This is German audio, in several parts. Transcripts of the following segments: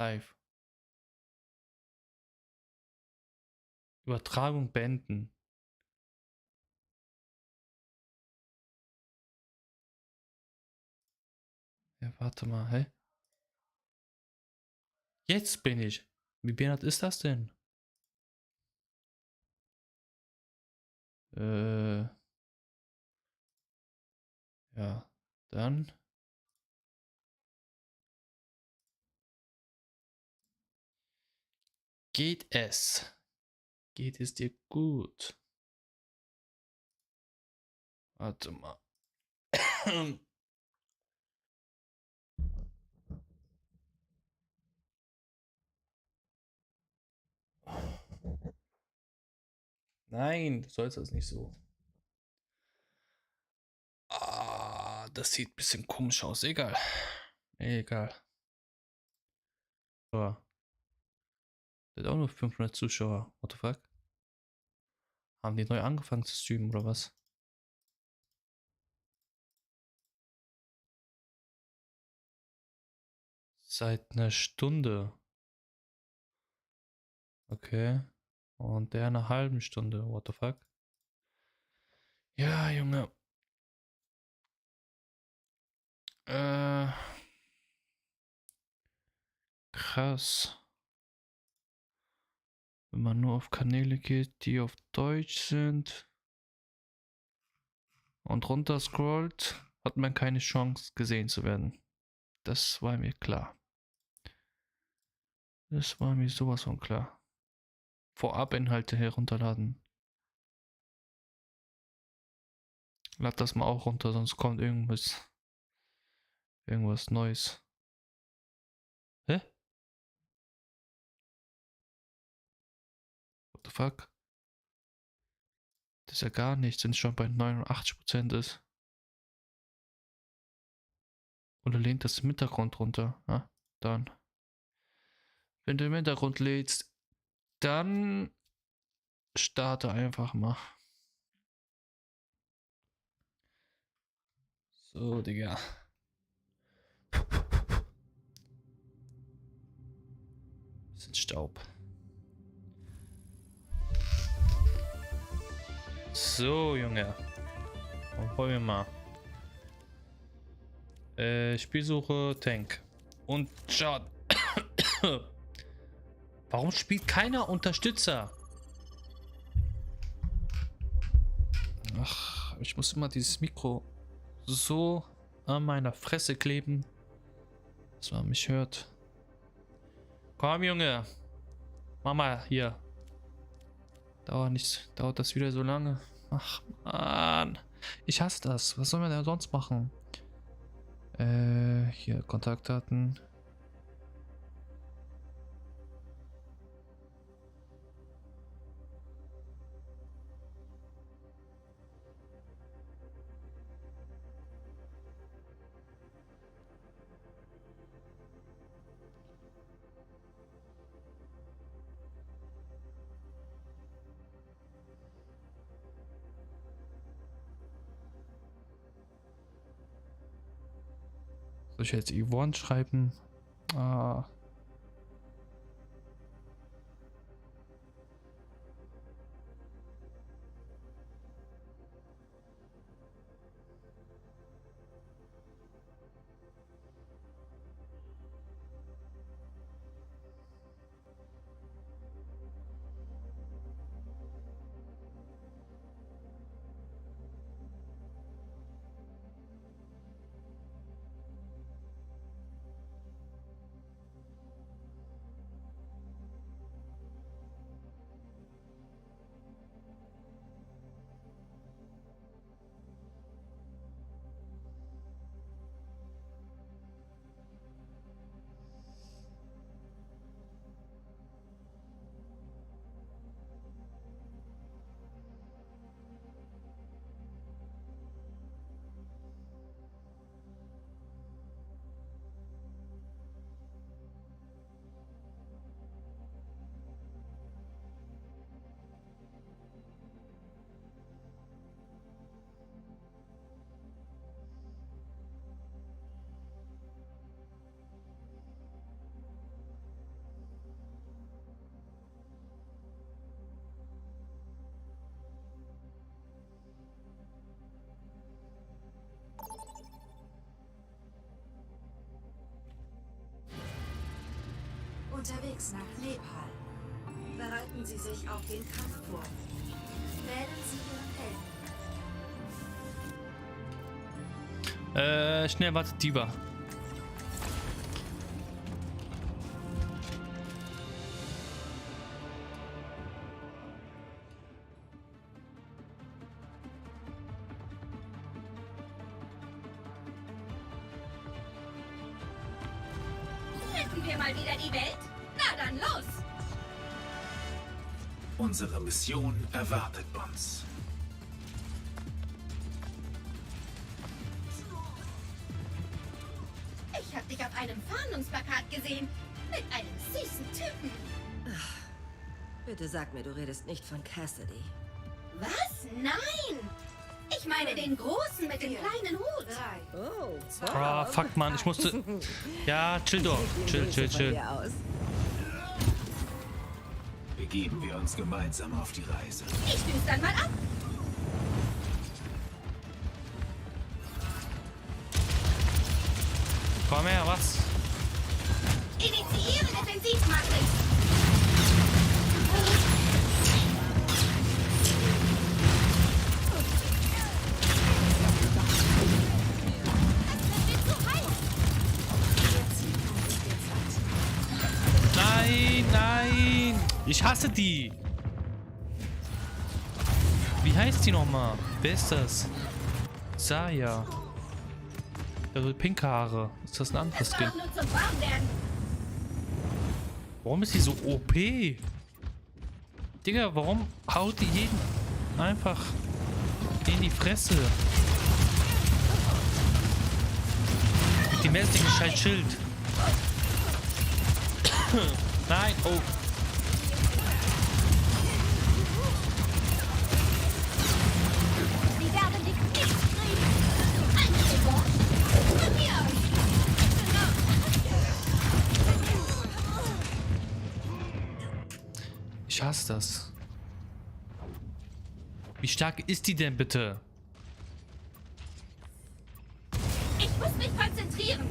Live. Übertragung beenden. Ja, warte mal, hä? Jetzt bin ich. Wie behindert ist das denn? Ja, dann geht es. Geht es dir gut? Warte mal. Nein, du sollst das nicht so. Ah, das sieht ein bisschen komisch aus. Egal. Egal. So. Der hat auch nur 500 Zuschauer. What the fuck? Haben die neu angefangen zu streamen oder was? Seit einer Stunde. Okay. Und der eine halben Stunde. What the fuck? Ja, Junge. Äh. Krass. Wenn man nur auf Kanäle geht, die auf Deutsch sind und runter scrollt, hat man keine Chance gesehen zu werden. Das war mir klar. Das war mir sowas von klar. Vorab Inhalte herunterladen. Lad das mal auch runter, sonst kommt irgendwas Neues. Hä? What the fuck? Das ist ja gar nichts, wenn es schon bei 89% ist. Oder lehnt das im Hintergrund runter? Ja, dann. Wenn du im Hintergrund lädst, dann starte einfach mal. So, Digga. Bisschen Staub. So, Junge. Dann wollen wir mal. Spielsuche Tank. Und Shot. Warum spielt keiner Unterstützer? Ach, ich muss immer dieses Mikro so an meiner Fresse kleben, dass man mich hört. Komm, Junge. Mama, hier. Dauert das wieder so lange? Ach, Mann. Ich hasse das. Was soll man denn sonst machen? Hier, Kontaktdaten. Soll ich jetzt Yvonne schreiben? Ah. unterwegs nach Nepal. Bereiten Sie sich auf den Kampf vor. Wählen Sie Ihren Helden. Schnell, warte, Diva. Retten wir mal wieder die Welt? Na dann los! Unsere Mission erwartet uns. Ich hab dich auf einem Fahndungsplakat gesehen. Mit einem süßen Typen. Bitte sag mir, du redest nicht von Cassidy. Was? Nein! Ich meine den Großen mit dem kleinen Hut. 3, Oh, Ah, fuck, Mann, ich musste... Ja, chill doch. Chill. Begeben wir uns gemeinsam auf die Reise. Ich düse dann mal ab. Komm her, was? Initiiere Defensivmatrix. Nein! Ich hasse die! Wie heißt die nochmal? Wer ist das? Saya. Also pinke Haare. Ist das ein anderes Das Skin? war auch nur zum Warmwerden. Warum ist sie so OP? Digga, warum haut die jeden einfach in die Fresse? Mit dem mäßigen scheiß Schild. Nein, oh. Sie werden dich nicht kriegen. Angriff. Von mir aus. Ich hasse das. Wie stark ist die denn bitte? Ich muss mich konzentrieren.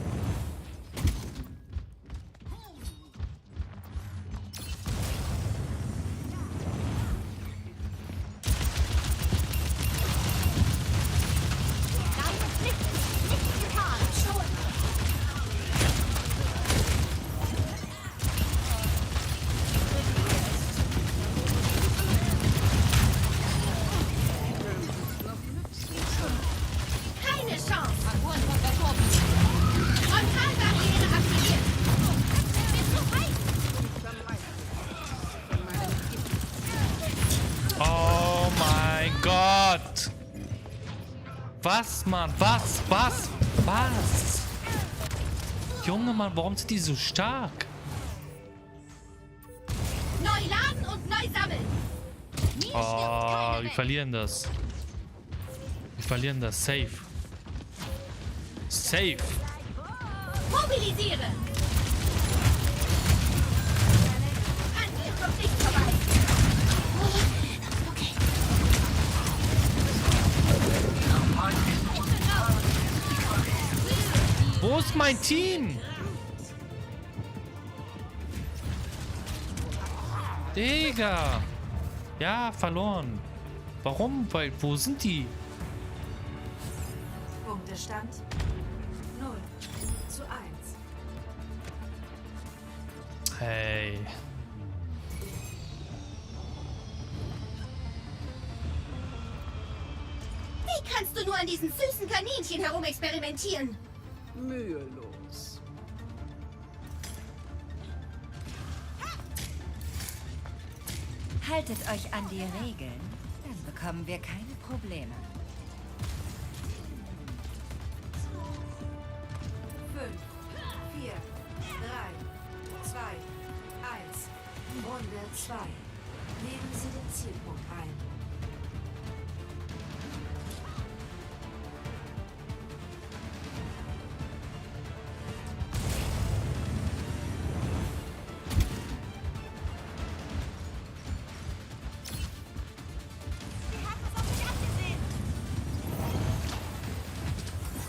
Keine Chance. Frontalbarriere aktiviert. Bist du heiß? Oh mein Gott! Was, Mann? Was? Junge, Mann, warum sind die so stark? Neu laden und neu sammeln. Mir stirbt Oh, keiner wir weg. verlieren das. Wir verlieren das. Safe. Safe. Mobilisiere. An dir kommt nichts vorbei. Okay. Wo ist mein Team? Digga. Ja, verloren. Warum? Weil, wo sind die? Punktestand 0:1. Hey. Wie kannst du nur an diesen süßen Kaninchen herumexperimentieren? Mühelos. Haltet euch an die Regeln, dann bekommen wir keine Probleme. 5, 4, 3, 2, 1. Runde 2. Nehmen Sie den Zielpunkt ein.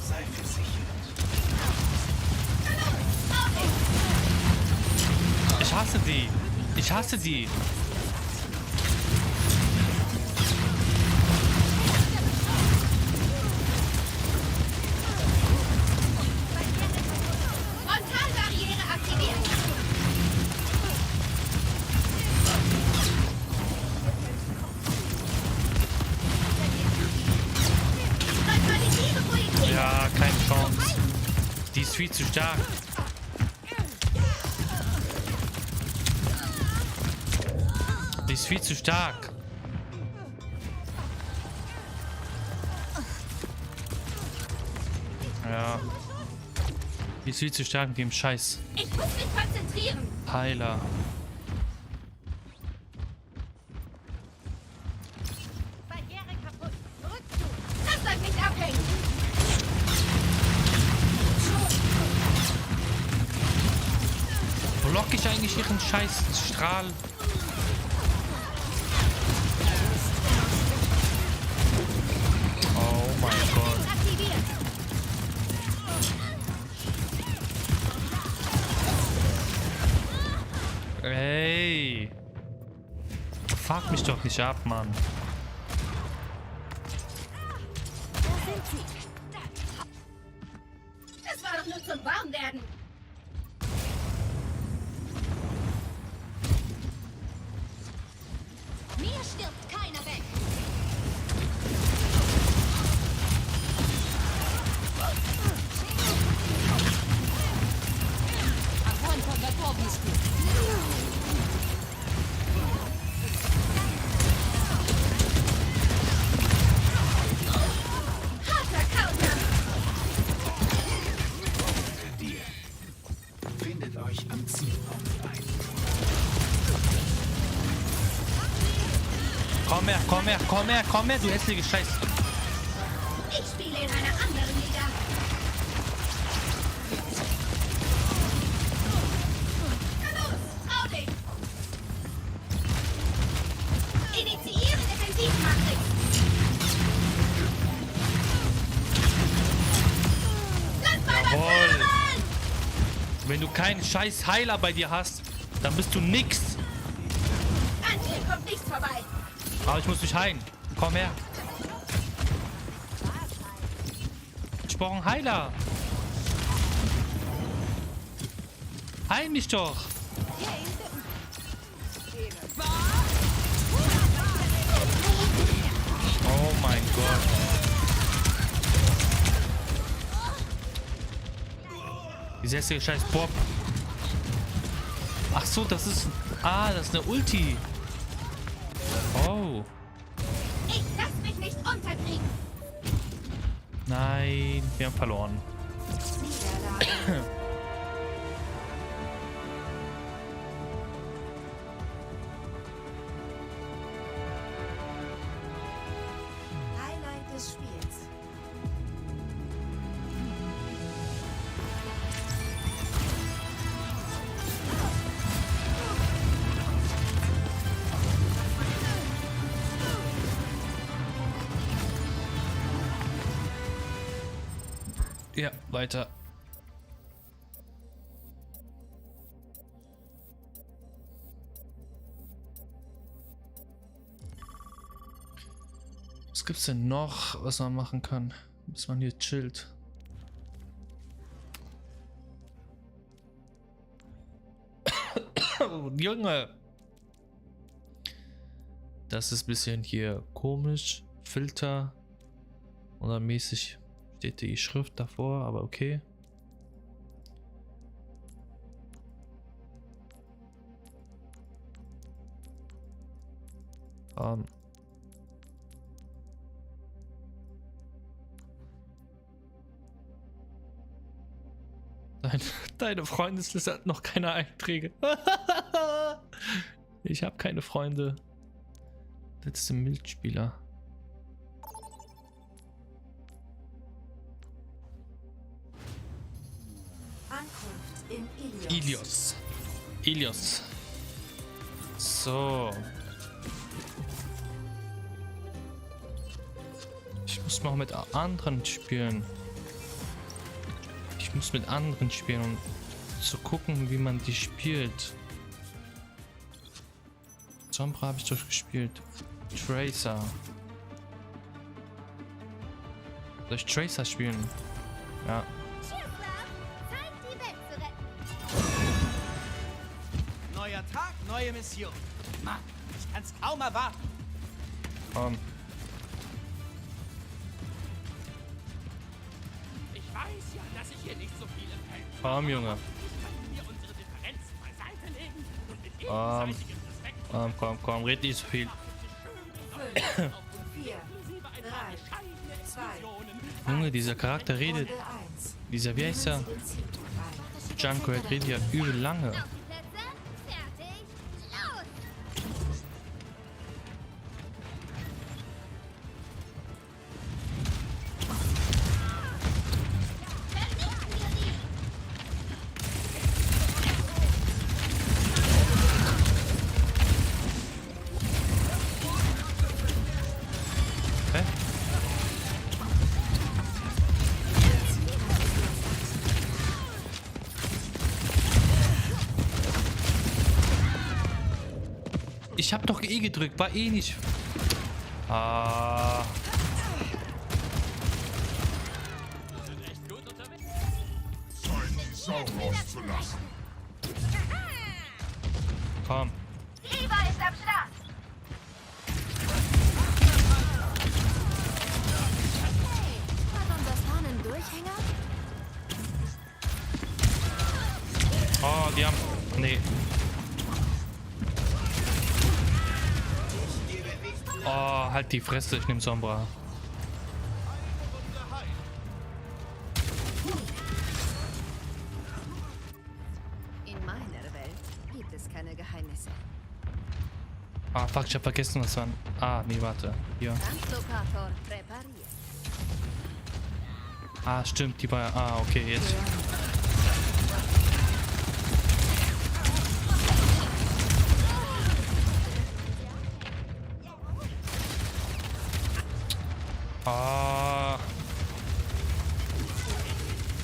Sei versichert. hasse die. Ich hasse die. Frontalbarriere aktiviert. Neutralisiere Projektil. Ja, keine Chance. Die ist viel zu stark. Die ist viel zu stark. Ja. Die ist viel zu stark mit dem Scheiß Ich muss mich konzentrieren. Heiler. Barriere kaputt. Rückzug. Das bleibt nicht abhängen. Block ich eigentlich ihren Scheiß Strahl? Oh mein Gott. Aktiviert. Ey. Fuck mich doch nicht ab, Mann. Wo sind sie? Das war doch nur zum Warmwerden. Mir stirbt keiner weg. Harter Counter. Dir. Findet euch am Zielpunkt ein. Komm her, komm her, komm her, komm her, du hässliche Scheiß. Ich spiele in einer anderen Liga. Na los, trau dich. Initiiere Defensivmatrix. Lass mal was Jawohl. hören! Wenn du keinen scheiß Heiler bei dir hast, dann bist du nix. An dir kommt nichts vorbei. Aber ich muss mich heilen. Komm her. Ich brauche einen Heiler. Heil mich doch. Oh mein Gott. Dieser hässliche scheiß Bob. Ach so, das ist... Ah, das ist eine Ulti. Oh. Ich lass mich nicht unterkriegen. Nein, wir haben verloren. Niederlage. Highlight des Spiels. Ja, weiter. Was gibt's denn noch, was man machen kann, bis man hier chillt? Junge! Das ist ein bisschen hier komisch. Filter oder mäßig steht die Schrift davor, aber okay. Deine Freundesliste hat noch keine Einträge. Ich habe keine Freunde. Letzte Mitspieler. Ankunft in Ilios. Ilios. So. Ich muss mal mit anderen spielen. Ich muss mit anderen spielen, um zu gucken, wie man die spielt. Sombra habe ich durchgespielt. Tracer. Soll ich Tracer spielen? Ja. Zeit, die Welt zu retten. Neuer Tag, neue Mission. Mann, ich kann's kaum erwarten. Komm. Ich weiß ja, dass ich hier nicht so viel im Feld Komm, Junge. wir unsere Differenzen beiseite legen und mit gegenseitigem Respekt Komm, red nicht so viel. 4, 3, inklusive ein paar 3, bescheidene 2, Explosionen Junge, dieser Charakter redet. Runde 1. Dieser, wie heißt der? Junko redet ja übel lange. Auf die Plätze, fertig, los! Vernichten wir sie! Hä? Ich hab doch E gedrückt, war eh nicht. Ah. Komm. Eva ist am Start! Hey, hat unser Hahn einen Durchhänger? Oh, die haben. Nee. Oh, halt die Fresse, ich nehm Sombra. In meiner Welt gibt es keine Geheimnisse. Ah, fuck, ich hab vergessen, was waren. Ah, nee, warte. Hier. Translokator präpariert. Ah, stimmt, die war. Ah, okay, jetzt. Ah.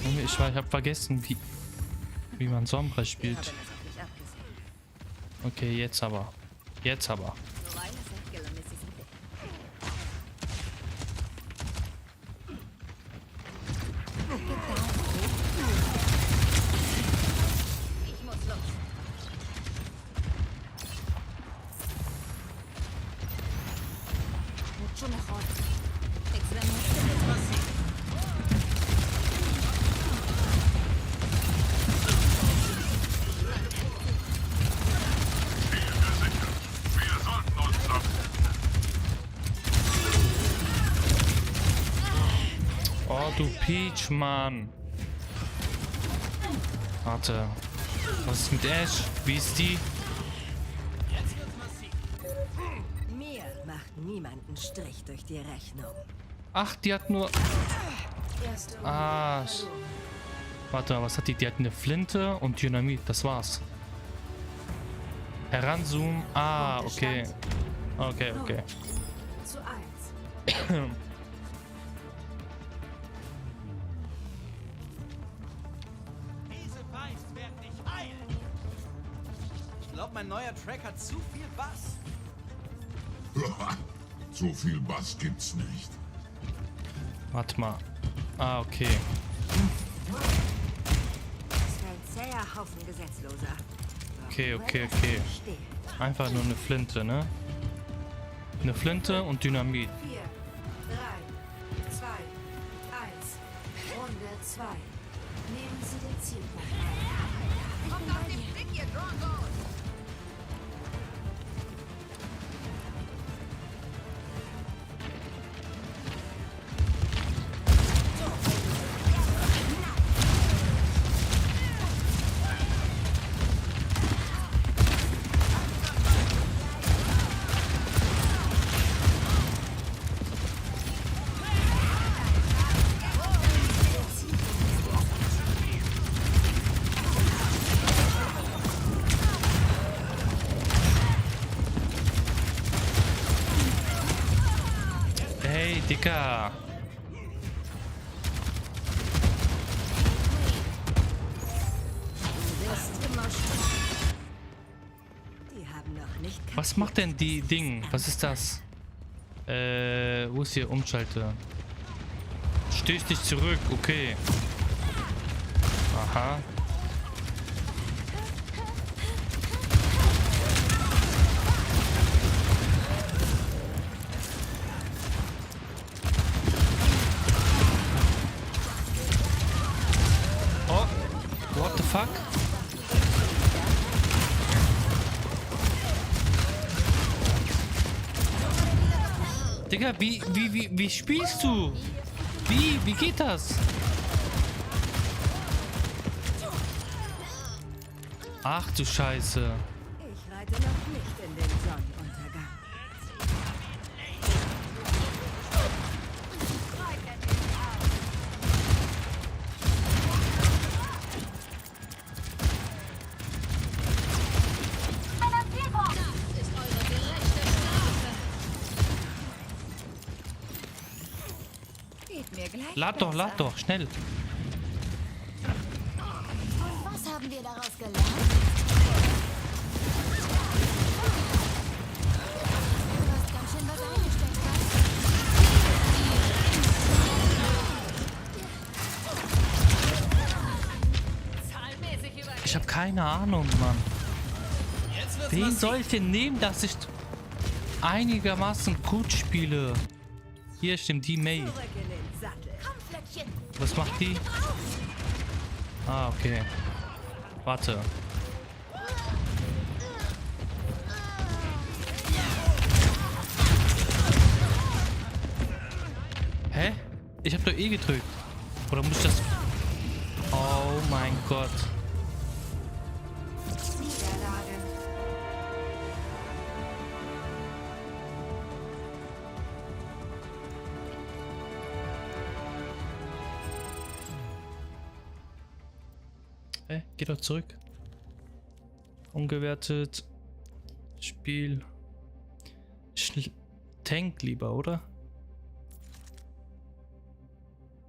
Junge, ich hab vergessen, wie man Sombra Wir spielt. haben es auf mich abgesehen. Okay, jetzt aber. Jetzt aber. No vayas a que lo necesite. Ich muss los. Mucho mejor. Extraño. Oh, du Peach, Mann. Warte. Was ist mit Ash? Wie ist die? Mir macht niemand einen Strich durch die Rechnung. Ach, die hat nur. Erste Runde Ah. verloren. Warte mal, was hat die? Die hat eine Flinte und Dynamit. Das war's. Heranzoomen. Ah, okay. Okay, okay. Zu 1. Diese Beist werden nicht heilen. Ich glaube, mein neuer Track hat zu viel Bass. So viel Bass gibt's nicht. Warte mal. Ah, okay. Das ist ein zäher Haufen Gesetzloser. Okay, Doch okay, etwas okay. steht. Einfach nur eine Flinte, ne? Eine Flinte und Dynamit. 4, 3, 2, 1. Runde 2. Nehmen Sie den Zielpunkt ein. Kommt auf den Blick, ihr Drongos! Hey, Dicker. Die haben Noch nicht Was macht denn die Ding? Was ist das? Wo ist hier Umschalter? Stößt dich zurück, okay. Aha. Oh, what the fuck? Digga, wie spielst du? Wie geht das? Ach du Scheiße. Ich reite noch nicht in den Sonnenuntergang. Geht mir gleich Lad besser. doch, schnell. Und was haben wir daraus gelernt? Du hast ganz schön was eingesteckt, Ich habe keine Ahnung, Mann. Wen soll ich denn nehmen, dass ich einigermaßen gut spiele? Hier stimmt die May. Zurück in den Sattel. Komm, Flöckchen. Was macht die? Ah, okay. Warte. Hä? Ich hab doch E gedrückt. Oder muss ich das... Oh mein Gott. Niederlage. Hä? Geh doch zurück. Ungewertet. Spiel. Tank lieber, oder?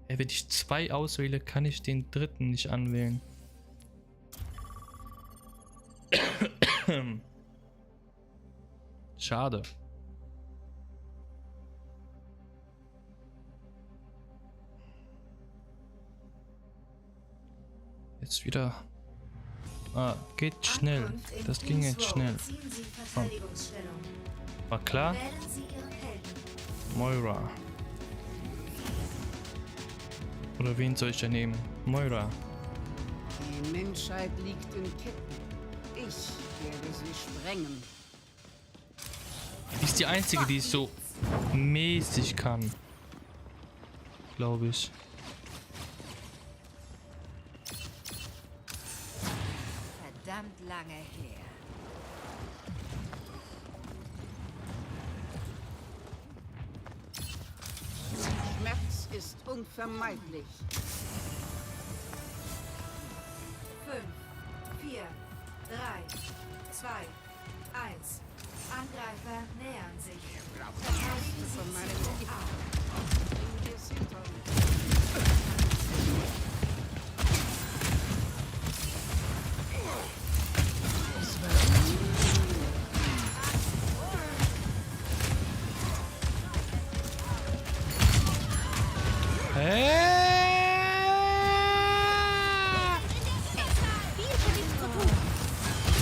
Ey, wenn ich 2 auswähle, kann ich den dritten nicht anwählen. Schade. Jetzt wieder. Ah, geht schnell. Ankunft in Das ging jetzt Kings Row. schnell. Ziehen Sie Verteidigungsstellung. War klar? Wählen Sie Ihren Helden. Moira. Oder wen soll ich da nehmen? Moira. Die Menschheit liegt in Ketten. Ich werde sie sprengen. Die ist die einzige, die es so mäßig kann. Glaube ich. Verdammt lange her. Schmerz ist unvermeidlich. 5, 4, 3, 2, 1. Angreifer nähern sich. Verteidigen Von Sie meinem Ziel Gesicht. A. Bring es hinter uns.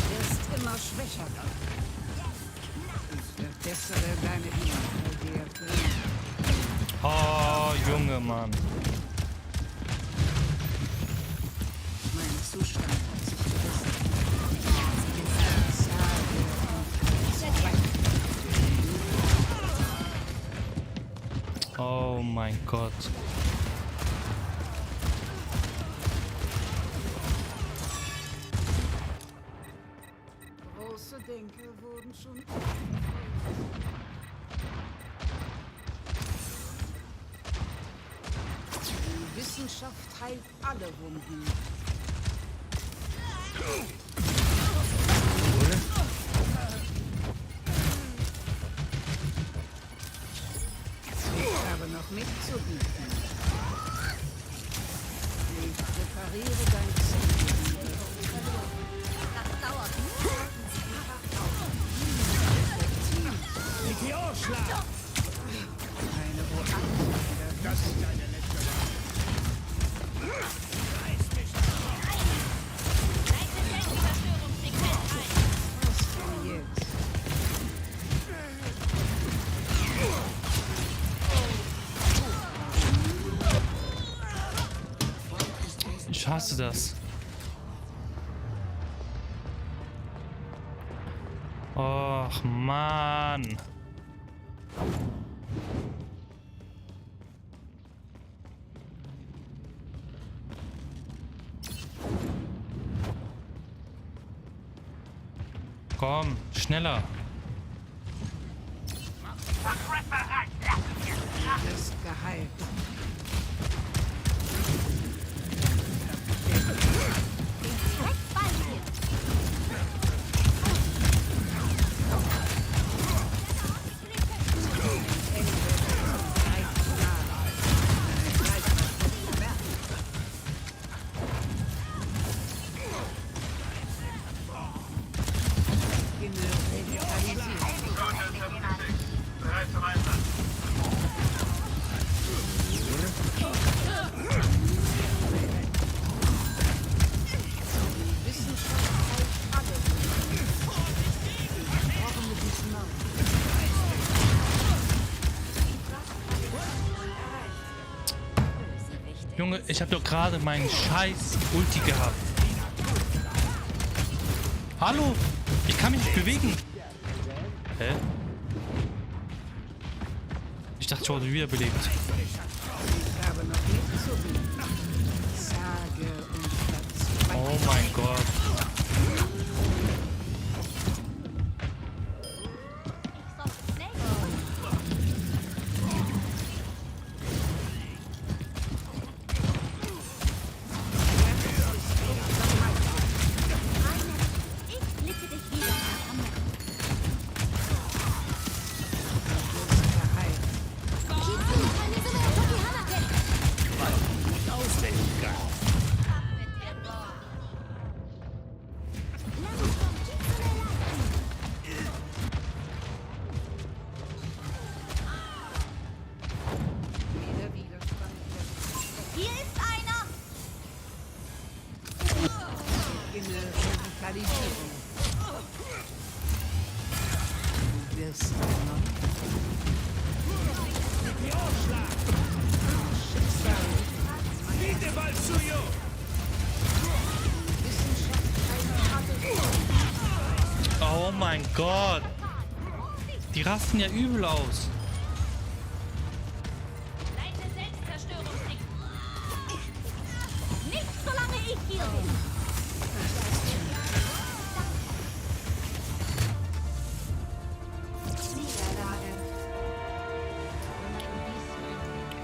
Wirst immer schwächer. Ich verbessere deine Wiederwerte. Oh, Junge, Mann. Mein Zustand hat sich verbessert. Oh mein Gott. Große Denker wurden schon. Die Wissenschaft heilt alle Wunden. Ich habe noch mitzubieten. Ich repariere dein Ziel. Das dauert nur. hasse das. Och, Mann. Komm, schneller. Ist geheilt. Junge, ich habe doch gerade meinen scheiß Ulti gehabt. Hallo? Ich kann mich nicht bewegen. Hä? Ich dachte, ich wurde wiederbelebt. Ich habe noch nicht so viel. Sage und verzweifle. Oh mein Gott. Hier ist einer! Beginne Radikalisierung. Du wirst erneut. Oh mein Gott. Die rasten ja übel aus. Deine Selbstzerstörungstrick. Nicht solange ich hier bin.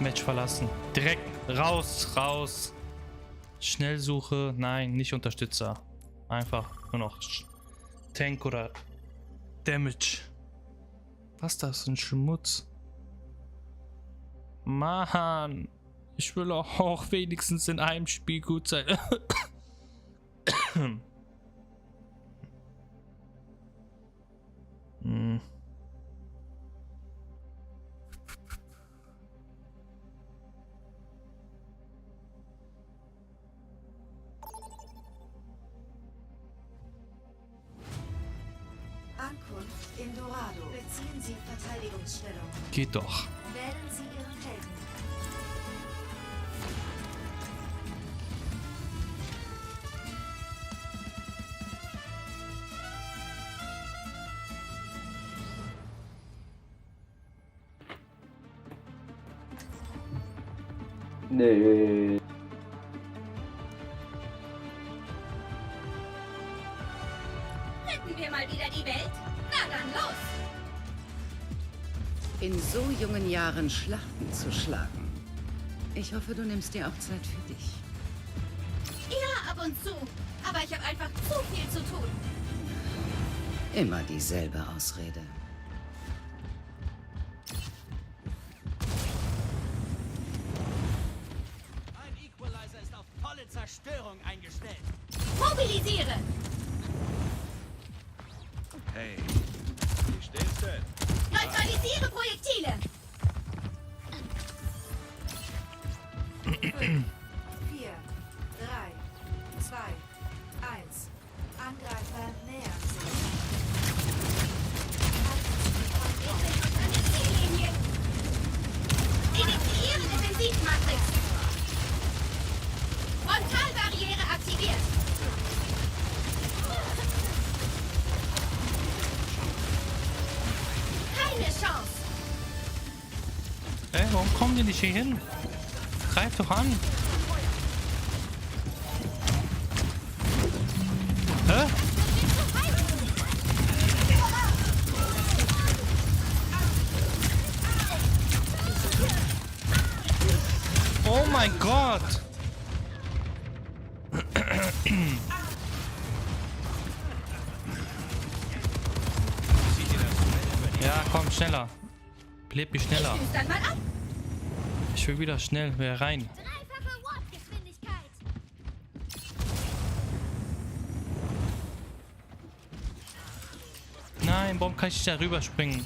Match verlassen. Direkt raus, raus. Schnellsuche. Nein, nicht Unterstützer. Einfach nur noch Tank oder Damage. Was ist das? Ein Schmutz. Mann. Ich will auch wenigstens in einem Spiel gut sein. hm. Ankunft in Dorado. Beziehen Sie Verteidigungsstellung. Geht doch. Wählen Sie Ihren Helden. Nee. Retten wir mal wieder die Welt? Na dann los! In so jungen Jahren Schlachten zu schlagen. Ich hoffe, du nimmst dir auch Zeit für dich. Ja, ab und zu. Aber ich habe einfach zu viel zu tun. Immer dieselbe Ausrede. Ein Equalizer ist auf volle Zerstörung eingestellt. Mobilisiere! Hey, wie steht's denn? Neutralisiere Projektile! 5, 4, 3, 2, 1. Angreifer nähern sich. kommen die nicht hier hin? Greif doch an. Hä? Oh mein Gott! Ja, komm, schneller. Leb mich schneller. Dann mal ab. Ich will wieder schnell rein. Dreifache Warp-Geschwindigkeit. Nein, warum kann ich nicht da rüberspringen?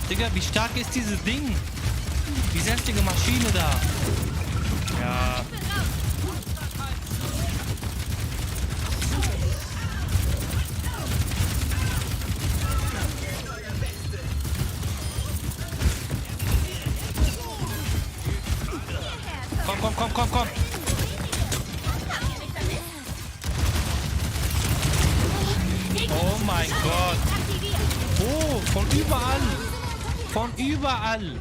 Digga, wie stark ist dieses Ding? Die sämtliche Maschine da. Ja. Komm. Oh mein Gott. Oh, von überall. Von überall.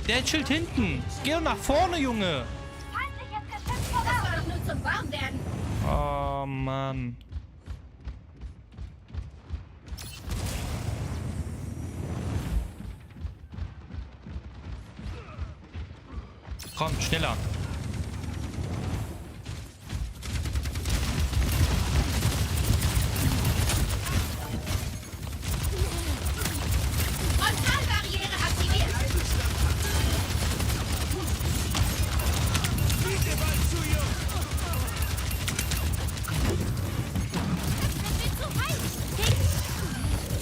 Der chillt hinten. Geh doch nach vorne, Junge. Das war doch nur zum Warmwerden. Oh Mann. Komm, schneller. Frontalbarriere aktiviert.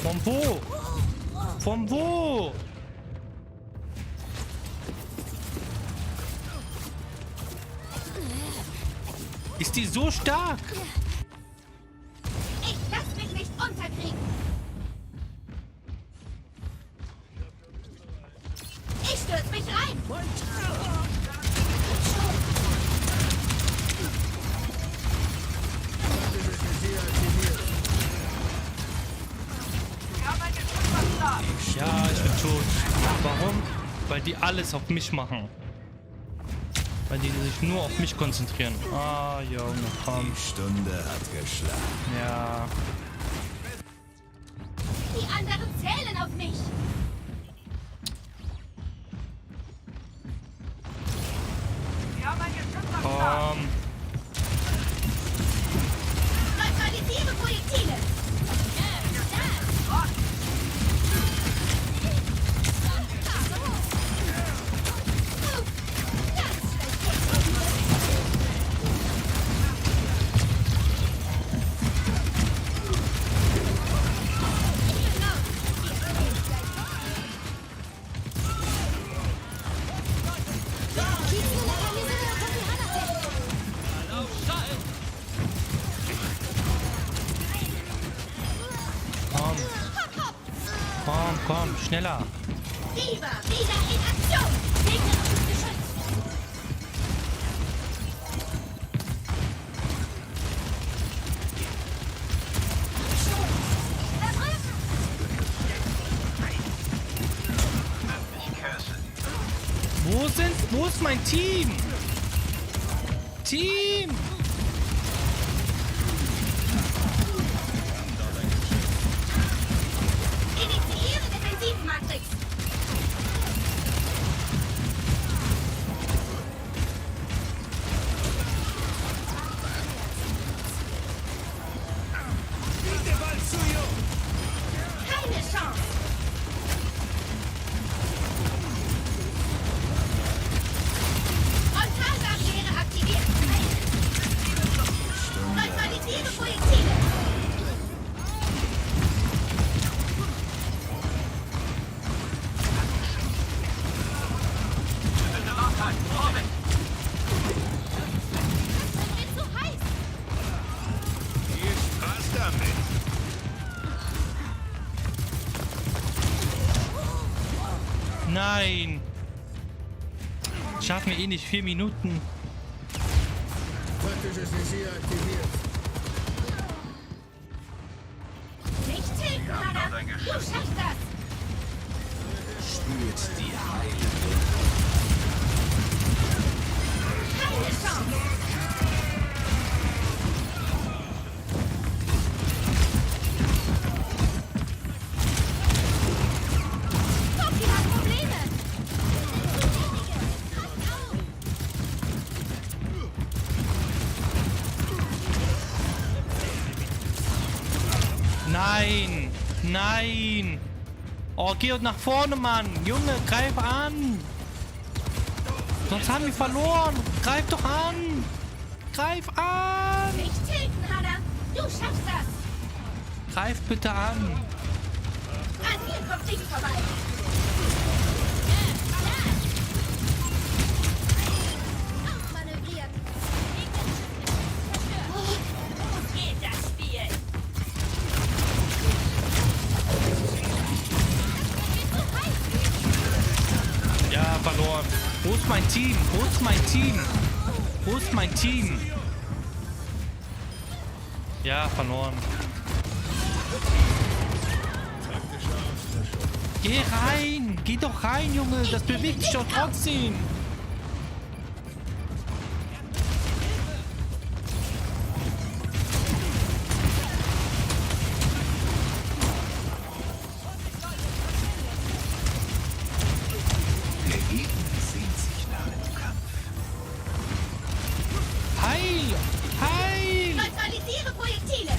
Von wo? Von wo? Ist die so stark? Ich lass mich nicht unterkriegen. Ich stürz mich rein. Ja, ich bin tot. Warum? Weil die alles auf mich machen. Weil die sich nur auf mich konzentrieren. Ah, Junge, komm. Die Stunde hat geschlagen. Ja. Die anderen zählen auf mich. Komm. Neutralisiere Projektile. Komm, schneller. Diva, wieder in Aktion. Gegnerisches Geschütz. Wo ist mein Team? Team! Initiiere Defensivmatrix. Keine Chance. Frontalbarriere aktiviert. Nein. Schaffen wir eh nicht 4 Minuten. Nicht tilten, Hannah! Du schaffst das! Spürt die Heilung. Keine Chance! Poppy hat Probleme! Nein. Nein. Oh, geh nach vorne, Mann. Junge, greif an. Sonst haben wir verloren. Greif doch an. Greif an. Nicht tilten, Hannah! Du schaffst das! Greif bitte an. An mir kommt nichts vorbei! Manövriert! Oh, geht das Spiel! Ja, verloren. Wo ist mein Team? Wo ist mein Team? Wo ist mein Team? Ja, verloren. Geh rein! Geh doch rein, Junge! Das bewegt sich doch trotzdem! Der Gegner sehnt sich nach dem Kampf. Heil! Heil! Neutralisiere Projektile!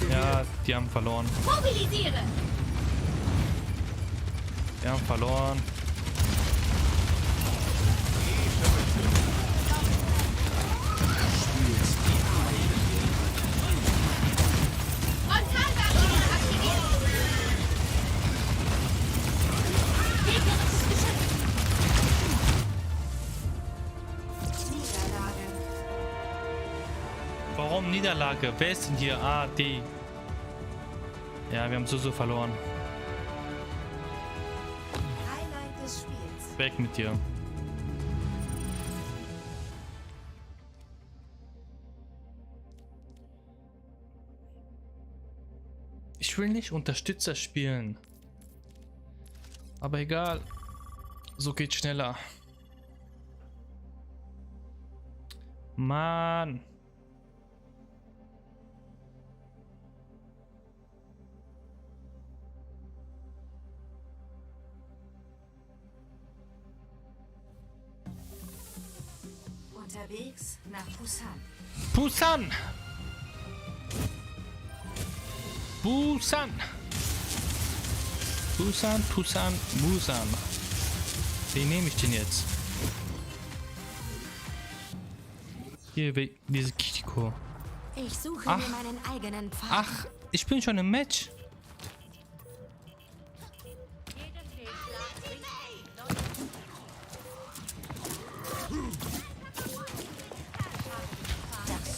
Ja, die haben verloren. Mobilisiere! Die haben verloren. Frontalbarriere aktiviert! Gegnerisches Geschütz! Niederlage. Warum Niederlage? Wer ist denn hier? A, D. Ja, wir haben so verloren. Highlight des Spiels. Weg mit dir. Ich will nicht Unterstützer spielen. Aber egal. So geht's schneller. Mann. Unterwegs nach Busan. Busan! Busan! Busan, Busan, Busan. Wen nehme ich denn jetzt? Hier, diese Kitiko. Ich suche Ach. mir meinen eigenen Pfad. Ach, ich bin schon im Match.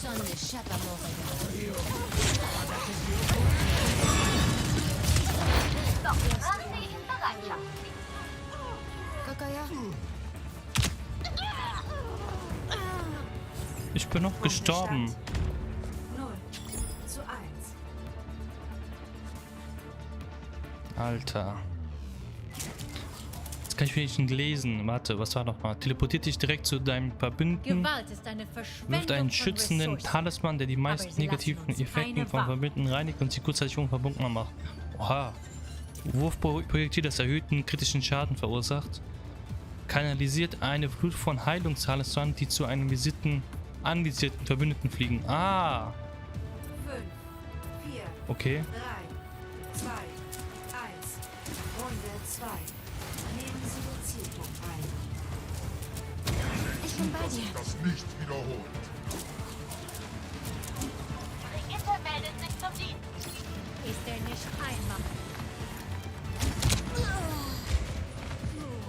Sonne Schatamore. Doch, Ramsey in Bereitschaft. Kakaya. Ich bin noch gestorben. 0:1. Alter. Jetzt kann ich wenigstens lesen. Warte, was war noch mal? Teleportiert dich direkt zu deinem Verbündeten. Gewalt ist eine Verschwendung Wirft einen von schützenden Ressourcen. Talisman, der die meisten Aber sie lassen negativen uns Effekten keine vom Wahl. Verbündeten reinigt und sie kurzzeitig unverbunden macht. Oha. Wurfprojektil, das erhöhten kritischen Schaden verursacht. Kanalisiert eine Flut von Heilungstalismanen, die zu einem anvisierten Verbündeten fliegen. Ah. 5, 4, Okay. 3, 2, 1. Runde 2. Nehmen Sie den Zielpunkt ein. Ich bin bei dir. Das nicht wiederholt. Brigitte meldet sich zum Dienst.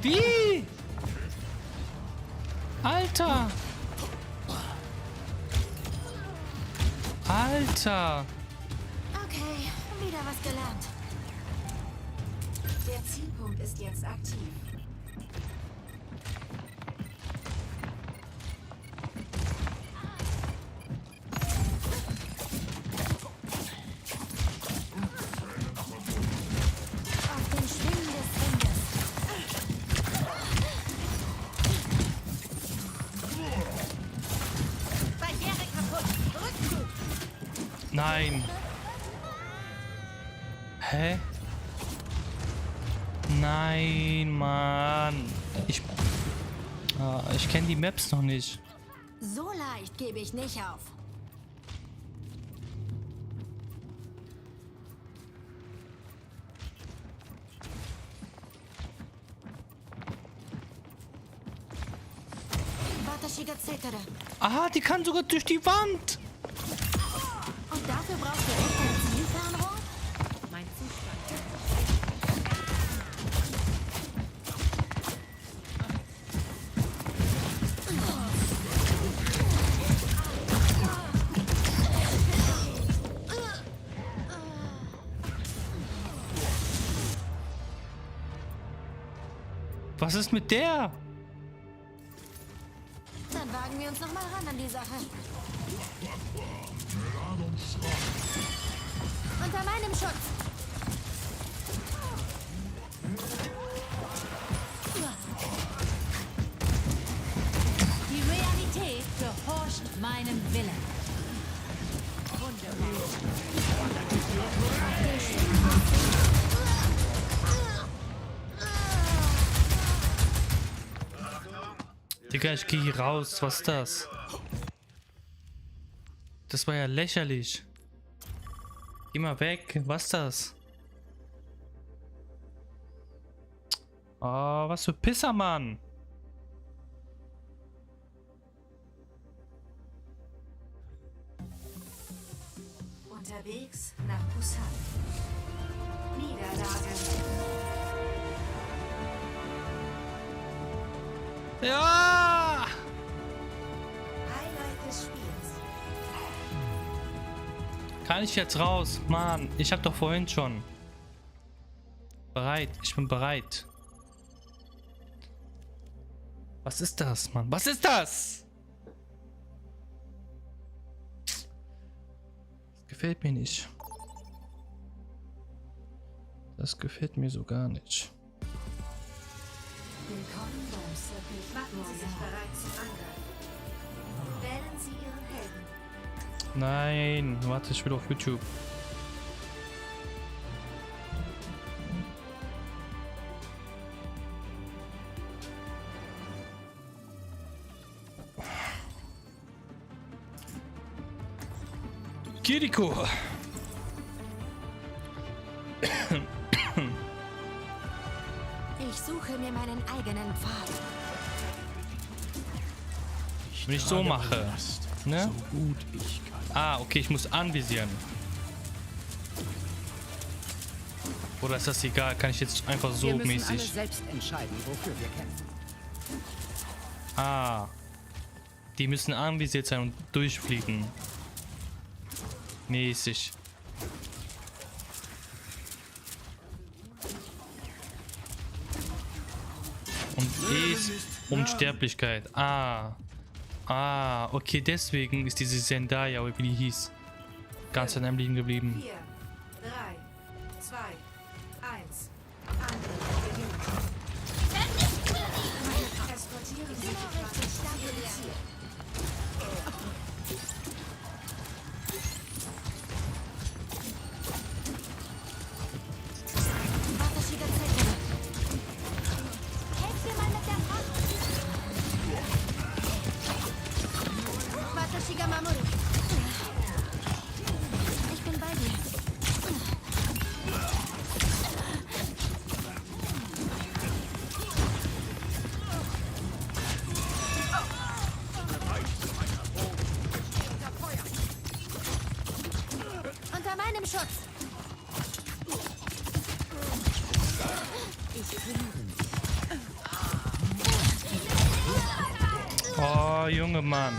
Wie? Alter! Alter! Okay, wieder was gelernt. Der Zielpunkt ist jetzt aktiv. Auf den Schwingen des Windes. Barriere kaputt. Rückzug. Nein! Hä? Nein, Mann. Ich kenne die Maps noch nicht. So leicht gebe ich nicht auf. Ah, die kann sogar durch die Wand. Und dafür brauchst du echt ein Zielfernrohr? Mein Zustand. Was ist mit der? Dann wagen wir uns noch mal ran an die Sache. Unter meinem Schutz. Die Realität gehorcht meinem Willen. Wunderbar. Digga, ich gehe hier raus. Was ist das? Das war ja lächerlich. Geh mal weg. Was ist das? Oh, was für Pisser, Mann. Unterwegs nach Busan. Niederlage. Ja! Highlight des Spiels. Kann ich jetzt raus? Mann, ich hab doch vorhin schon. Bereit, ich bin bereit. Was ist das, Mann? Was ist das? Das gefällt mir nicht. Das gefällt mir so gar nicht. Willkommen beim Circle. Machen Sie sich bereit zum Angriff. Wählen Sie Ihren Helden. Nein, warte, ich will auf YouTube. Kiriko. Ich suche mir meinen eigenen Pfad. Wenn ich so mache, ne? So gut ich kann. Ah, okay, ich muss anvisieren. Oder ist das egal? Kann ich jetzt einfach so Wir müssen alle mäßig? selbst entscheiden, wofür wir kämpfen. Ah. Die müssen anvisiert sein und durchfliegen. Mäßig. Und E ist Unsterblichkeit. Ah. Ah, okay, deswegen ist diese Zendaya, oder wie die hieß, ganz an einem liegen geblieben. 4, 3, 2, 1. Angriff beginnt. Eskortieren Sie die Waffe zu Ihrem Ziel. Helft mir mal mit der Hand. Watashi Mamoru. Ich bin bei dir. Unter meinem Schutz. Ich Oh, Junge Mann.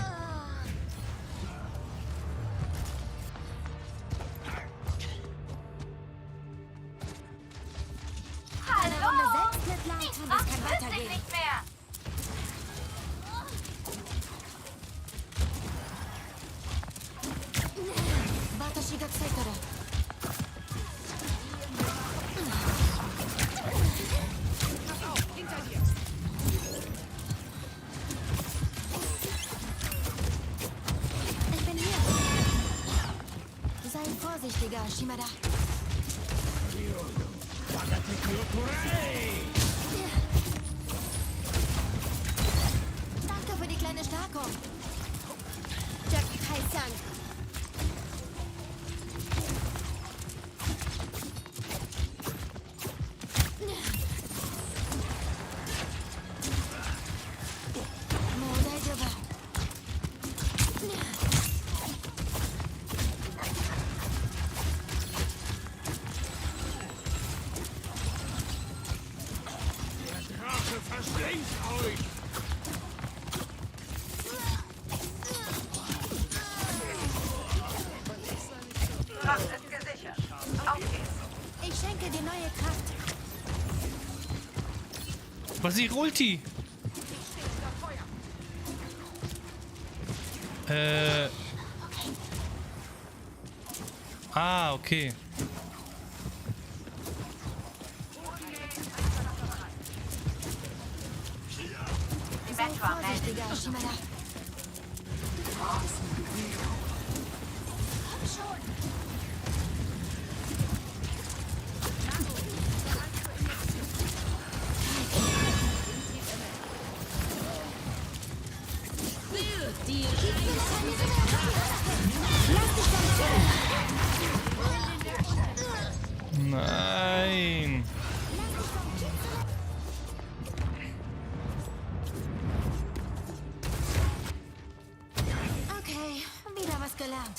Eine Runde Selbstmitleid und es kann weitergehen. Nicht mehr. Watashi ga tsuitaru. Ich bin hier. Sei vorsichtiger, Shimada. Danke für die kleine Stärkung. Jack Kai-san. Ich schenke dir neue Kraft. Was ist Ulti? Ah, okay. Sei vorsichtiger, Shimada. Nein. Okay, wieder was gelernt.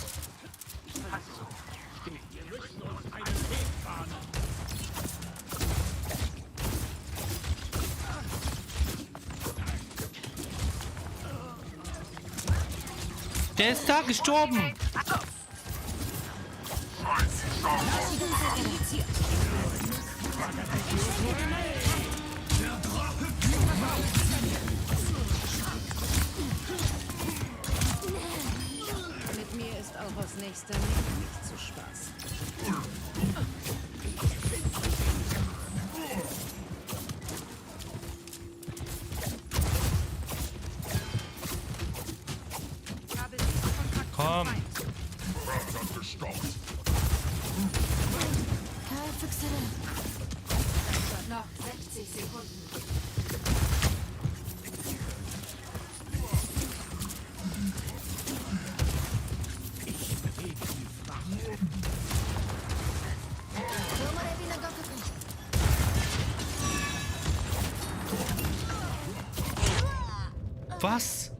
Der ist da gestorben. Mit mir ist auch aus nächster Nähe nicht zu Spaß. Komm. Kai-Füchse. Noch 60 Sekunden. Was?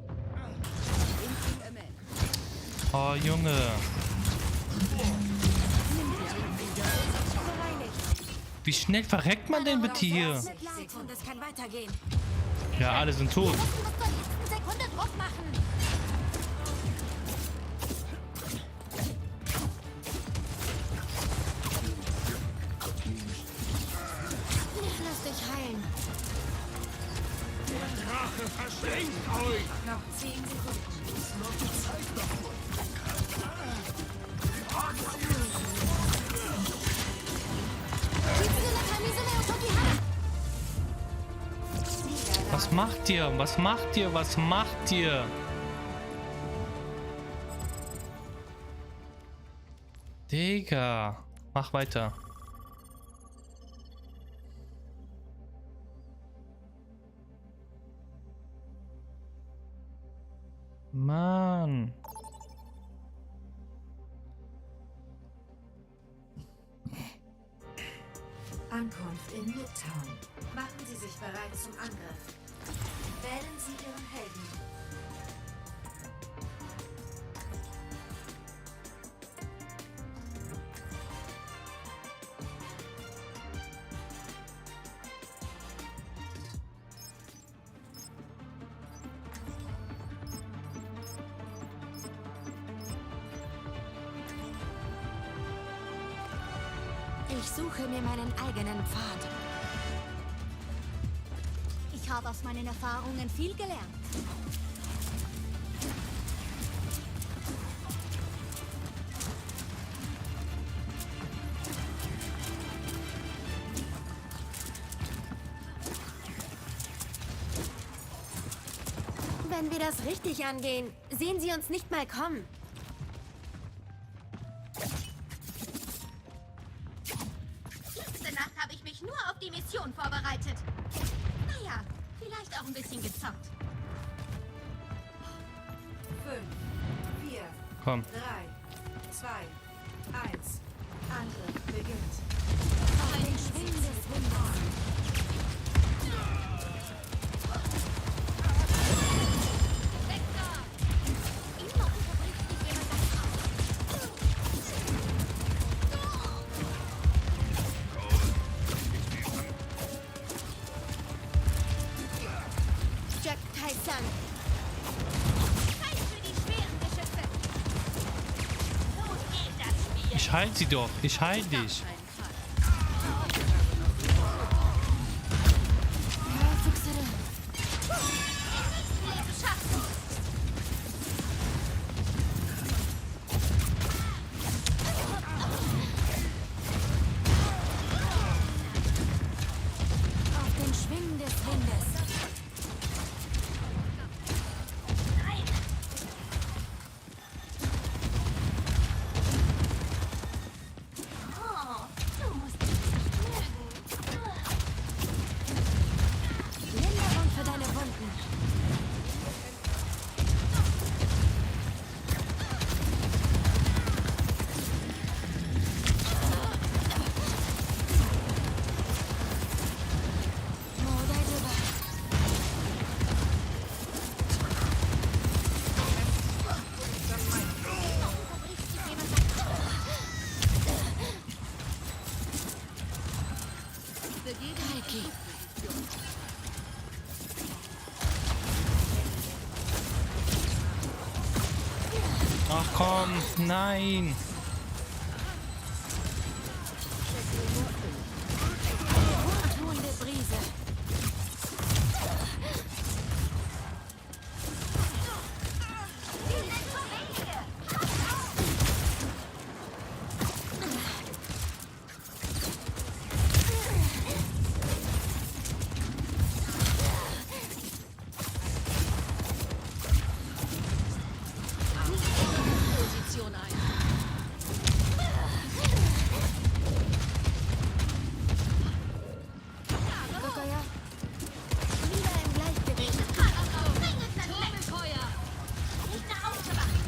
Oh, Junge. Wie schnell verreckt man denn bitte hier? Mitleid und es kann weitergehen. Ja, alle sind tot. Wir müssen bis zur letzten Sekunde Druck machen. Lass dich heilen. Noch 10 Sekunden. Was macht ihr? Was macht ihr? Was macht ihr? Digga. Mach weiter. Mann. Ankunft in Midtown. Machen Sie sich bereit zum Angriff. Wählen Sie Ihren Helden. Ich suche mir meinen eigenen Pfad. Ich habe aus meinen Erfahrungen viel gelernt. Wenn wir das richtig angehen, sehen sie uns nicht mal kommen. Letzte Nacht habe ich mich nur auf die Mission vorbereitet. Naja, vielleicht auch ein bisschen gezockt. 5, 4, Komm. 3, 2, 1. Angriff beginnt. Ein Schwingen des Windes. Immer unterbricht mich jemand das Haus. Jack Tyson. Zeit für die schweren Geschütze. So geht das Spiel. Ich heil sie doch. Ich heil dich. Auf den Schwingen des Windes. Oh, du musst mich nicht mögen. Linderung für deine Wunden. Ach komm. Nein. Wohltuende Brise. Position ein. Rückeuer. Wieder im Gleichgewicht. Turmfeuer! Nicht nach Hause machen!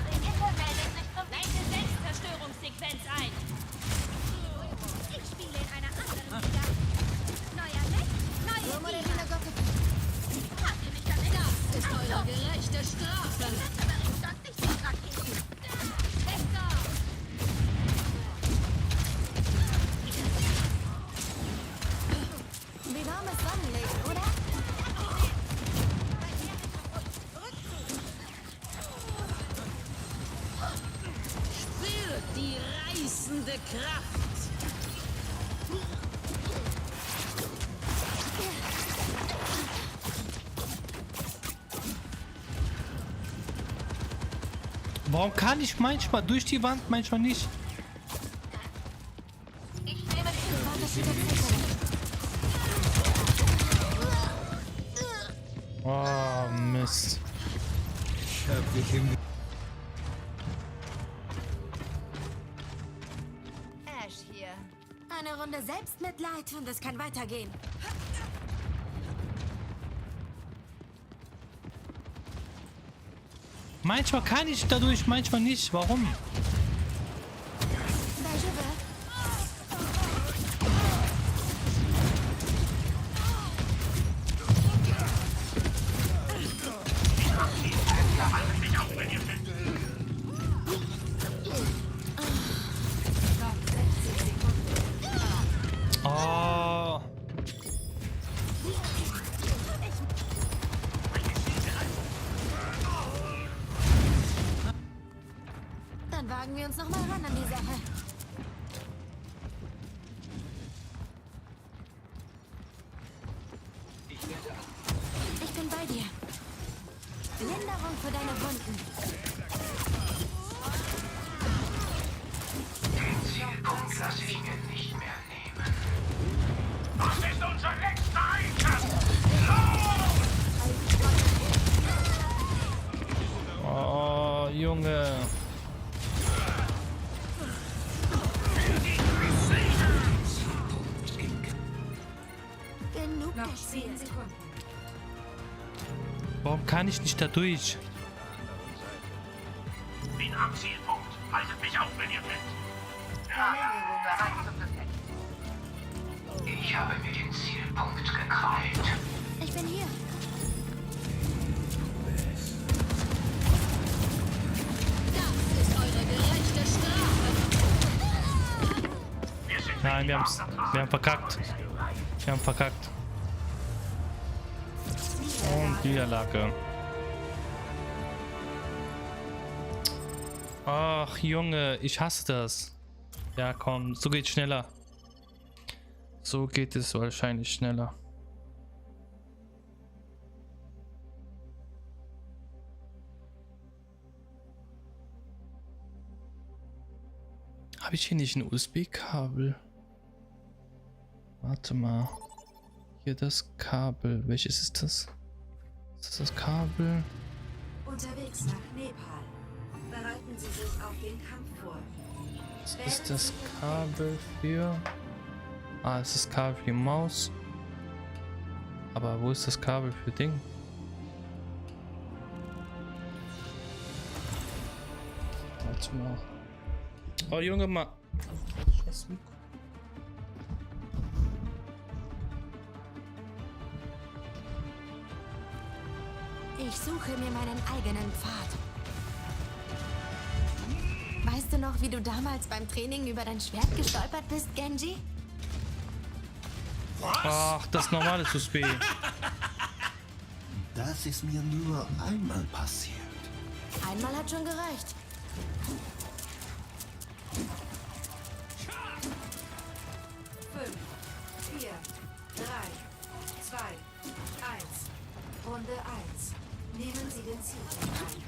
Brigitte meldet sich zum Leite Selbstzerstörungssequenz ein. Ich spiele in einer anderen Liga. Neuer Licht, neue Liga. Habt ihr mich damit? Das ist eure gerechte Strafe. Aber ich stand nicht so Raketen. Vektor! Wie warmes Sonnenlicht, oder? Spürt die reißende Kraft. Warum kann ich manchmal durch die Wand, manchmal nicht? Ich nehme die Oh, Mist. Ash hier. Eine Runde Selbstmitleid und es kann weitergehen. Manchmal kann ich dadurch, manchmal nicht. Warum? Oh. Dann wagen wir uns noch mal ran an die Sache. bin bei dir. Linderung für deine Wunden. Den Zielpunkt lasse ich mir nicht mehr nehmen. Das ist unser letzter Einsatz! Oh, Junge. Genug Noch gespielt. 10 Sekunden. Warum kann ich nicht da durch? Bin am Zielpunkt. Haltet mich auf, wenn ihr könnt. Verlängerung bereit zum Befehl. Ich habe mir den Zielpunkt gekrallt. Ich bin hier. Das ist eure gerechte Strafe. Nein, wir haben verkackt. Wir haben verkackt. Und Niederlage. Ach, Junge, ich hasse das. Ja, komm, so geht's schneller. So geht es wahrscheinlich schneller. Habe ich hier nicht ein USB-Kabel? Warte mal. Hier das Kabel. Welches ist das? Ist das Kabel? Unterwegs nach Nepal. Bereiten Sie sich auf den Kampf vor. Was ist das Kabel für? Ah, es ist das Kabel für die Maus. Aber wo ist das Kabel für Ding? Warte mal. Oh Junge, mal. Scheiß Mikro. Ich suche mir meinen eigenen Pfad. Weißt du noch, wie du damals beim Training über dein Schwert gestolpert bist, Genji? Ach, das normale USB. Das ist mir nur einmal passiert. Einmal hat schon gereicht. Fünf, 4, 3, 2, 1. Runde 1. Nehmen Sie den Zielpunkt ein.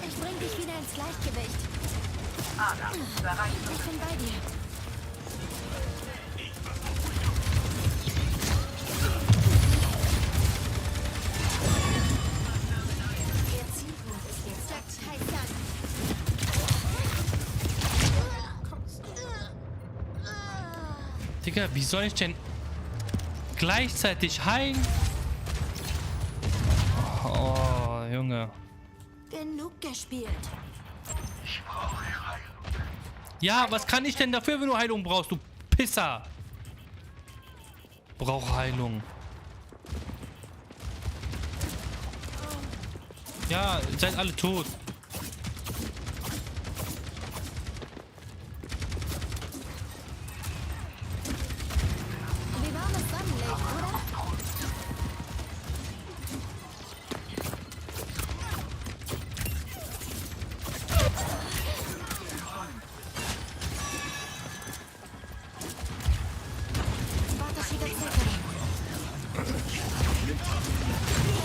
Ich bring dich wieder ins Gleichgewicht. Ada, bereit zum Ich bin bei dir. Der Zielpunkt ist jetzt aktiv. Digga, wie soll ich denn gleichzeitig heilen? Oh, Junge. Genug gespielt. Ich brauche Heilung. Ja, was kann ich denn dafür, wenn du Heilung brauchst, du Pisser? Brauch Heilung. Ja, seid alle tot. Wie warmes Sonnenlicht, oder?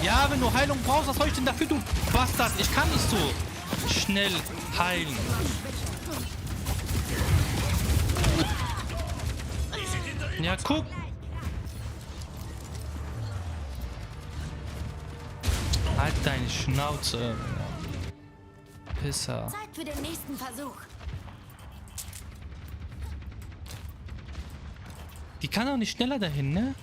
Ja, wenn du Heilung brauchst, was soll ich denn dafür, du Bastard? Ich kann nicht so schnell heilen. Ja, guck. Halt deine Schnauze. Pisser. Zeit für den nächsten Versuch. Die kann auch nicht schneller dahin, ne?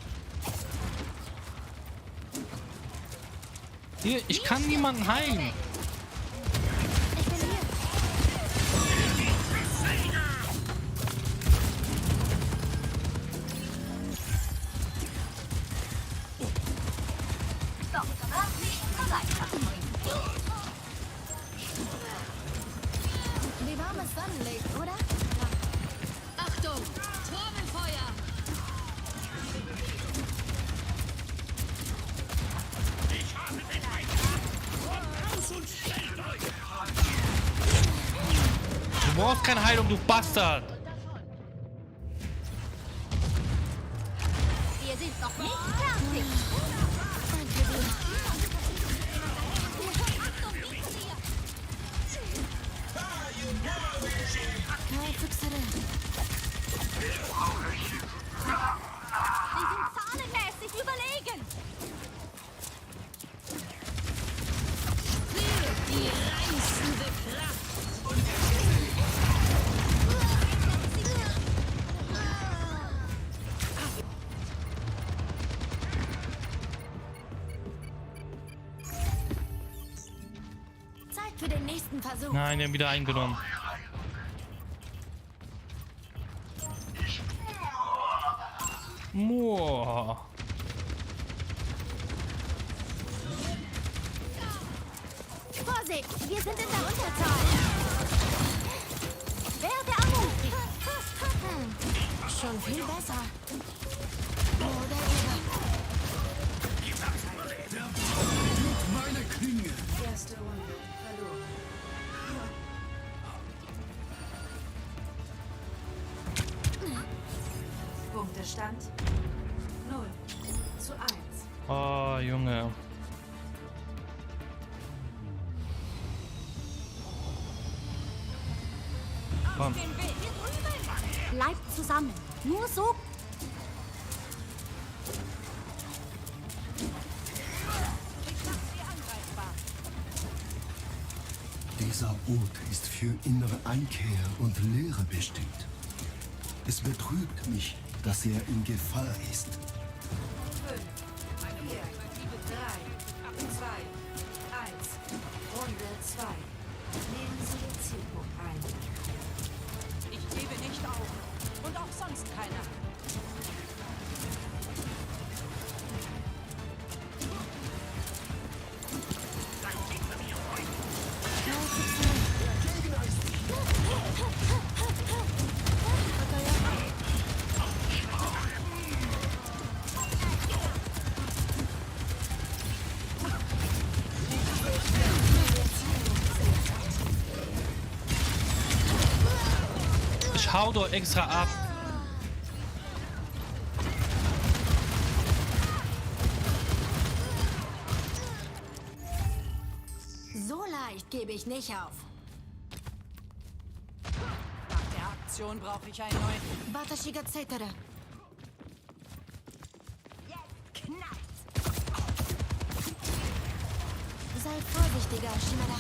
Hier, ich kann niemanden heilen. Ich bin hier. Wie warmes Sonnenlicht, oder? Achtung! Trommelfeuer! brauchst keine Heilung, du Bastard! Wir sind noch nicht fertig. Sie sind zahlenmäßig überlegen. Die reißende Kraft. Zeit für den nächsten Versuch. Nein, wir haben wieder eingenommen. Moa. Vorsicht, wir sind in der Unterzahl. Werde Ammo. Schon viel besser. Oder Meine Klinge. Erste Runde verloren. Punktestand 0:1. Oh, Junge. Komm. Bleibt zusammen. Nur so. Dieser Ort ist für innere Einkehr und Leere bestimmt. Es betrübt mich, dass er in Gefahr ist. 5, 4, 3, 2, 1. Runde 2. Nehmen Sie den Zielpunkt ein. Ich gebe nicht auf. Und auch sonst keiner. Ich hau doch extra ab. So leicht gebe ich nicht auf. Nach der Aktion brauche ich einen neuen. Watashi ga tsuitere. Sei vorsichtiger, Shimada.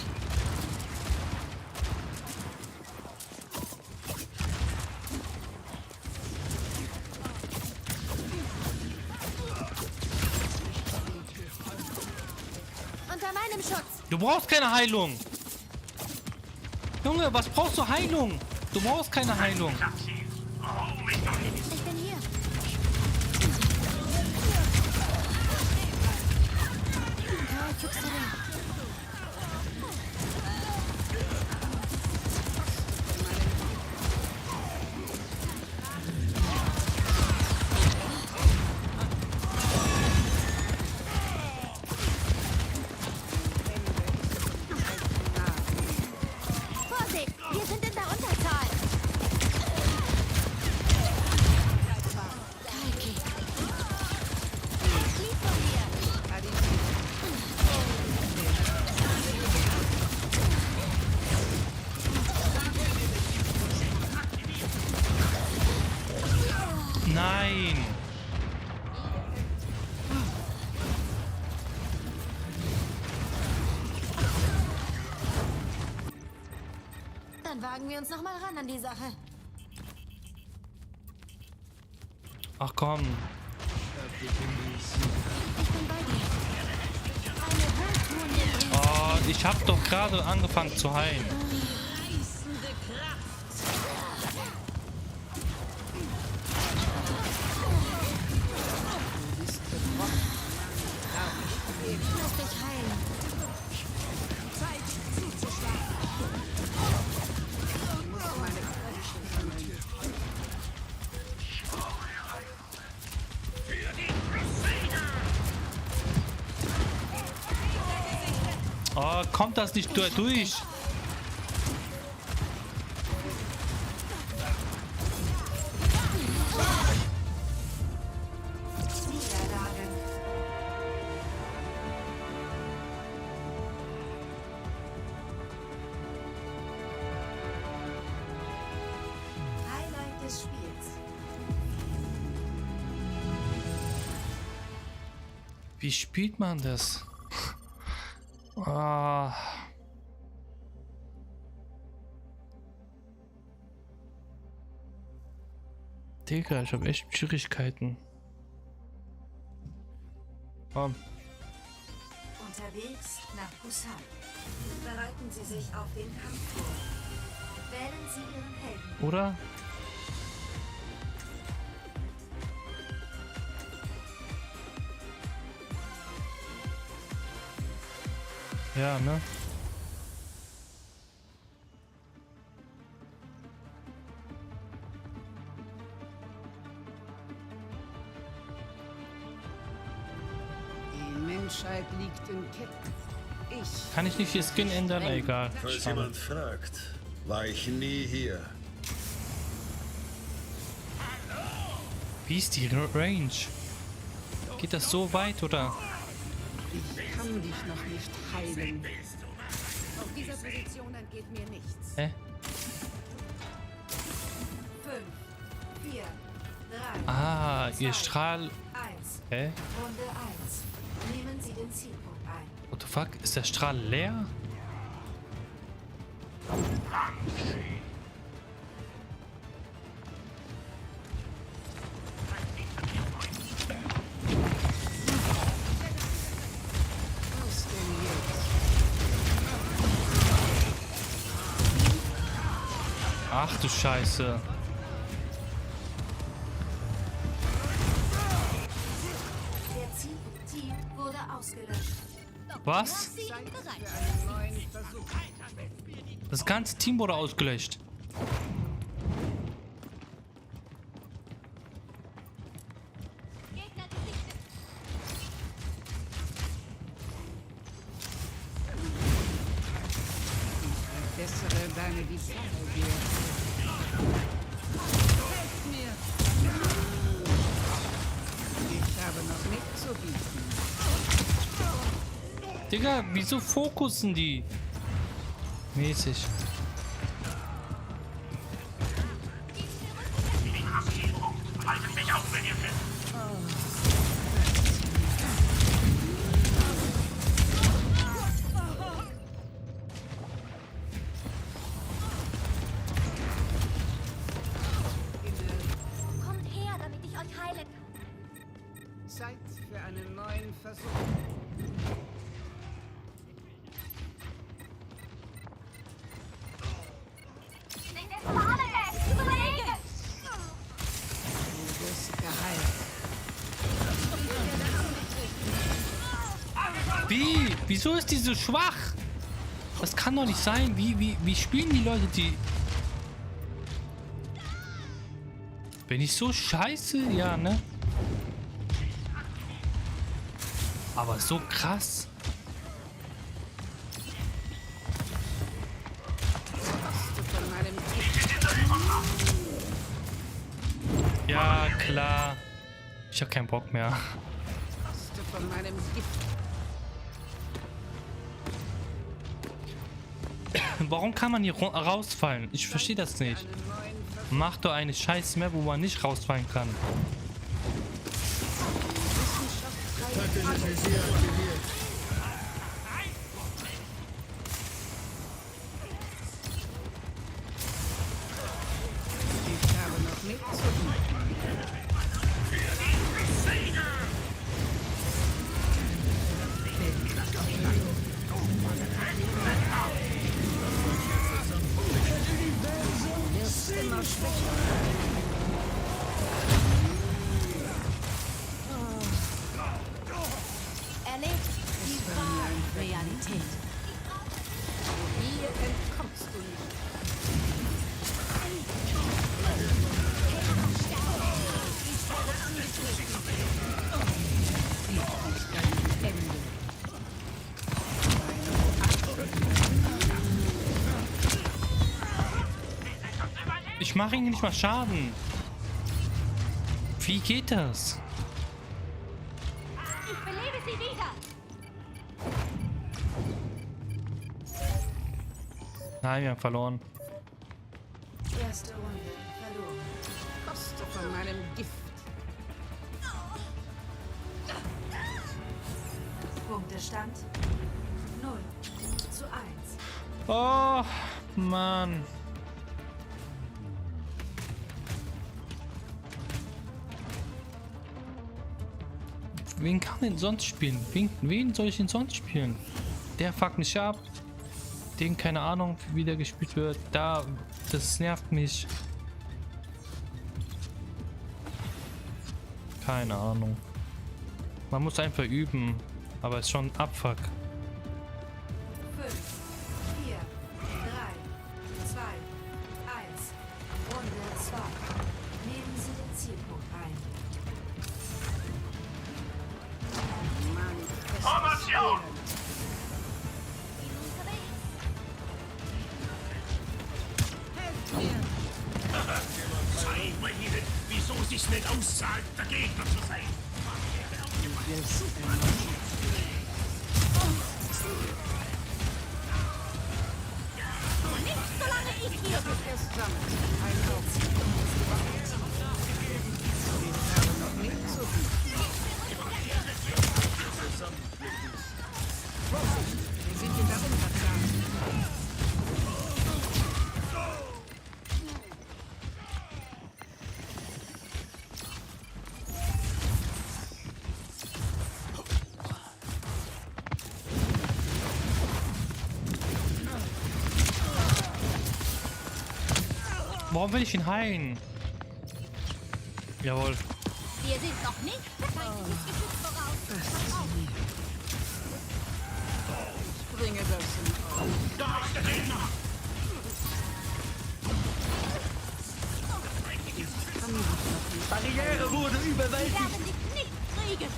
Unter meinem Schutz. Du brauchst keine Heilung. Junge, was brauchst du Heilung? Du brauchst keine Heilung. Ich bin hier. Vorsicht, wir sind in der Unterzahl. Kaiki. Lieb von dir. Nein. Dann wagen wir uns noch mal ran an die Sache. Ach komm. Ich bin bei dir. Eine wohltuende Brise. Oh, ich hab doch gerade angefangen zu heilen. Lass dich heilen. Oh, kommt das nicht durch? Wie spielt man das? Ah. Digga, ich habe echt Schwierigkeiten. Komm. Unterwegs nach Busan. Bereiten Sie sich auf den Kampf vor. Wählen Sie Ihren Helden. Oder? Ja, ne? Die Menschheit liegt in Ketten. Ich Kann ich nicht hier Skin ändern? Egal. Falls jemand fragt, war ich nie hier. Wie ist die Range? Geht das so weit oder? Ich kann dich noch nicht heilen. Auf dieser Position entgeht mir nichts. Hä? 5, 4, 3, Ah, ihr Strahl. 1. Hä? Runde 1. Nehmen Sie den Zielpunkt ein. What the fuck? Ist der Strahl leer? Was denn jetzt? Ach du Scheiße. Der Zielpunkt-Team wurde ausgelöscht. Was? Zeit für einen neuen Versuch. Das ganze Team wurde ausgelöscht. Gegner gesichtet. Bessere deine Vitalgier. Helft mir! Ich habe noch nichts zu bieten. Digga, wieso fokussen die? Mäßig. Haltet mich auf, wenn ihr könnt. Kommt her, damit ich euch heilen kann. Zeit für einen neuen Versuch. Nicht ins Fahrrad! Überlegen! Du wirst geheilt. Wie? Wieso ist die so schwach? Das kann doch nicht sein. Wie spielen die Leute die? Bin ich so scheiße? Ja, ne? Aber so krass. Von meinem Gift. Ja, klar. Ich hab keinen Bock mehr. Von meinem Gift. Warum kann man hier rausfallen? Ich verstehe das nicht. Einen neuen Versuch. Mach doch eine scheiß Map, wo man nicht rausfallen kann. Ich habe noch nichts zu bieten. Du wirst immer schwächer. Erlebt die wahre Realität. Hier entkommst du nicht. Nicht dein Ende. Ich mache ihnen nicht mal Schaden. Wie geht das? Ich belebe sie wieder. Nein, wir haben verloren. Erste Runde verloren. Koste von meinem Gift. Stand 0:1. Oh, Mann. Wen kann denn sonst spielen? Wen soll ich denn sonst spielen? Der fuckt mich ab. Den keine Ahnung, wie der gespielt wird. Das nervt mich. Keine Ahnung. Man muss einfach üben. Aber es ist schon Abfuck. 5, 4, 3, 2, 1. Runde 2. Nehmen Sie den Zielpunkt ein. Formation! Zeig mal ihnen, wieso es sich nicht auszahlt, der Gegner zu sein. Nicht solange ich hier bin. Warum will ich ihn heilen? Jawohl. Wir sind noch nicht feindliches Geschütz voraus. Pass auf. Bringe das in Da ist der Gegner! Barriere wurde Wir überwältigt! werden dich nicht kriegen.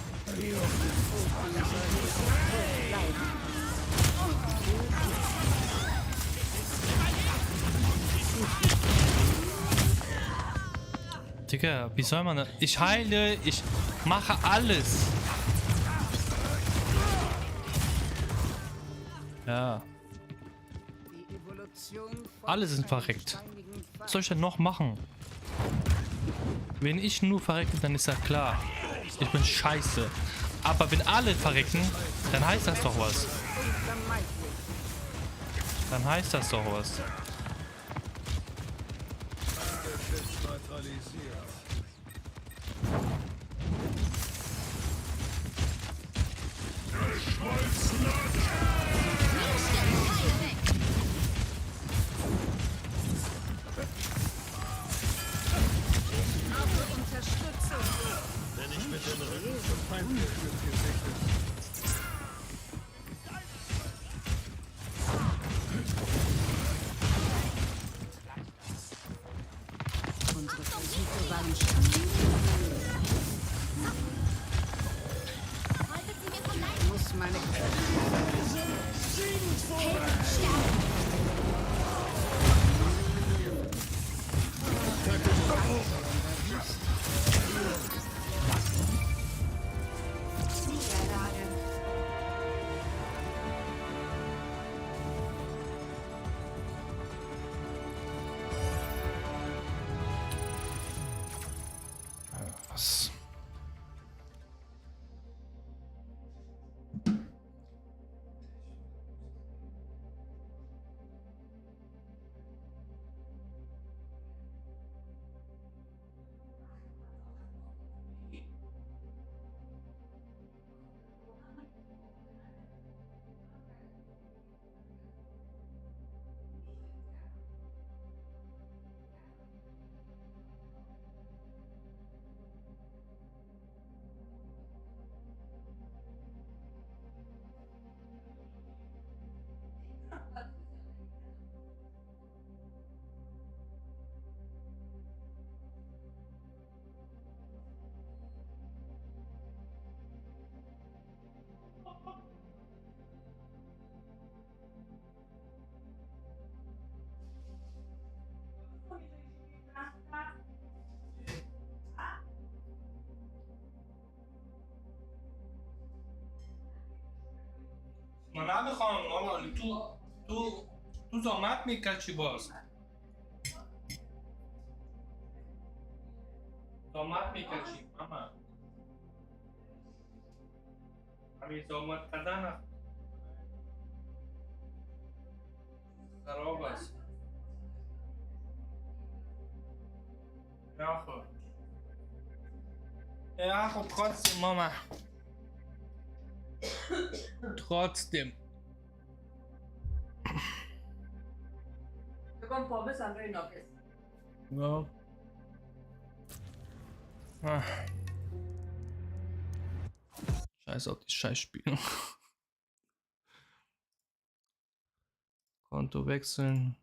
Digga, wie soll man das? Ich heile, ich mache alles. Ja. die Evolution von Alle sind verreckt. Was soll ich denn noch machen? Wenn ich nur verrecke, dann ist ja klar. Ich bin scheiße. Aber wenn alle verrecken, dann heißt das doch was. Dann heißt das doch was. Wenn ich mit dem Rücken zum Feindgefühl gesichtet. Unsere Versuche waren schon. Haltet sie mir von Leid. Ich muss meine Helden sterben. Niederlage. Was? من میخوام ماما تو زحمت میکشی باز زحمت میکشی ماما Ami somut katana. Zarobas. Ja, ja, trotzdem, Mama. Trotzdem. Ja. Ah. Scheiß auf die Scheißspiele. Konto wechseln.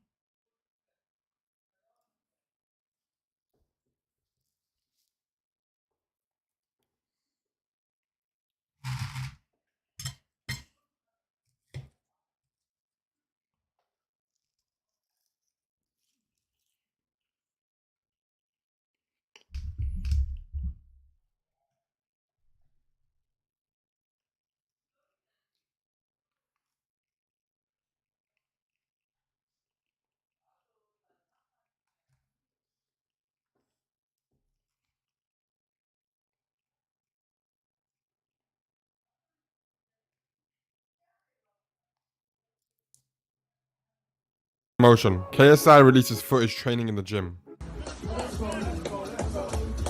Motion. KSI releases footage training in the gym.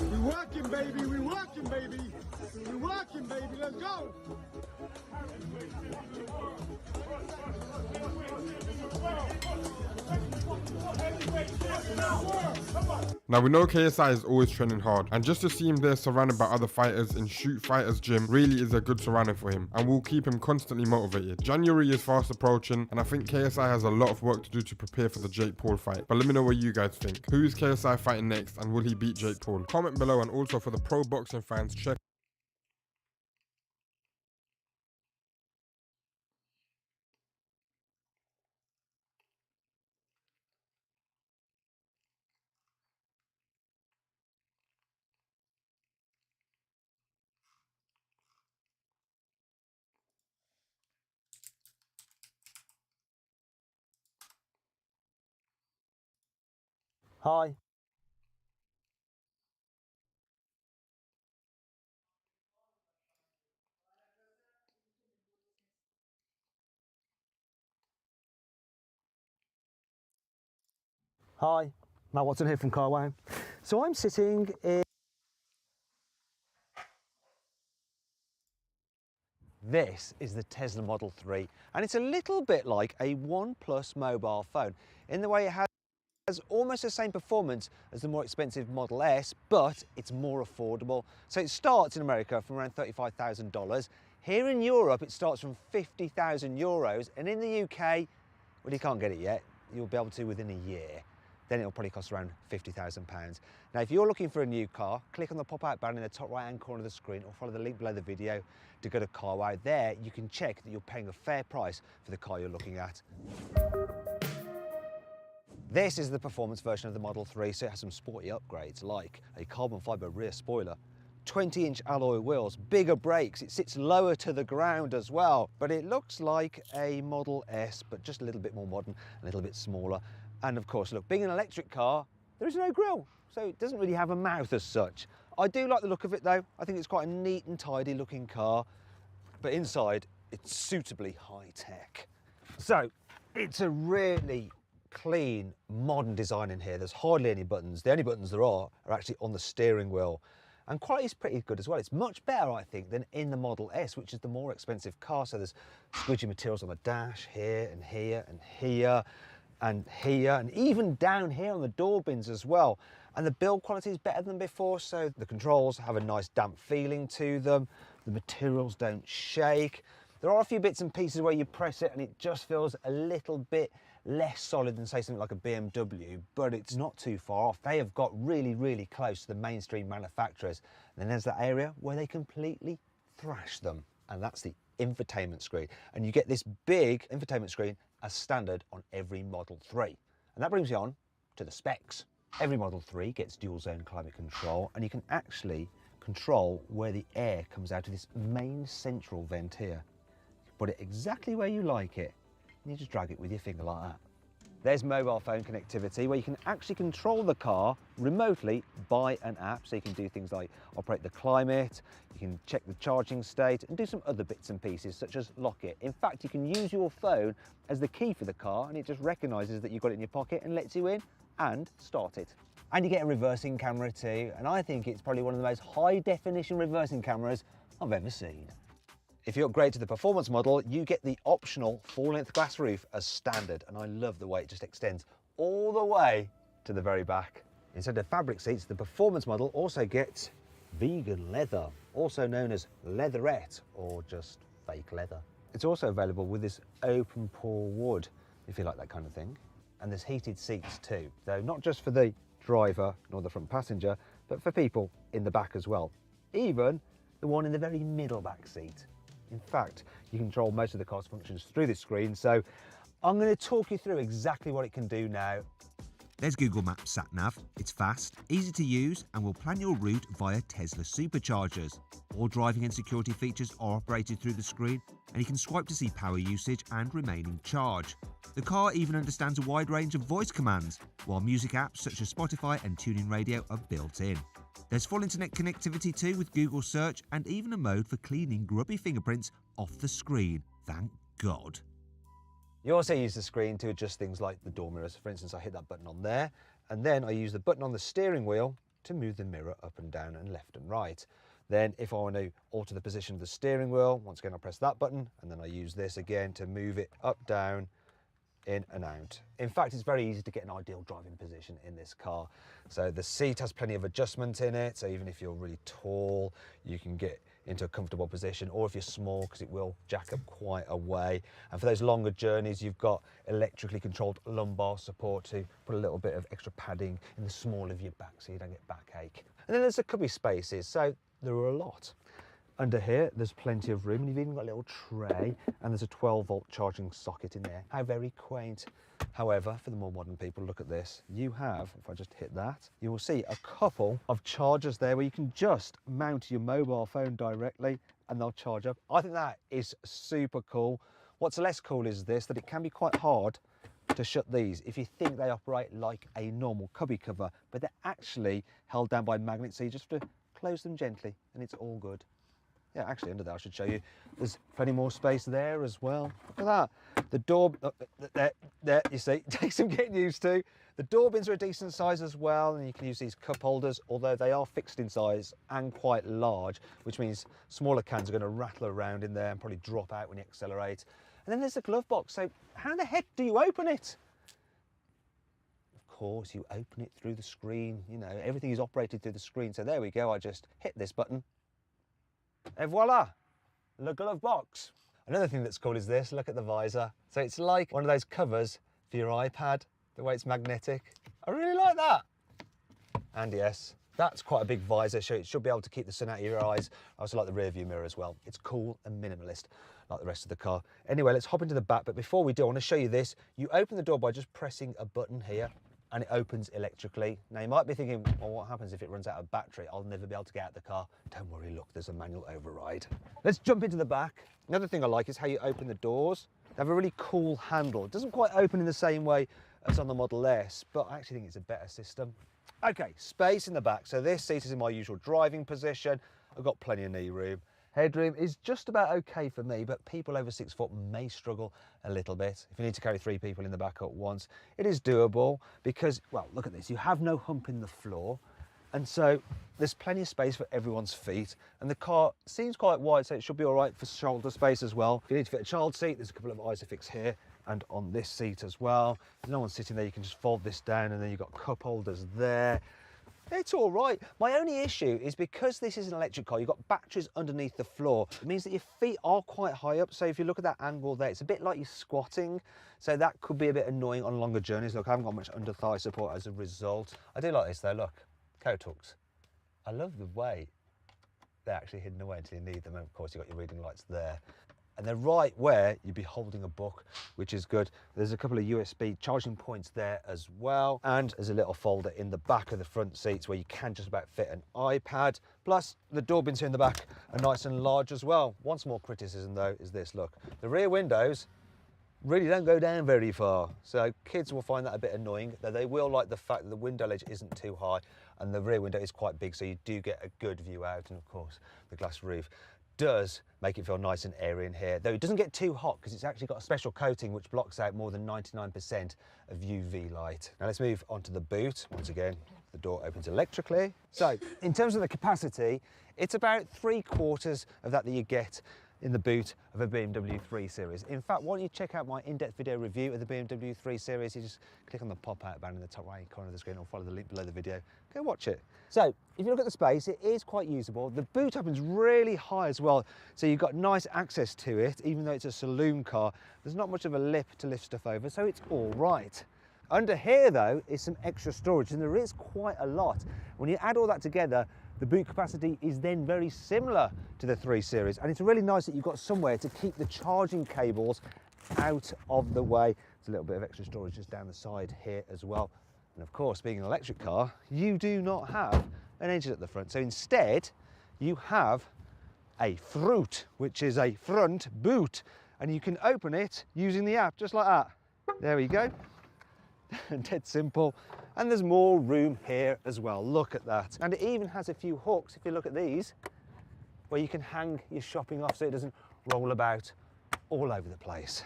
We working, baby. We working, baby. We working, baby. Let's go. Now we know KSI is always training hard, and just to see him there surrounded by other fighters in Shoot Fighters gym really is a good surrounding for him, and will keep him constantly motivated. January is fast approaching, and I think KSI has a lot of work to do to prepare for the Jake Paul fight. But let me know what you guys think. Who is KSI fighting next, and will he beat Jake Paul? Comment below, and also for the pro boxing fans, check. Hi. Hi, Matt Watson here from Carwow. So I'm sitting in... This is the Tesla Model 3, and it's a little bit like a OnePlus mobile phone in the way it has almost the same performance as the more expensive Model S, but it's more affordable. So it starts in America from around $35,000. Here in Europe, it starts from 50,000 euros, and in the UK, well, you can't get it yet. You'll be able to within a year. Then it'll probably cost around £50,000. Now, if you're looking for a new car, click on the pop-out banner in the top right-hand corner of the screen, or follow the link below the video to go to Carwow. There, you can check that you're paying a fair price for the car you're looking at. This is the performance version of the Model 3, so it has some sporty upgrades like a carbon fibre rear spoiler, 20-inch alloy wheels, bigger brakes, it sits lower to the ground as well, but it looks like a Model S, but just a little bit more modern, a little bit smaller. And of course, look, being an electric car, there is no grille, so it doesn't really have a mouth as such. I do like the look of it though. I think it's quite a neat and tidy looking car, but inside it's suitably high tech. So it's a really clean, modern design in here. There's hardly any buttons. The only buttons there are actually on the steering wheel. And quality is pretty good as well. It's much better, I think, than in the Model S, which is the more expensive car. So there's squidgy materials on the dash here and here and here and here, and even down here on the door bins as well. And the build quality is better than before, so the controls have a nice damp feeling to them. The materials don't shake. There are a few bits and pieces where you press it and it just feels a little bit less solid than, say, something like a BMW, but it's not too far off. They have got really, really close to the mainstream manufacturers. And then there's that area where they completely thrash them, and that's the infotainment screen. And you get this big infotainment screen as standard on every Model 3. And that brings me on to the specs. Every Model 3 gets dual zone climate control, and you can actually control where the air comes out of this main central vent here. You put it exactly where you like it, and you just drag it with your finger like that. There's mobile phone connectivity where you can actually control the car remotely by an app. So you can do things like operate the climate, you can check the charging state and do some other bits and pieces such as lock it. In fact, you can use your phone as the key for the car and it just recognises that you've got it in your pocket and lets you in and start it. And you get a reversing camera too, and I think it's probably one of the most high definition reversing cameras I've ever seen. If you upgrade to the performance model, you get the optional full-length glass roof as standard, and I love the way it just extends all the way to the very back. Instead of fabric seats, the performance model also gets vegan leather, also known as leatherette or just fake leather. It's also available with this open pore wood, if you like that kind of thing. And there's heated seats too, though not just for the driver nor the front passenger, but for people in the back as well. Even the one in the very middle back seat. In fact, you can control most of the car's functions through this screen, so I'm going to talk you through exactly what it can do now. There's Google Maps SatNav. It's fast, easy to use, and will plan your route via Tesla superchargers. All driving and security features are operated through the screen, and you can swipe to see power usage and remaining charge. The car even understands a wide range of voice commands, while music apps such as Spotify and TuneIn Radio are built in. There's full internet connectivity too with Google Search and even a mode for cleaning grubby fingerprints off the screen. Thank God. You also use the screen to adjust things like the door mirrors. For instance, I hit that button on there, and then I use the button on the steering wheel to move the mirror up and down and left and right. Then if I want to alter the position of the steering wheel, once again I press that button, and then I use this again to move it up, down, in and out. In fact, it's very easy to get an ideal driving position in this car. So the seat has plenty of adjustment in it, so even if you're really tall, you can get into a comfortable position, or if you're small, because it will jack up quite a way. And for those longer journeys, you've got electrically controlled lumbar support to put a little bit of extra padding in the small of your back so you don't get backache. And then there's the cubby spaces, so there are a lot. Under here, there's plenty of room, and you've even got a little tray, and there's a 12-volt charging socket in there. How very quaint. However, for the more modern people, look at this. You have, if I just hit that, you will see a couple of chargers there where you can just mount your mobile phone directly, and they'll charge up. I think that is super cool. What's less cool is this, that it can be quite hard to shut these if you think they operate like a normal cubby cover, but they're actually held down by magnets, so you just have to close them gently, and it's all good. Yeah, actually under there I should show you, there's plenty more space there as well. Look at that. The door, there, you see, it takes some getting used to. The door bins are a decent size as well, and you can use these cup holders, although they are fixed in size and quite large, which means smaller cans are going to rattle around in there and probably drop out when you accelerate. And then there's the glove box, so how the heck do you open it? Of course, you open it through the screen, you know, everything is operated through the screen. So there we go, I just hit this button. And voila, the glove box. Another thing that's cool is this, look at the visor. So it's like one of those covers for your iPad, the way it's magnetic. I really like that. And yes, that's quite a big visor, so it should be able to keep the sun out of your eyes. I also like the rear view mirror as well. It's cool and minimalist, like the rest of the car. Anyway, let's hop into the back, but before we do, I want to show you this. You open the door by just pressing a button here, and it opens electrically. Now you might be thinking, well, what happens if it runs out of battery? I'll never be able to get out the car. Don't worry, look, there's a manual override. Let's jump into the back. Another thing I like is how you open the doors. They have a really cool handle. It doesn't quite open in the same way as on the Model S, but I actually think it's a better system. Okay, space in the back. So this seat is in my usual driving position. I've got plenty of knee room. Headroom is just about okay for me, but people over 6 foot may struggle a little bit. If you need to carry 3 people in the back at once, it is doable because, well, look at this. You have no hump in the floor. And so there's plenty of space for everyone's feet. And the car seems quite wide, so it should be all right for shoulder space as well. If you need to fit a child seat, there's a couple of Isofix here and on this seat as well. If no one's sitting there, you can just fold this down, and then you've got cup holders there. It's all right. My only issue is because this is an electric car, you've got batteries underneath the floor. It means that your feet are quite high up. So if you look at that angle there, it's a bit like you're squatting. So that could be a bit annoying on longer journeys. Look, I haven't got much under thigh support as a result. I do like this though, look, coat hooks. I love the way they're actually hidden away until you need them. And of course, you've got your reading lights there. And they're right where you'd be holding a book, which is good. There's a couple of USB charging points there as well. And there's a little folder in the back of the front seats where you can just about fit an iPad. Plus, the door bins here in the back are nice and large as well. One small criticism though is this, look. The rear windows really don't go down very far. So kids will find that a bit annoying, though they will like the fact that the window ledge isn't too high and the rear window is quite big, so you do get a good view out. And of course, the glass roof does make it feel nice and airy in here, though it doesn't get too hot because it's actually got a special coating which blocks out more than 99% of UV light. Now let's move on to the boot. Once again, the door opens electrically. So in terms of the capacity, it's about 3/4 of that you get in the boot of a BMW 3 Series. In fact, why don't you check out my in-depth video review of the BMW 3 Series. You just click on the pop-out button in the top right corner of the screen or follow the link below the video. Go watch it. So, if you look at the space, it is quite usable. The boot opens really high as well, so you've got nice access to it, even though it's a saloon car. There's not much of a lip to lift stuff over, so it's all right. Under here, though, is some extra storage, and there is quite a lot. When you add all that together, the boot capacity is then very similar to the 3 Series, and it's really nice that you've got somewhere to keep the charging cables out of the way. There's a little bit of extra storage just down the side here as well. And of course, being an electric car, you do not have an engine at the front. So instead, you have a fruit, which is a front boot, and you can open it using the app, just like that. There we go. Dead simple. And there's more room here as well. Look at that. And it even has a few hooks, if you look at these, where you can hang your shopping off so it doesn't roll about all over the place.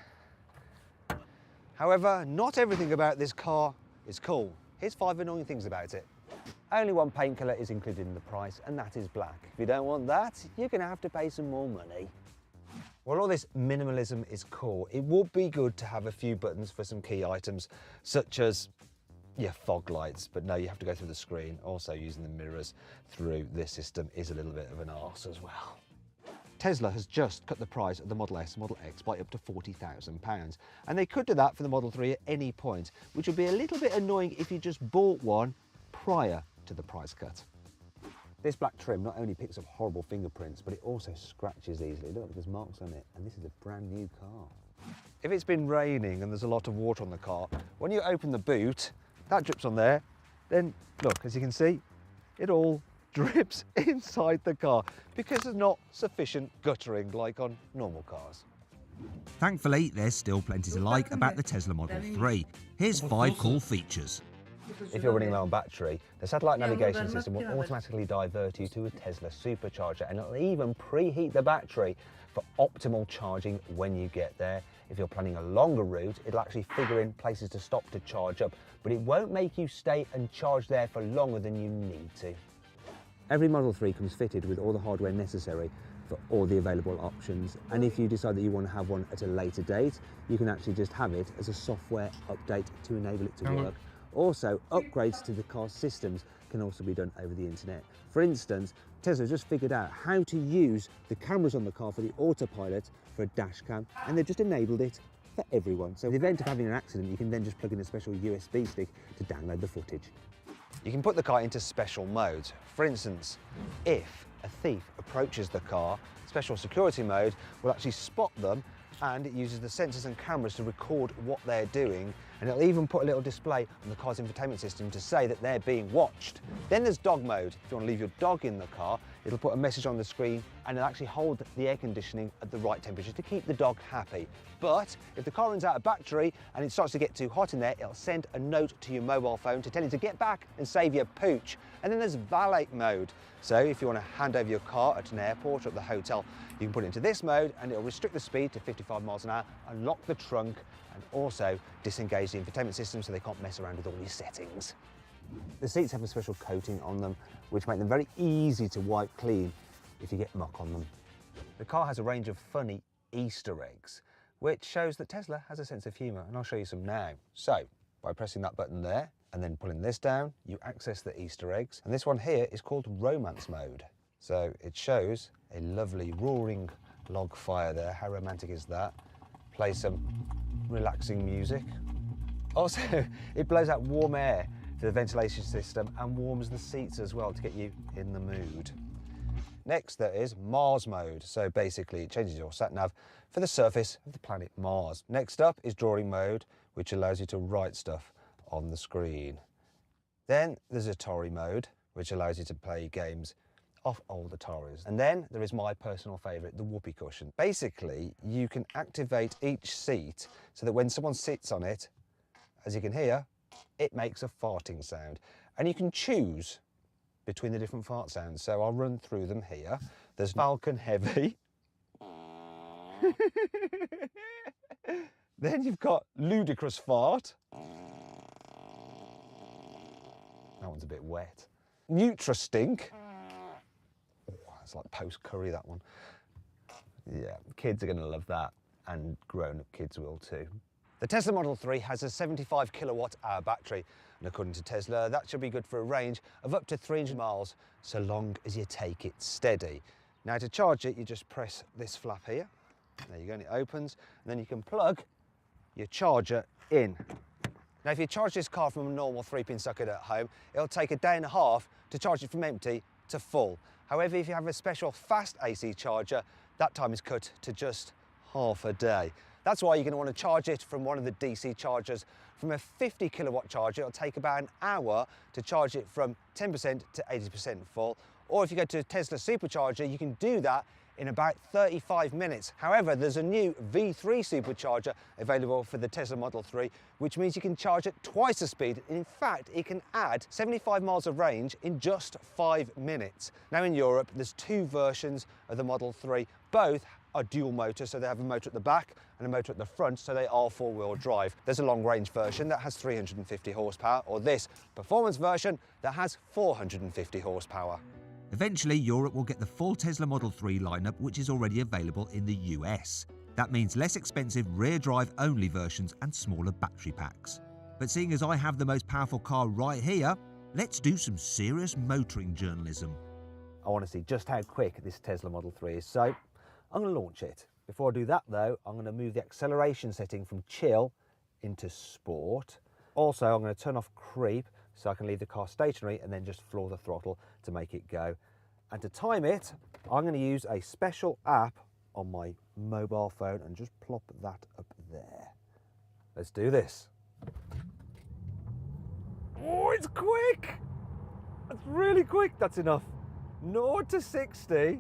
However, not everything about this car is cool. Here's 5 annoying things about it. Only one paint colour is included in the price, and that is black. If you don't want that, you're going to have to pay some more money. While all this minimalism is cool, it would be good to have a few buttons for some key items, such as fog lights, but no, you have to go through the screen. Also, using the mirrors through this system is a little bit of an arse as well. Tesla has just cut the price of the Model S and Model X by up to £40,000, and they could do that for the Model 3 at any point, which would be a little bit annoying if you just bought one prior to the price cut. This black trim not only picks up horrible fingerprints, but it also scratches easily. Look, there's marks on it, and this is a brand new car. If it's been raining and there's a lot of water on the car, when you open the boot, that drips on there, then look, as you can see, it all drips inside the car because there's not sufficient guttering like on normal cars. Thankfully, there's still plenty to like about the Tesla Model 3. Here's 5 cool features. If you're running low on battery, the satellite navigation system will automatically divert you to a Tesla supercharger, and it'll even preheat the battery for optimal charging when you get there. If you're planning a longer route, it'll actually figure in places to stop to charge up, but it won't make you stay and charge there for longer than you need to. Every Model 3 comes fitted with all the hardware necessary for all the available options, and if you decide that you want to have one at a later date, you can actually just have it as a software update to enable it to work. Also, upgrades to the car's systems can also be done over the internet. For instance, Tesla just figured out how to use the cameras on the car for the autopilot for a dash cam, and they've just enabled it for everyone. So in the event of having an accident, you can then just plug in a special USB stick to download the footage. You can put the car into special modes. For instance, if a thief approaches the car, special security mode will actually spot them, and it uses the sensors and cameras to record what they're doing, and it'll even put a little display on the car's infotainment system to say that they're being watched. Then there's dog mode. If you want to leave your dog in the car, it'll put a message on the screen, and it'll actually hold the air conditioning at the right temperature to keep the dog happy. But if the car runs out of battery and it starts to get too hot in there, it'll send a note to your mobile phone to tell you to get back and save your pooch. And then there's valet mode. So if you want to hand over your car at an airport or at the hotel, you can put it into this mode, and it'll restrict the speed to 55 miles an hour, unlock the trunk, and also disengage the infotainment system so they can't mess around with all these settings. The seats have a special coating on them, which make them very easy to wipe clean if you get muck on them. The car has a range of funny Easter eggs, which shows that Tesla has a sense of humour, and I'll show you some now. So, by pressing that button there, and then pulling this down, you access the Easter eggs, and this one here is called Romance Mode. So it shows a lovely roaring log fire there. How romantic is that? Play some relaxing music. Also, it blows out warm air to the ventilation system and warms the seats as well to get you in the mood. Next, there is Mars mode. So basically, it changes your sat-nav for the surface of the planet Mars. Next up is drawing mode, which allows you to write stuff on the screen. Then there's Atari mode, which allows you to play games off old Ataris. And then there is my personal favourite, the whoopee cushion. Basically, you can activate each seat so that when someone sits on it, as you can hear, it makes a farting sound. And you can choose between the different fart sounds. So I'll run through them here. There's Falcon Heavy. Then you've got Ludicrous Fart. That one's a bit wet. Nutra Stink. Oh, it's like post-curry, that one. Yeah, kids are going to love that, and grown-up kids will too. The Tesla Model 3 has a 75 kilowatt-hour battery, and according to Tesla, that should be good for a range of up to 300 miles, so long as you take it steady. Now, to charge it, you just press this flap here. There you go, and it opens, and then you can plug your charger in. Now, if you charge this car from a normal 3-pin socket at home, it'll take a day and a half to charge it from empty to full. However, if you have a special fast AC charger, that time is cut to just half a day. That's why you're going to want to charge it from one of the DC chargers. From a 50 kilowatt charger, it'll take about an hour to charge it from 10% to 80% full. Or if you go to a Tesla supercharger, you can do that in about 35 minutes. However, there's a new V3 supercharger available for the Tesla Model 3, which means you can charge at twice the speed. In fact, it can add 75 miles of range in just 5 minutes. Now in Europe, there's 2 versions of the Model 3. Both are dual motor, so they have a motor at the back and a motor at the front, so they are 4-wheel drive. There's a long range version that has 350 horsepower, or this performance version that has 450 horsepower. Eventually, Europe will get the full Tesla Model 3 lineup, which is already available in the US. That means less expensive rear-drive only versions and smaller battery packs. But seeing as I have the most powerful car right here, let's do some serious motoring journalism. I want to see just how quick this Tesla Model 3 is, so I'm going to launch it. Before I do that though, I'm going to move the acceleration setting from chill into sport. Also, I'm going to turn off creep so I can leave the car stationary and then just floor the throttle to make it go. And to time it, I'm going to use a special app on my mobile phone and just plop that up there. Let's do this. Oh, it's quick! That's really quick. That's enough. 0 to 60, and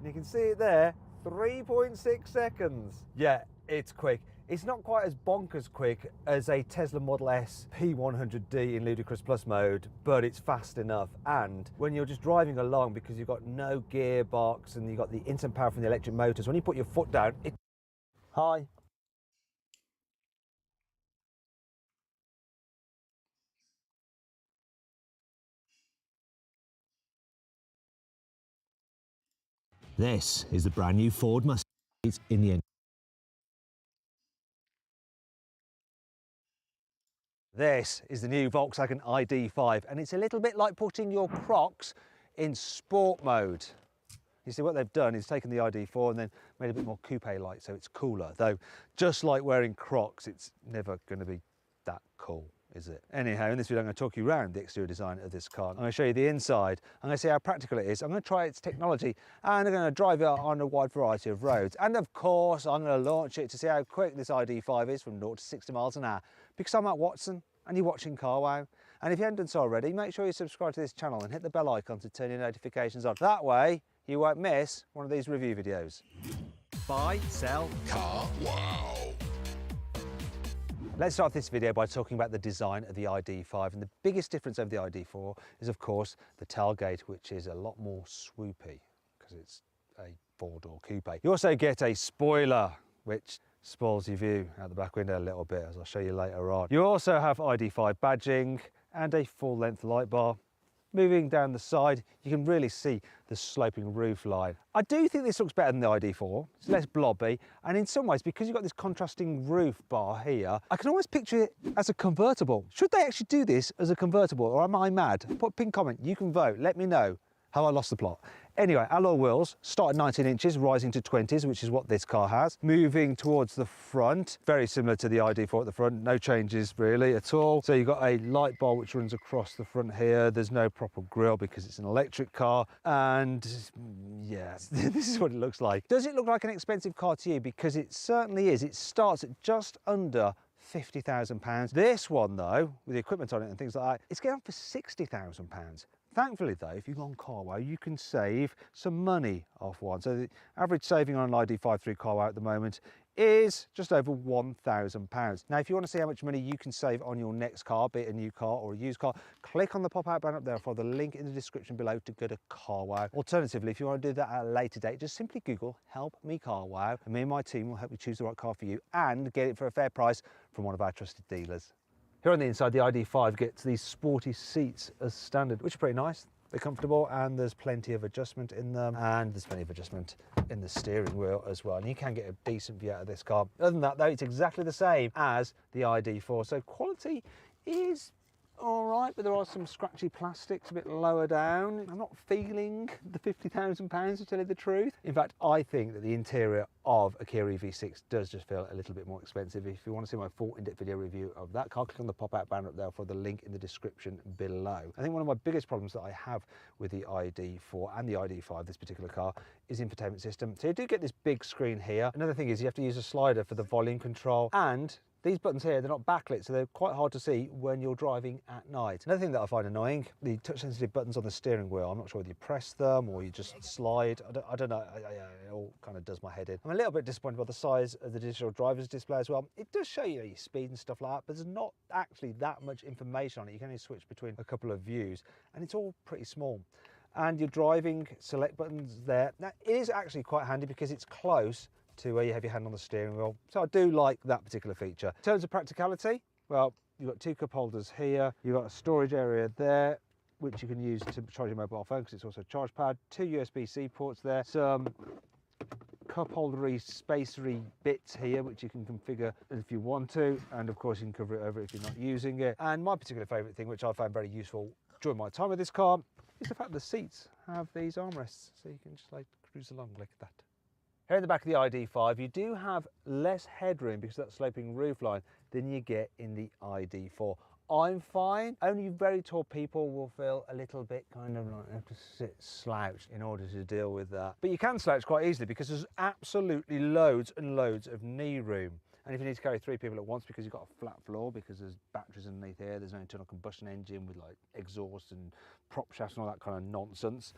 you can see it there, 3.6 seconds. Yeah, it's quick. It's not quite as bonkers quick as a Tesla Model S P100D in Ludicrous Plus mode, but it's fast enough. And when you're just driving along, because you've got no gearbox and you've got the instant power from the electric motors, when you put your foot down, it... Hi. This is the brand new Ford Mustang in the end. This is the new Volkswagen ID.5, and it's a little bit like putting your Crocs in sport mode. You see, what they've done is taken the ID.4 and then made it a bit more coupe-like, so it's cooler. Though, just like wearing Crocs, it's never going to be that cool, is it? Anyhow, in this video, I'm going to talk you around the exterior design of this car. I'm going to show you the inside. I'm going to see how practical it is. I'm going to try its technology, and I'm going to drive it on a wide variety of roads. And of course, I'm going to launch it to see how quick this ID.5 is from 0 to 60 miles an hour. Because I'm Matt Watson, and you're watching Car Wow. And if you haven't done so already, make sure you subscribe to this channel and hit the bell icon to turn your notifications on. That way, you won't miss one of these review videos. Buy, sell, Car Wow. Let's start this video by talking about the design of the ID.5, and the biggest difference over the ID.4 is of course the tailgate, which is a lot more swoopy because it's a 4-door coupe. You also get a spoiler, which spoils your view out the back window a little bit, as I'll show you later on. You also have ID.5 badging and a full-length light bar. Moving down the side, you can really see the sloping roof line. I do think this looks better than the ID.4. It's less blobby, and in some ways, because you've got this contrasting roof bar here, I can almost picture it as a convertible. Should they actually do this as a convertible, or am I mad? Put a pin comment, you can vote, let me know how I lost the plot. Anyway, alloy wheels start at 19 inches, rising to 20s, which is what this car has. Moving towards the front, very similar to the ID.4 at the front, no changes really at all. So you've got a light bar which runs across the front here. There's no proper grille because it's an electric car. And yeah, this is what it looks like. Does it look like an expensive car to you? Because it certainly is. It starts at just under £50,000. This one though, with the equipment on it and things like that, it's going for £60,000. Thankfully though, if you go on CarWow, you can save some money off one. So the average saving on an ID5 through CarWow at the moment is just over £1,000. Now, if you want to see how much money you can save on your next car, be it a new car or a used car, click on the pop-out banner up there for the link in the description below to go to CarWow. Alternatively, if you want to do that at a later date, just simply Google Help Me CarWow, and me and my team will help you choose the right car for you and get it for a fair price from one of our trusted dealers. Here on the inside, the ID5 gets these sporty seats as standard, which are pretty nice. They're comfortable and there's plenty of adjustment in them, and there's plenty of adjustment in the steering wheel as well. And you can get a decent view out of this car. Other than that though, it's exactly the same as the ID4. So quality is all right, but there are some scratchy plastics a bit lower down. I'm not feeling the £50,000 to tell you the truth. In fact, I think that the interior of a Kia EV6 does just feel a little bit more expensive. If you want to see my full in-depth video review of that car, click on the pop-out banner up there for the link in the description below. I think one of my biggest problems that I have with the ID4 and the ID5, this particular car, is the infotainment system. So you do get this big screen here. Another thing is you have to use a slider for the volume control, and these buttons here, they're not backlit, so they're quite hard to see when you're driving at night. Another thing that I find annoying, the touch-sensitive buttons on the steering wheel. I'm not sure whether you press them or you just slide. I don't know, it all kind of does my head in. I'm a little bit disappointed by the size of the digital driver's display as well. It does show you your speed and stuff like that, but there's not actually that much information on it. You can only switch between a couple of views, and it's all pretty small. And your driving select buttons there. Now, it is actually quite handy because it's close to where you have your hand on the steering wheel. So I do like that particular feature. In terms of practicality, well, you've got two cup holders here. You've got a storage area there, which you can use to charge your mobile phone because it's also a charge pad. Two USB-C ports there. Some cup holdery, spacery bits here, which you can configure if you want to. And of course, you can cover it over if you're not using it. And my particular favorite thing, which I found very useful during my time with this car, is the fact the seats have these armrests. So you can just like cruise along like that. Here in the back of the ID5, you do have less headroom because of that sloping roofline than you get in the ID4. I'm fine. Only very tall people will feel a little bit kind of like they have to sit slouched in order to deal with that. But you can slouch quite easily because there's absolutely loads and loads of knee room. And if you need to carry 3 people at once because you've got a flat floor, because there's batteries underneath here, there's no internal combustion engine with like exhaust and prop shafts and all that kind of nonsense.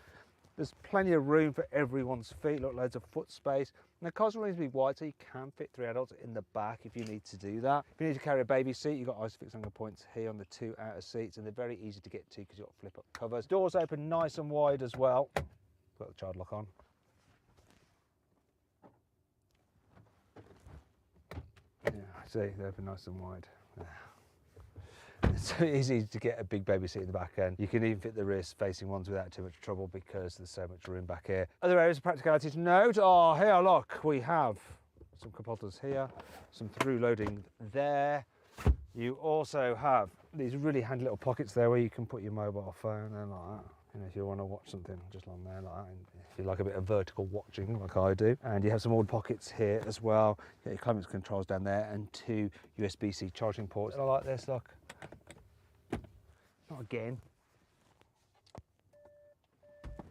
There's plenty of room for everyone's feet, look, loads of foot space. And the car's reasonably wide, so you can fit 3 adults in the back if you need to do that. If you need to carry a baby seat, you've got ISOFIX anchor points here on the 2 outer seats, and they're very easy to get to because you've got flip-up covers. Doors open nice and wide as well. Got the child lock on. Yeah, see, they open nice and wide. It's so easy to get a big baby seat in the back end. You can even fit the rear facing ones without too much trouble because there's so much room back here. Other areas of practicality to note are here, look, we have some cup holders here, some through loading there. You also have these really handy little pockets there where you can put your mobile phone and like that. You know, if you want to watch something just on there like that, and if you like a bit of vertical watching like I do. And you have some old pockets here as well. You get your climate controls down there and 2 USB-C charging ports. I like this, look. Not again.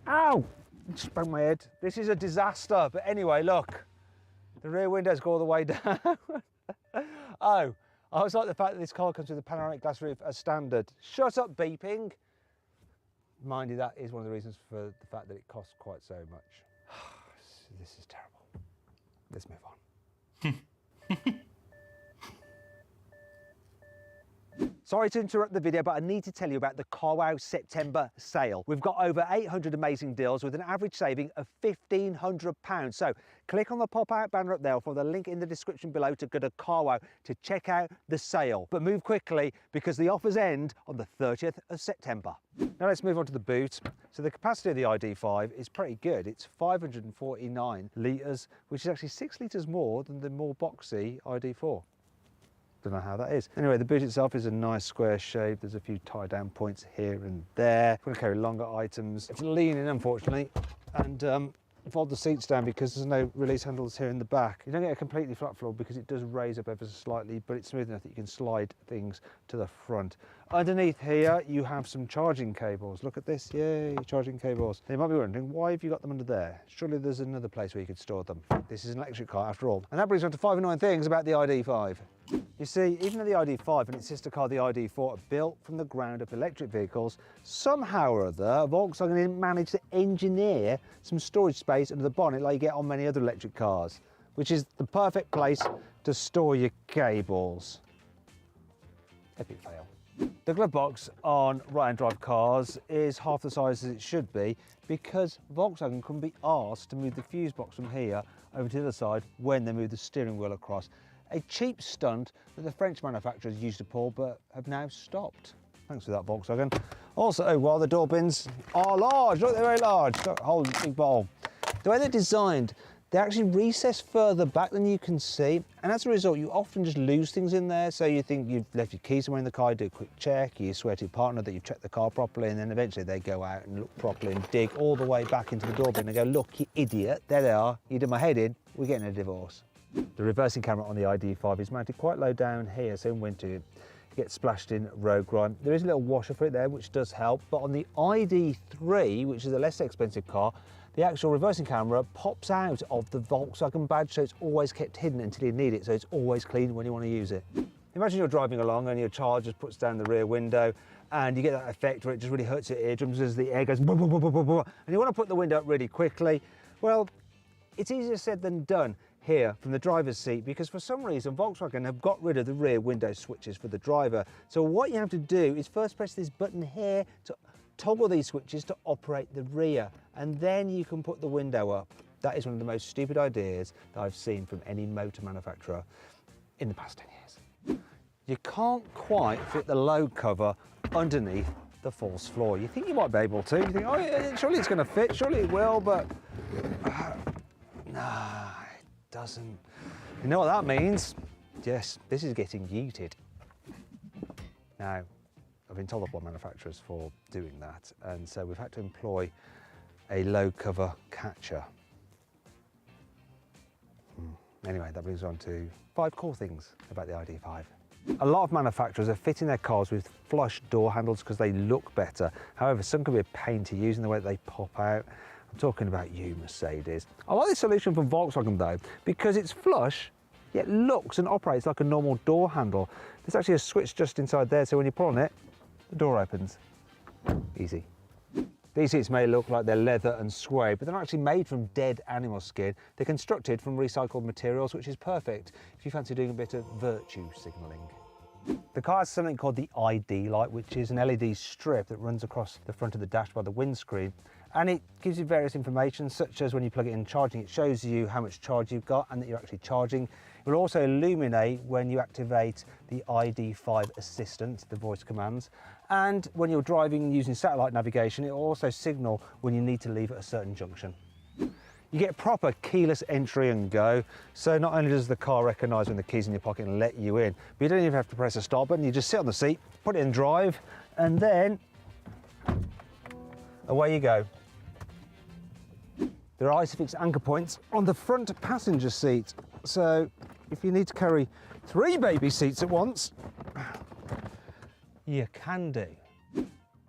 Ow! Just banged my head. This is a disaster. But anyway, look. The rear windows go all the way down. Oh, I always like the fact that this car comes with a panoramic glass roof as standard. Shut up beeping. Mind you, that is one of the reasons for the fact that it costs quite so much. This is terrible. Let's move on. Sorry to interrupt the video, but I need to tell you about the CarWow September sale. We've got over 800 amazing deals with an average saving of £1,500. So click on the pop-out banner up there for the link in the description below to go to CarWow to check out the sale. But move quickly because the offers end on the 30th of September. Now let's move on to the boot. So the capacity of the ID5 is pretty good. It's 549 litres, which is actually 6 litres more than the more boxy ID4. Don't know how that is. Anyway, the boot itself is a nice square shape. There's a few tie down points here and there. I'm going to carry longer items. It's leaning, unfortunately, and fold the seats down because there's no release handles here in the back. You don't get a completely flat floor because it does raise up ever so slightly, but it's smooth enough that you can slide things to the front. Underneath here, you have some charging cables. Look at this, yay, charging cables. You might be wondering, why have you got them under there? Surely there's another place where you could store them. This is an electric car after all. And that brings on to 5 annoying things about the ID5. You see, even though the ID.5 and its sister car, the ID.4, are built from the ground up electric vehicles, somehow or other, Volkswagen managed to engineer some storage space under the bonnet like you get on many other electric cars, which is the perfect place to store your cables. Epic fail. The glove box on right-hand drive cars is half the size as it should be because Volkswagen couldn't be asked to move the fuse box from here over to the other side when they moved the steering wheel across. A cheap stunt that the French manufacturers used to pull but have now stopped. Thanks for that, Volkswagen. Also, while the door bins are large, look, they're very large, got a whole big bowl. The way they're designed, they actually recess further back than you can see, and as a result, you often just lose things in there. So you think you've left your keys somewhere in the car, you do a quick check, you swear to your partner that you've checked the car properly, and then eventually they go out and look properly and dig all the way back into the door bin and go, look, you idiot, there they are, you did my head in, we're getting a divorce. The reversing camera on the ID.5 is mounted quite low down here, so in winter you get splashed in road grime. There is a little washer for it there, which does help, but on the ID.3, which is a less expensive car, the actual reversing camera pops out of the Volkswagen badge, so it's always kept hidden until you need it, so it's always clean when you want to use it. Imagine you're driving along and your child just puts down the rear window and you get that effect where it just really hurts your eardrums as the air goes blah, blah, blah, blah, blah, blah, and you want to put the window up really quickly. Well, it's easier said than done here from the driver's seat because for some reason Volkswagen have got rid of the rear window switches for the driver. So what you have to do is first press this button here to toggle these switches to operate the rear, and then you can put the window up. That is one of the most stupid ideas that I've seen from any motor manufacturer in the past 10 years. You can't quite fit the load cover underneath the false floor. You think you might be able to, you think, oh yeah, surely it's going to fit, surely it will, but nah, it doesn't. You know what that means? Yes, this is getting yeeted. Now, I've been told off by manufacturers for doing that, and so we've had to employ a load cover catcher. Anyway, that brings us on to 5 cool things about the ID.5. A lot of manufacturers are fitting their cars with flush door handles because they look better. However, some can be a pain to use in the way that they pop out. I'm talking about you, Mercedes. I like this solution from Volkswagen though, because it's flush, yet looks and operates like a normal door handle. There's actually a switch just inside there, so when you pull on it, the door opens. Easy. These seats may look like they're leather and suede, but they're actually made from dead animal skin. They're constructed from recycled materials, which is perfect if you fancy doing a bit of virtue signalling. The car has something called the ID light, which is an LED strip that runs across the front of the dash by the windscreen, and it gives you various information, such as when you plug it in charging, it shows you how much charge you've got and that you're actually charging. It will also illuminate when you activate the ID.5 assistant, the voice commands, and when you're driving using satellite navigation, it will also signal when you need to leave at a certain junction. You get proper keyless entry and go, so not only does the car recognise when the key's in your pocket and let you in, but you don't even have to press a start button, you just sit on the seat, put it in drive, and then away you go. There are ISOFIX anchor points on the front passenger seat, so if you need to carry 3 baby seats at once, you can do.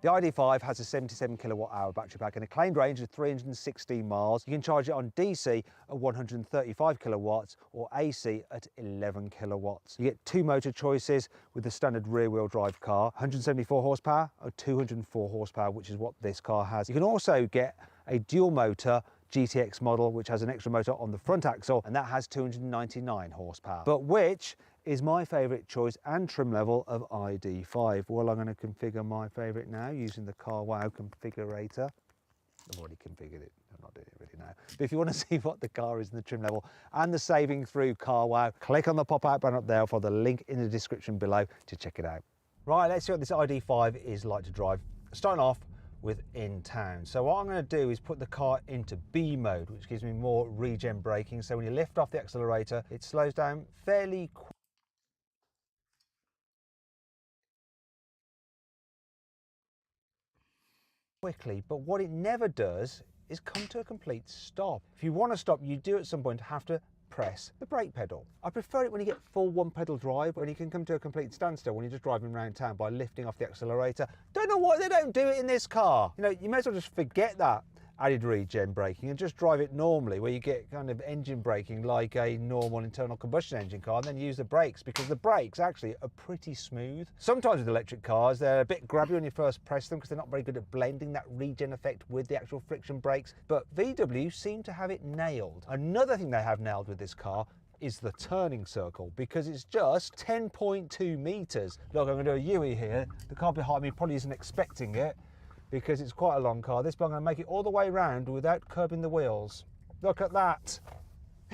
The ID.5 has a 77 kilowatt-hour battery pack and a claimed range of 316 miles. You can charge it on DC at 135 kilowatts or AC at 11 kilowatts. You get 2 motor choices with the standard rear-wheel drive car, 174 horsepower or 204 horsepower, which is what this car has. You can also get a dual motor GTX model, which has an extra motor on the front axle, and that has 299 horsepower, but which is my favourite choice and trim level of ID.5. Well, I'm going to configure my favourite now using the CarWow configurator. I've already configured it, I'm not doing it really now. But if you want to see what the car is in the trim level and the saving through CarWow, click on the pop-out button up there for the link in the description below to check it out. Right, let's see what this ID.5 is like to drive. Starting off with in town. So what I'm going to do is put the car into B mode, which gives me more regen braking. So when you lift off the accelerator, it slows down fairly quickly, but what it never does is come to a complete stop. If you want to stop, you do at some point have to press the brake pedal. I prefer it when you get full 1-pedal drive, when you can come to a complete standstill when you're just driving around town by lifting off the accelerator. Don't know why they don't do it in this car. You know, you may as well just forget that added regen braking and just drive it normally, where you get kind of engine braking like a normal internal combustion engine car, and then use the brakes, because the brakes actually are pretty smooth. Sometimes with electric cars, they're a bit grabby when you first press them because they're not very good at blending that regen effect with the actual friction brakes, but VW seem to have it nailed. Another thing they have nailed with this car is the turning circle, because it's just 10.2 meters. Look, I'm going to do a U-E here. The car behind me probably isn't expecting it because it's quite a long car. This, but I'm going to make it all the way around without curbing the wheels. Look at that.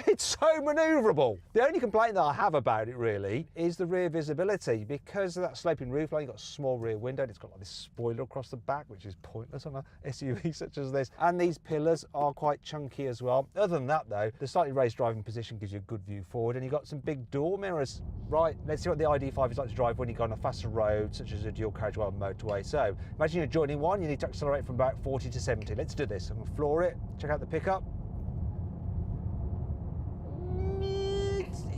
It's so manoeuvrable. The only complaint that I have about it really is the rear visibility. Because of that sloping roofline, you've got a small rear window, and it's got like this spoiler across the back, which is pointless on a SUV such as this. And these pillars are quite chunky as well. Other than that though, the slightly raised driving position gives you a good view forward, and you've got some big door mirrors. Right, let's see what the ID.5 is like to drive when you go on a faster road, such as a dual carriageway on motorway. So, imagine you're joining one, you need to accelerate from about 40 to 70. Let's do this. I'm going to floor it, check out the pickup.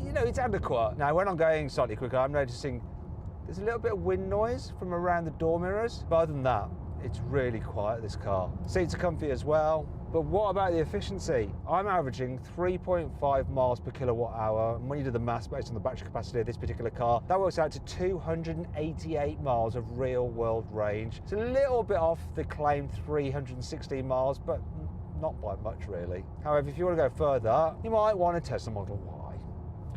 You know, it's adequate. Now, when I'm going slightly quicker, I'm noticing there's a little bit of wind noise from around the door mirrors. But other than that, it's really quiet, this car. Seats are comfy as well. But what about the efficiency? I'm averaging 3.5 miles per kilowatt hour. And when you do the maths based on the battery capacity of this particular car, that works out to 288 miles of real world range. It's a little bit off the claimed 316 miles, but not by much really. However, if you want to go further, you might want to test the Model Y.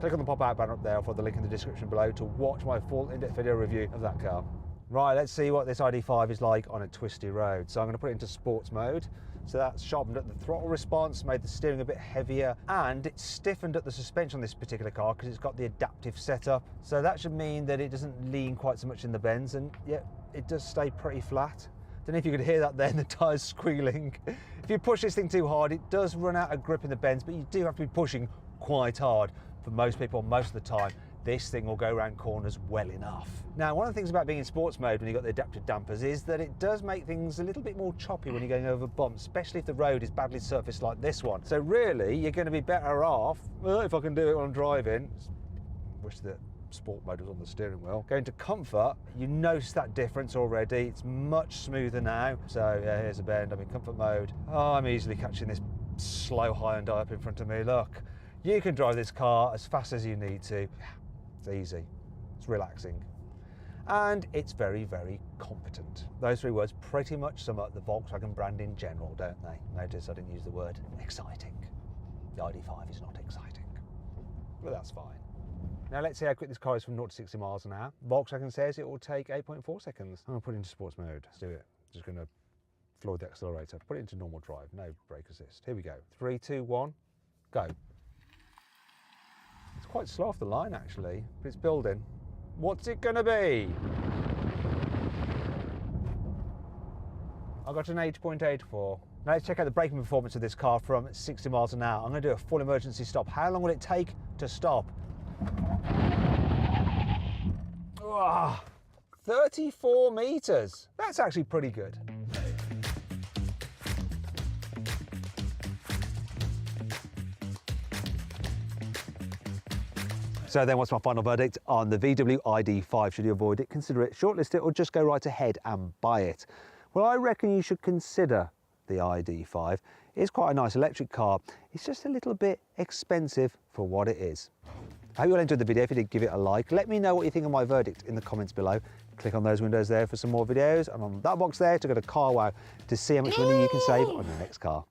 Click on the pop-out banner up there, or follow the link in the description below to watch my full in-depth video review of that car. Right, let's see what this ID.5 is like on a twisty road. So I'm going to put it into sports mode. So that's sharpened up the throttle response, made the steering a bit heavier, and it's stiffened up the suspension on this particular car because it's got the adaptive setup. So that should mean that it doesn't lean quite so much in the bends, and yet it does stay pretty flat. Don't know if you could hear that then, the tyres squealing. If you push this thing too hard, it does run out of grip in the bends, but you do have to be pushing quite hard. For most people, most of the time, this thing will go around corners well enough. Now, one of the things about being in sports mode when you've got the adaptive dampers is that it does make things a little bit more choppy when you're going over bumps, especially if the road is badly surfaced like this one. So really, you're going to be better off, if I can do it while I'm driving, wish that sport mode was on the steering wheel. Going to comfort, you notice that difference already. It's much smoother now. So yeah, here's a bend, I'm in comfort mode. Oh, I'm easily catching this slow Hyundai up in front of me, look. You can drive this car as fast as you need to. It's easy, it's relaxing, and it's very, very competent. Those three words pretty much sum up the Volkswagen brand in general, don't they? Notice I didn't use the word exciting. The ID.5 is not exciting, but that's fine. Now let's see how quick this car is from 0 to 60 miles an hour. Volkswagen says it will take 8.4 seconds. I'm going to put it into sports mode. Let's do it. Just going to floor the accelerator. Put it into normal drive. No brake assist. Here we go. 3, 2, 1, go. It's quite slow off the line actually, but it's building. What's it going to be? I got an 8.84. Now let's check out the braking performance of this car from 60 miles an hour. I'm going to do a full emergency stop. How long will it take to stop? 34 meters. That's actually pretty good. So then what's my final verdict on the VW ID.5? Should you avoid it, consider it, shortlist it, or just go right ahead and buy it? Well, I reckon you should consider the ID.5. It's quite a nice electric car. It's just a little bit expensive for what it is. I hope you all enjoyed the video. If you did, give it a like. Let me know what you think of my verdict in the comments below. Click on those windows there for some more videos, and on that box there to go to CarWow to see how much money you can save on your next car.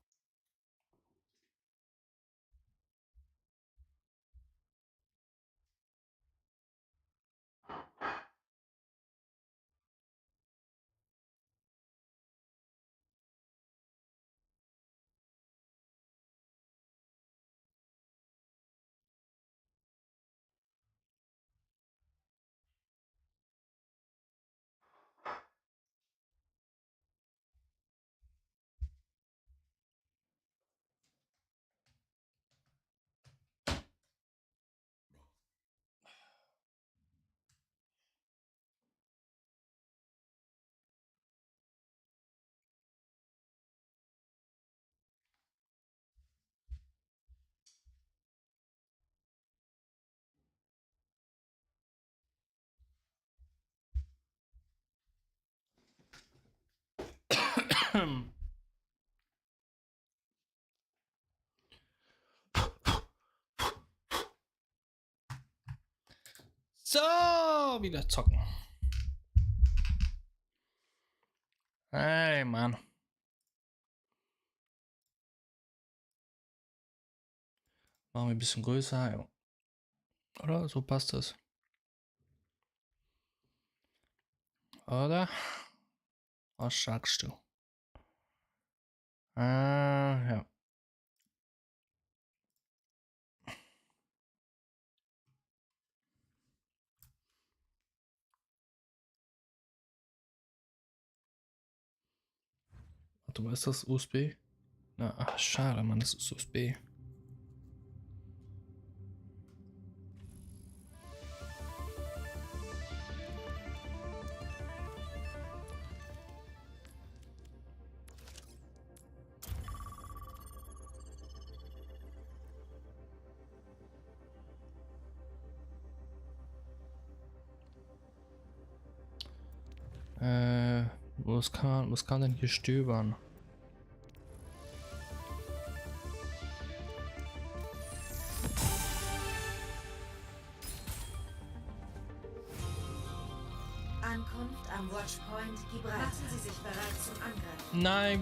So, wieder zocken. Hey, Mann. Machen wir ein bisschen größer. Ja. Oder? So passt das. Oder? Was sagst du? Ja. Warte mal, ist das USB? Na, ach, schade, Mann, das ist USB. Was kann denn hier stöbern? Ankunft am Watchpoint Gibraltar. Machen Sie sich bereit zum Angriff. Nein,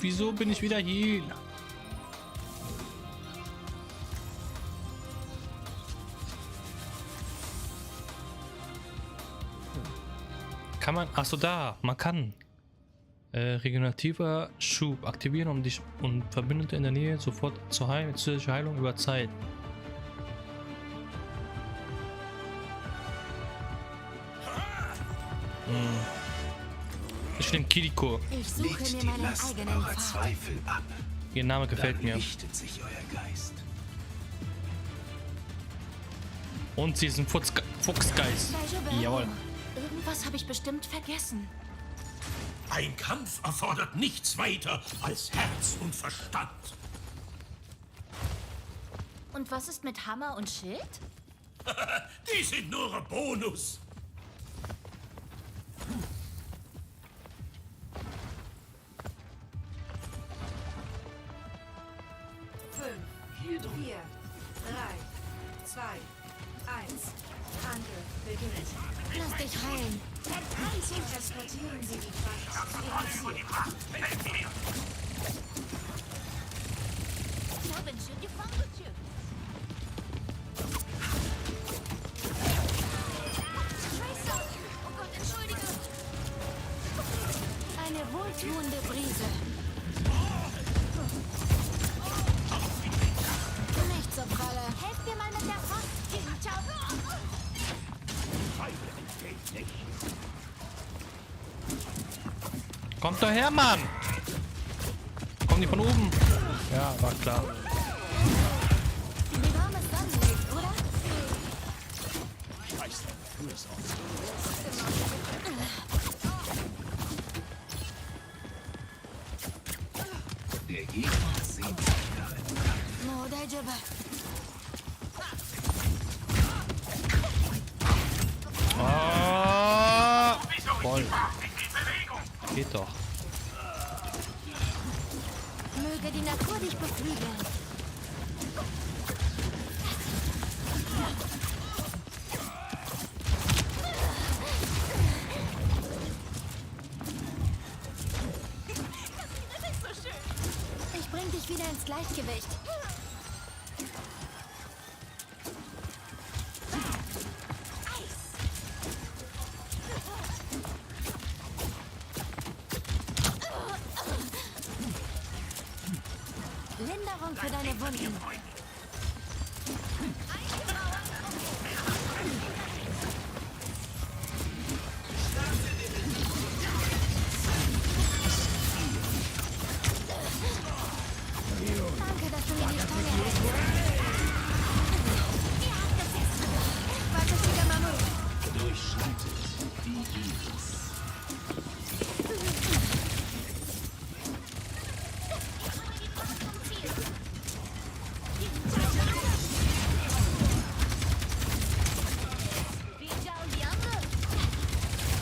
wieso bin ich wieder hier? Kann man, achso da, man kann regenerativer Schub aktivieren, um dich und Verbündete in der Nähe sofort zur zusätzliche Heilung über Zeit. Ich nehme Kiriko. Ich suche mir meinen eigenen Pfad. Zweifel ab. Ihr Name gefällt mir. Richtet sich euer Geist. Und sie ist ein Fuchsgeist. Jawohl. Irgendwas habe ich bestimmt vergessen. Ein Kampf erfordert nichts weiter als Herz und Verstand. Und was ist mit Hammer und Schild? Die sind nur Bonus. Fünf, 4, 3, 2, 1. Angriff beginnt. Lass dich heilen. Transportieren Sie die Fracht zu Ihrem Ziel. Ich habe ein Schild gefangen, Typ. Tracer! Oh Gott, entschuldige. Eine wohltuende Brise. Nicht zur Falle. Helft mir mal mit der Post. Ciao. Kommt doch her, Mann! Kommen die von oben? Ja, war klar. Wie warmes Sonnenlicht, oder? Der Gegner sehnt sich darin. No, daijoubu. Voll. Geht doch. Möge die Natur dich beflügeln. Ich bring dich wieder ins Gleichgewicht. Linderung für deine Wunden. Danke, dass du mir die Stange hältst. Warte, Mammut. Durchschreitet die Iris.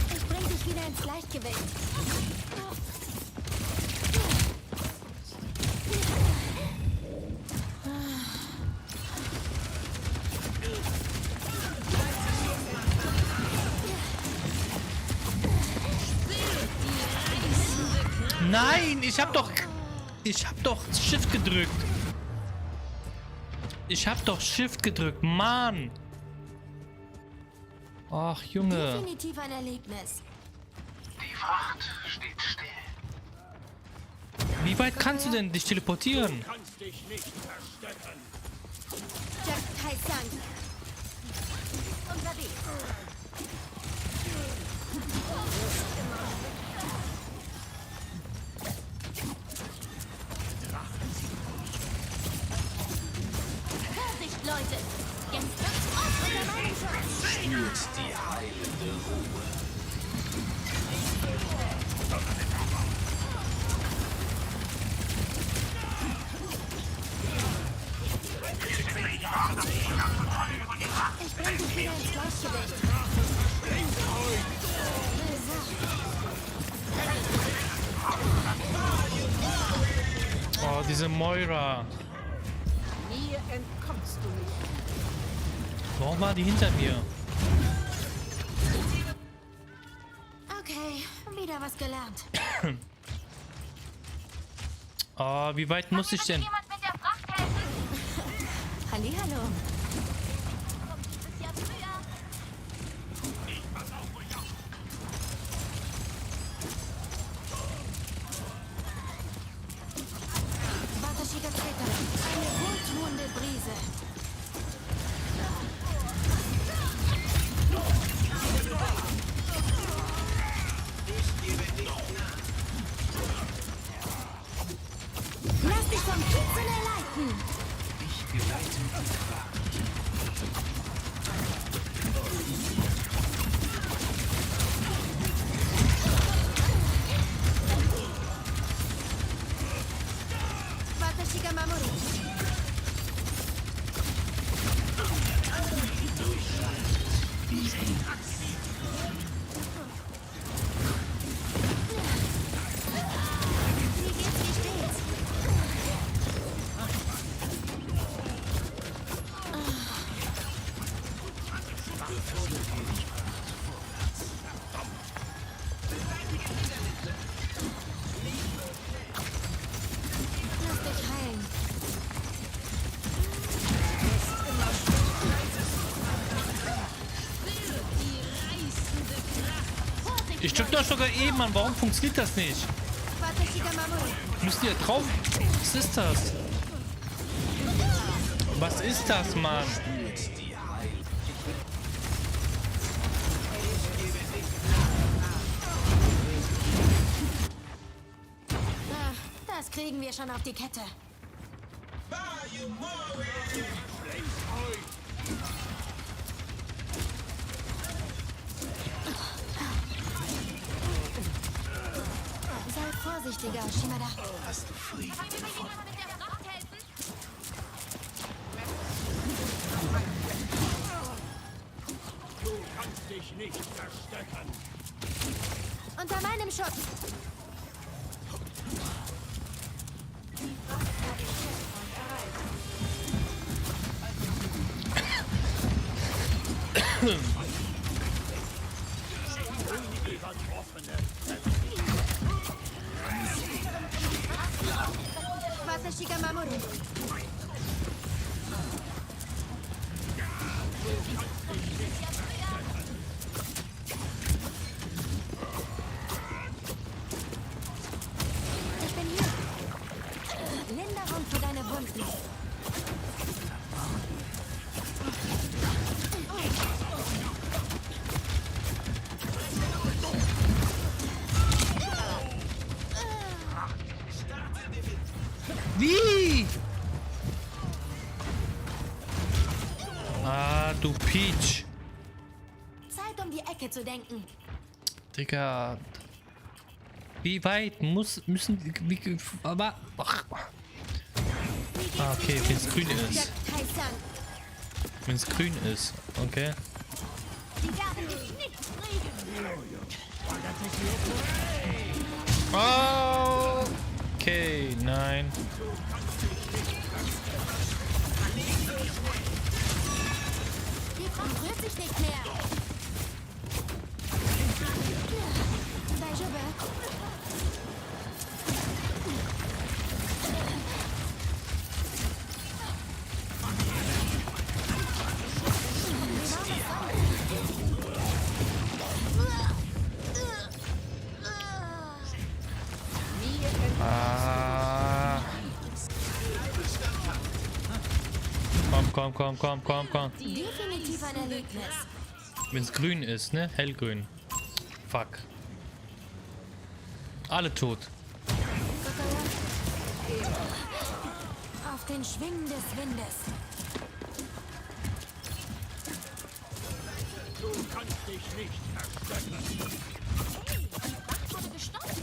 Ich bring dich wieder ins Gleichgewicht. Nein, ich hab doch Shift gedrückt. Ich hab doch Shift gedrückt, Mann. Ach, Junge. Definitiv ein Erlebnis. Die Fracht steht still. Wie weit kannst du denn dich teleportieren? Du kannst dich nicht verstecken. Unterwegs. Vorsicht, Leute! Jetzt wird's unter meinem Schutz! Spürt die heilende Ruhe. Ich bring dich wieder ins Gleichgewicht. Oh, diese Moira. Mir entkommst du nicht. Warum war die hinter mir? Okay, wieder was gelernt. Oh, wie weit muss ich denn? Jemand mit der Fracht helfen? Hallihallo. Kommt dieses Jahr früher. Watashiga Zeta. Eine wohltuende Brise. Lass dich vom Kitsune leiten. Ich geleite die Fracht. Watashiga Mamoru. Wie geht's, wie steht's? Lass dich heilen. Ich drück doch sogar eben an. Warum funktioniert das nicht? Watashiga Mamoru. Müsst ihr drauf? Was ist das? Was ist das, Mann? Das kriegen wir schon auf die Kette. Sei vorsichtiger, Shimada. Hast du Frieden Kann mir gefunden? jemand mit der Fracht helfen? Du kannst dich nicht verstecken. Unter meinem Schutz. Watashiga Mamoru. Ich bin hier. Linderung für deine Wunden. Wie? Ah, du Peach. Zeit, um die Ecke zu denken. Digga. Wie weit müssen wie, aber ach. Ah, okay, wenn es grün ist. Wenn es grün ist, okay. Die werden dich nicht kriegen. Oh, okay, nein. Die Front rührt sich nicht mehr. Daijoubu. komm, komm, komm, komm, komm. Definitiv ein Erlebnis. Wenn es grün ist, ne? Hellgrün. Fuck. Alle tot. Auf den Schwingen des Windes. Du kannst dich nicht erschrecken. Hey, eine Wacht wurde gestoppt.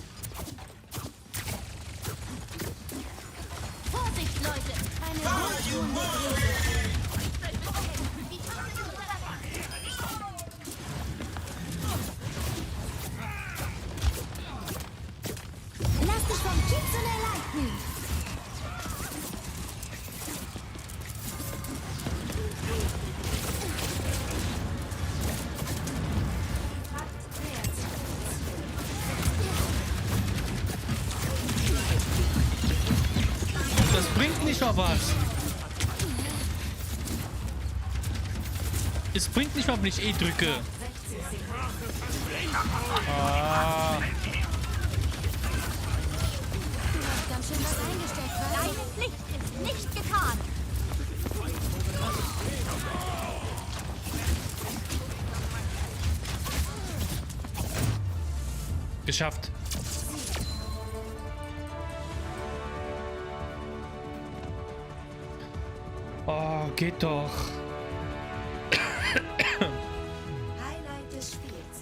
Vorsicht, Leute! Eine wohltuende Brise. Die Fahrt ist unter der Wacht. Lass dich vom Kitsune leiten. Das bringt nicht mal was. Es bringt nicht mal, wenn ich E drücke. Ah. Du hast ganz schön was eingesteckt, was? Deine Pflicht ist nicht getan. Geschafft. Oh, geht doch. Highlight des Spiels.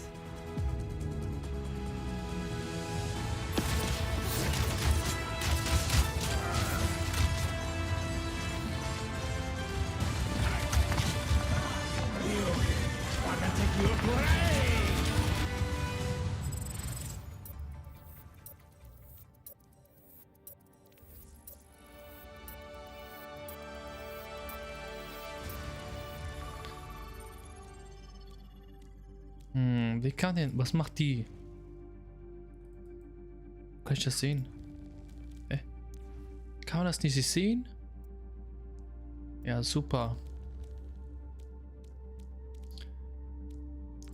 Wie kann denn? Was macht die? Kann ich das sehen? Kann man das nicht sehen? Ja, super.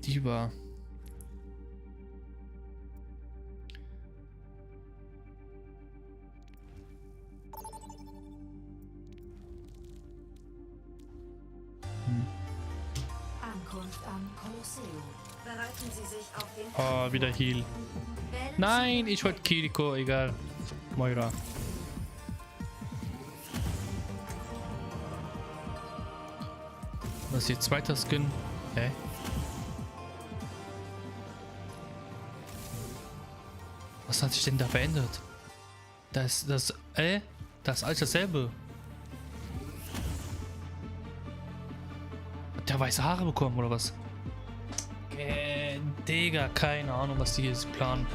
Die war. Ankunft am Kolosseum. Bereiten Sie sich auf den Oh, wieder Heal. Nein, ich wollte Kiriko, egal. Moira. Das ist ihr zweiter Skin. Hä? Was hat sich denn da verändert? Das ist alles dasselbe. Hat der weiße Haare bekommen oder was? Digga, keine Ahnung, was die jetzt planen.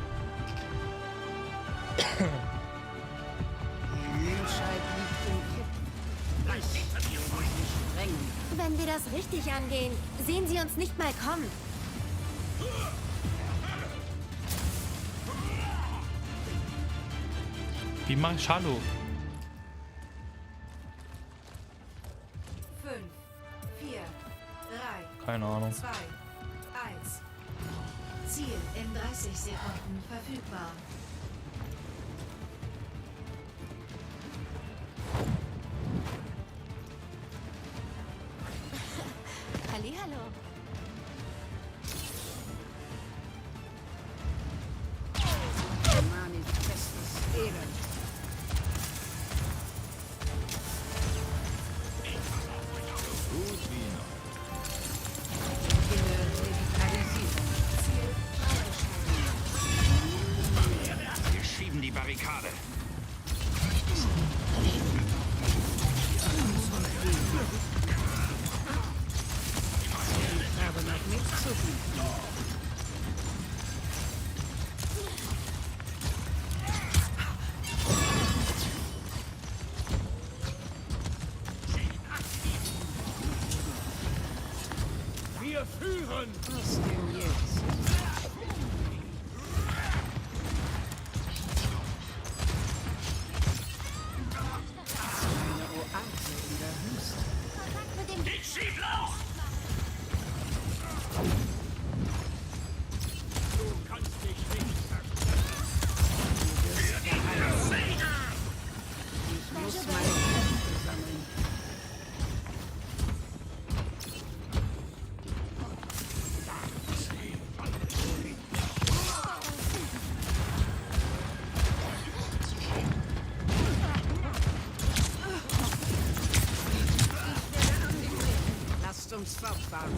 Wenn wir das richtig angehen, sehen sie uns nicht mal kommen. Wie mach ich Hallo? 5, 4, 3, Keine Ahnung. 2, 1. Ziel in 30 Sekunden verfügbar. Hallihallo. Mann ist bestes Elend. Gut wie noch. Revitalisiert. Ziel freigeschaltet. fortfahren.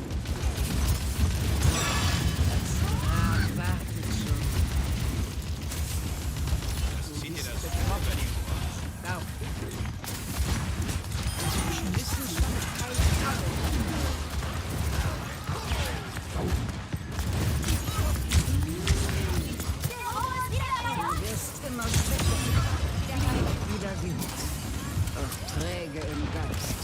Das wartet schon. Zieht ihr das? Lauf. Wissenschaft heilt alle. Du wirst immer schwächer. Wieder Wind. Auch träge im Geist.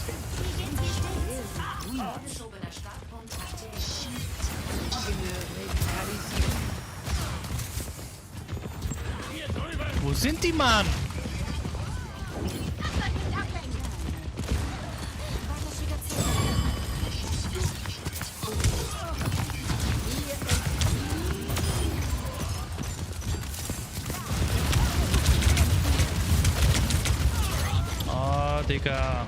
Vorgeschobener Startpunkt aktiviert. Revitalisiert. Wo sind die, Mann? Oh, Digga.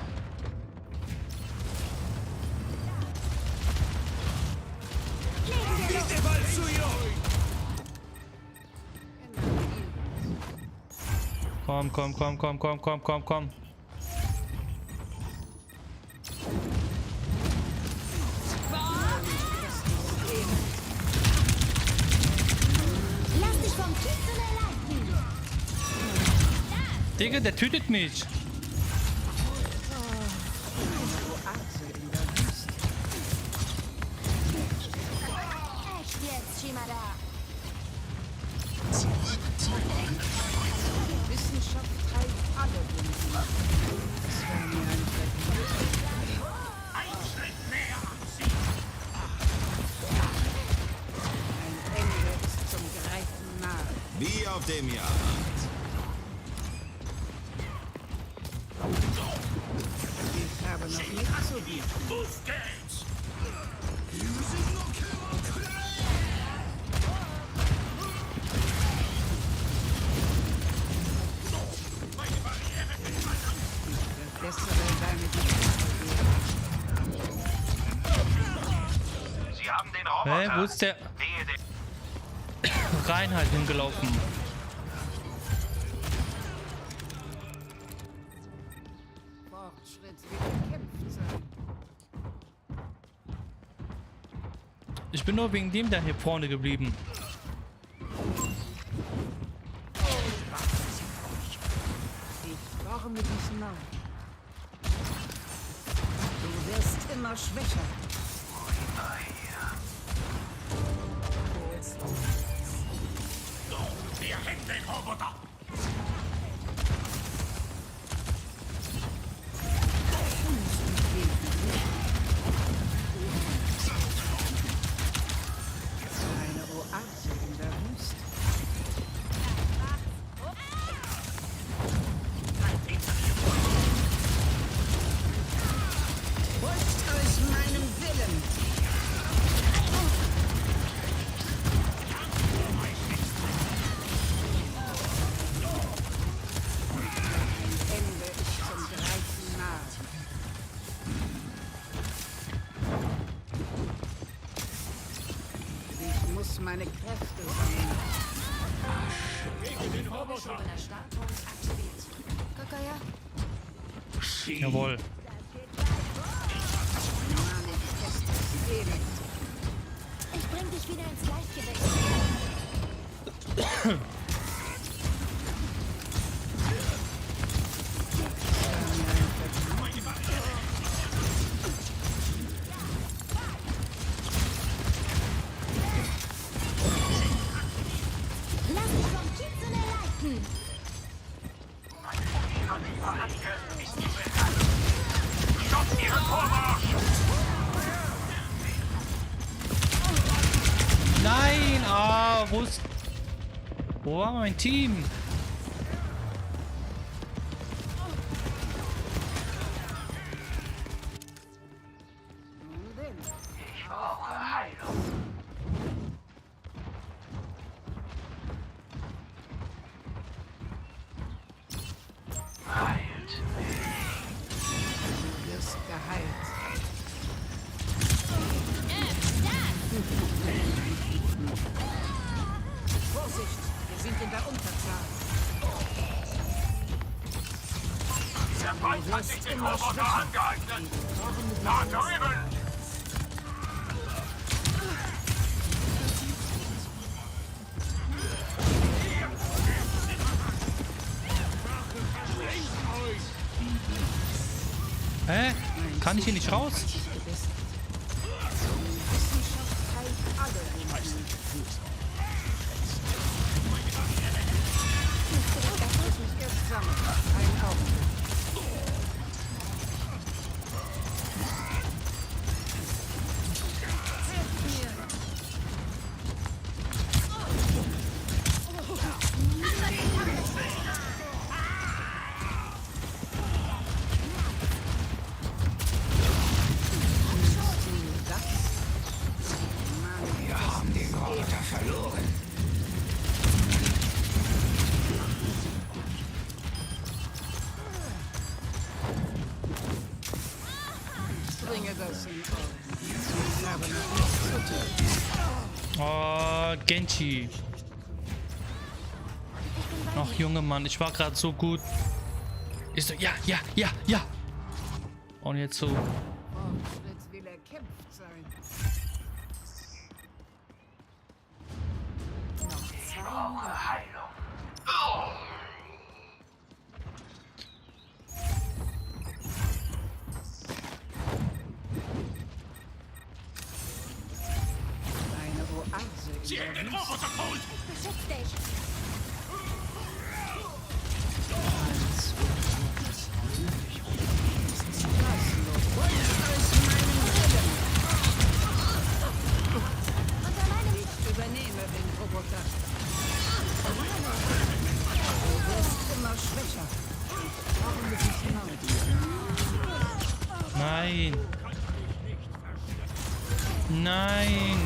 Komm. Lass dich vom Kitzele leiten. Digga, der tötet mich. Echt jetzt, Shimada. Wissenschaft heilt alle Wunden. Das war mir ein Vergnügen. Ein Schritt näher am Ziel. Ein Ende ist zum Greifen nahe. Wie auf dem Jahrmarkt. Ich habe noch nichts zu bieten. Los geht's. Bessere deine Sie haben den Roboter. Hä, wo ist der Wehe dem Reinhard hingelaufen? Fortschritt will gekämpft sein. Ich bin nur wegen dem da hier vorne geblieben. Ich forme dich neu. Du wirst immer schwächer. Wir hängen den Roboter. Eine Oase in der Wüste. Folgt euch meinem Willen. Ein Ende ist zum Greifen nahe. Ich muss meine Kräfte sammeln. Vorgeschobener Startpunkt aktiviert. Kakaya? Jawohl. Manifestes Elend. Ich bring dich wieder ins Gleichgewicht. Lass dich vom Kitzele leiten. Stoppt Ihren Vormarsch. Nein! Ah, wo war mein Team? Nun denn. Ich brauche Heilung. Heilt mich. Du wirst geheilt. Vorsicht, wir sind in der Unterzahl. Der Feind hat sich den Roboter angeeignet. Da drüben. Hä? Kann ich hier nicht raus? Oh, Genji. Ach, Junge Mann, ich war gerade so gut. Ich so, ja, ja, ja, ja. Und jetzt so. Will erkämpft sein. Ich brauche Heilung. Eine Oase. Sie haben den Roboter geholt! Beschütz dich! Ich übernehme den Roboter. Du wirst immer schwächer. Warum muss ich genau dir? Nein. Nein.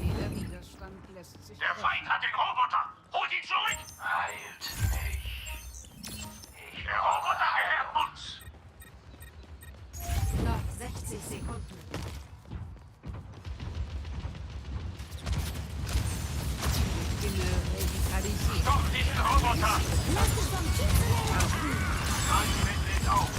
Jeder Widerstand lässt sich. Der Feind hat den Roboter! Holt ihn zurück! Heilt mich. Der Roboter gehört uns! Noch 60 Sekunden. Ich bin revitalisiert. Doch diesen Roboter! Lass dich vom Schützen! Mit auf!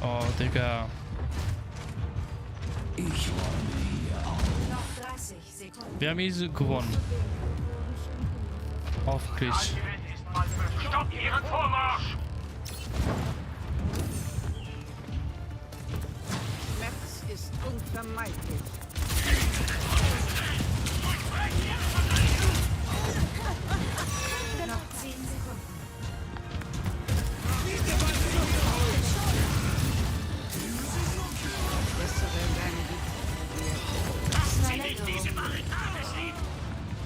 Oh, Digga. Noch 30 Sekunden. Wir haben easy gewonnen. Hoffentlich. Stoppt Ihren Vormarsch! Schmerz ist unvermeidlich. Noch 10 Sekunden. Bessere werden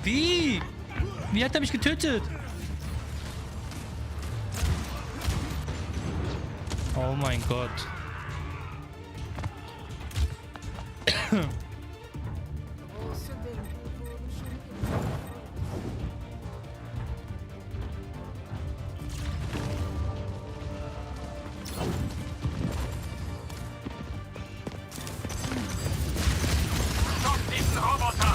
Wie? Wie hat er mich getötet? Oh mein Gott. große Winkel wurden schon Stoppt diesen Roboter!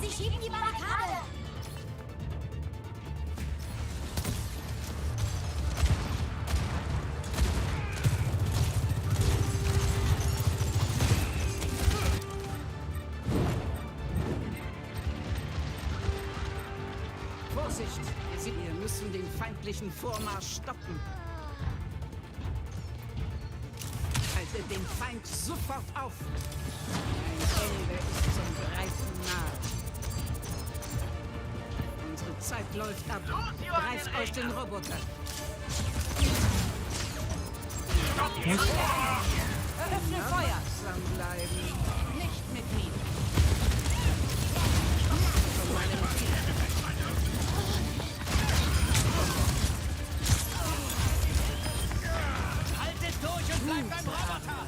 Sie schieben die Barrikade! Vorsicht! Wir müssen den feindlichen Vormarsch stoppen. Halte den Feind sofort auf. Ein Ende ist zum Greifen nahe. Unsere Zeit läuft ab. Greift euch den Roboter. Öffne Feuer! Langsam bleiben. Nicht mit mir. Von meinem Ziel. Haltet durch und bleibt beim Roboter!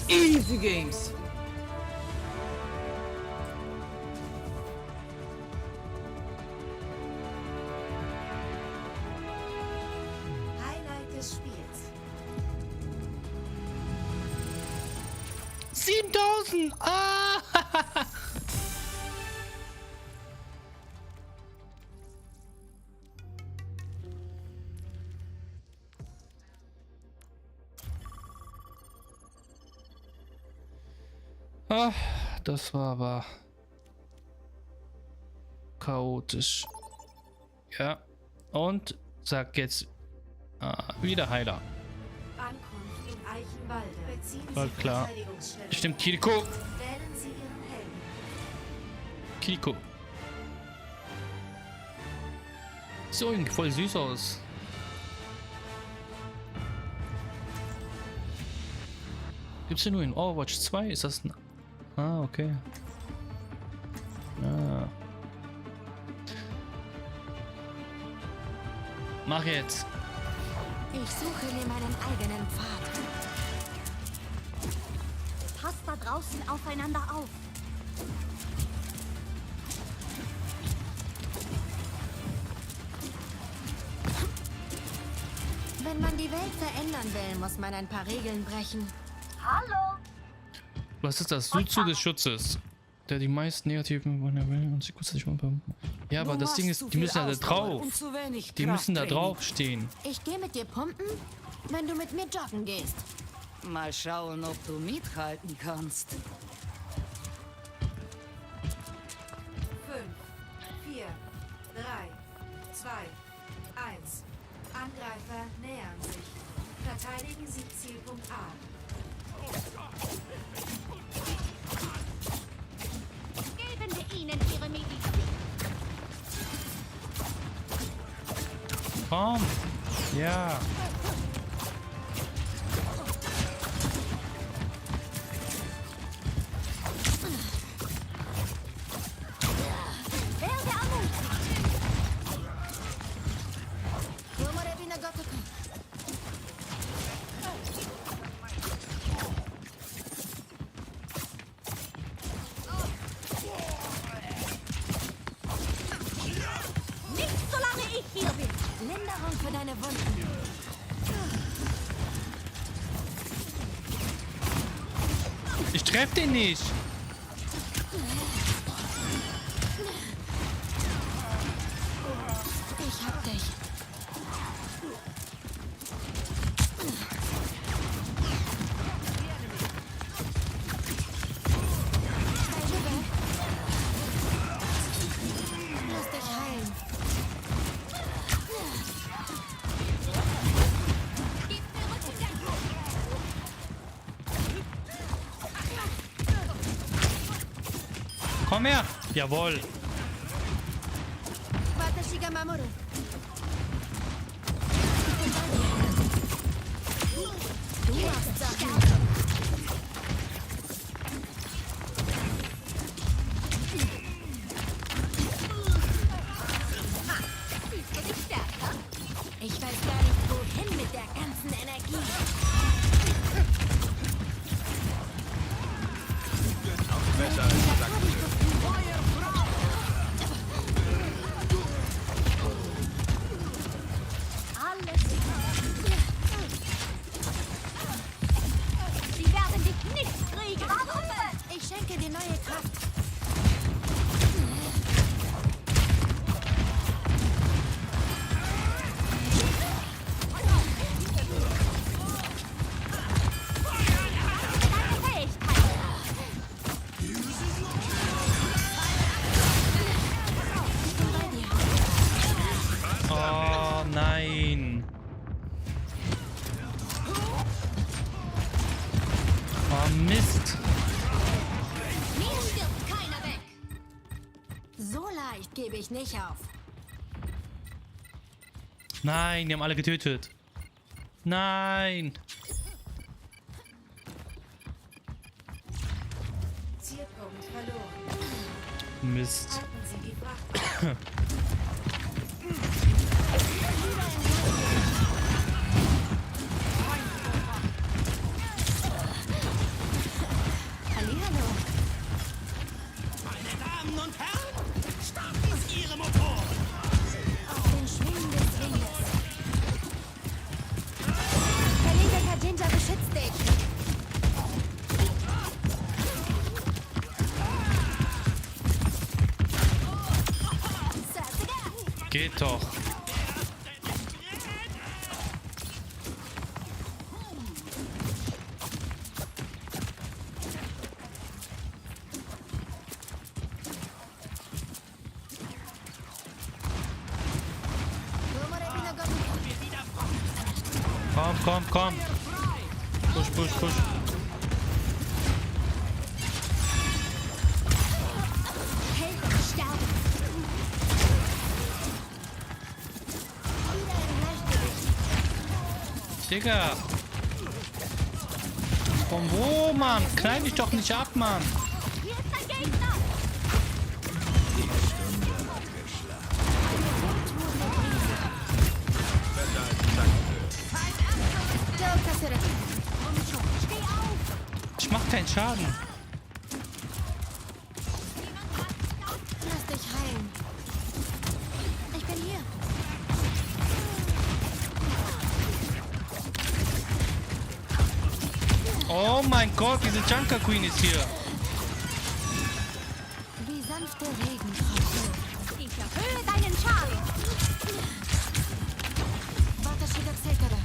Easy Games. Highlight des Spiels. 50.000! Ah! Ah, das war aber chaotisch. Ja, und sag jetzt wieder Heiler. Ankunft in Eichenwalde. Beziehen War Sie klar. Verteidigungsstellung. Stimmt, Kiriko. Wählen Sie Ihren Helden. Kiriko. So, irgendwie voll süß aus. Gibt's den nur in Overwatch 2? Ist das ein... Ah, okay. Ah. Mach jetzt. Ich suche mir meinen eigenen Pfad. Passt da draußen aufeinander auf. Wenn man die Welt verändern will, muss man ein paar Regeln brechen. Hallo? Was ist das? Suzu des Schutzes. Der die meisten negativen will und sie kurzzeitig Ja, aber das Ding ist, die müssen da drauf. Die müssen da drauf stehen. Ich gehe mit dir pumpen, wenn du mit mir joggen gehst. Mal schauen, ob du mithalten kannst. 5, 4, 3, 2, 1. Angreifer nähern sich. Verteidigen Sie Zielpunkt A. Geben wir ihnen ihre Medizin. Komm. Ja. Werde ermutigt. Nicht solange ich hier bin. Linderung für deine Wunden. Ich treff den nicht. Ich hab dich. Lass dich heilen. Gib mir Rückendeckung. Komm her. Jawohl. Warte, Shigamamoru. Du machst Sachen. Fühlst du dich stärker? Ich weiß gar nicht, wohin mit der ganzen Energie. Besser als Alles klar. Sie werden dich nicht kriegen. Ich schenke dir neue Kraft. Deine Fähigkeit. Ich bin bei dir. Oh nein. Oh Mist. Mir stirbt keiner weg. So leicht gebe ich nicht auf. Nein, die haben alle getötet. Nein. Zielpunkt verloren. Mist. Halten Sie die Fracht. Hallihallo. Meine Damen und Herren, starten Sie Ihre Motoren! Auf den Schwingen des Windes. Der linke Kajinja beschützt dich. Geht doch. Komm, komm, komm. Push, push, push. Digga. Von wo, Mann? Knall dich doch nicht ab, Mann. Hier ist der Gegner! Ich mach keinen Schaden. Lass dich heilen. Ich bin hier. Oh mein Gott, diese Junker Queen ist hier. Wie sanfte Regentropfen. Ich erhöhe deinen Schaden! Warte, Shigatsekara.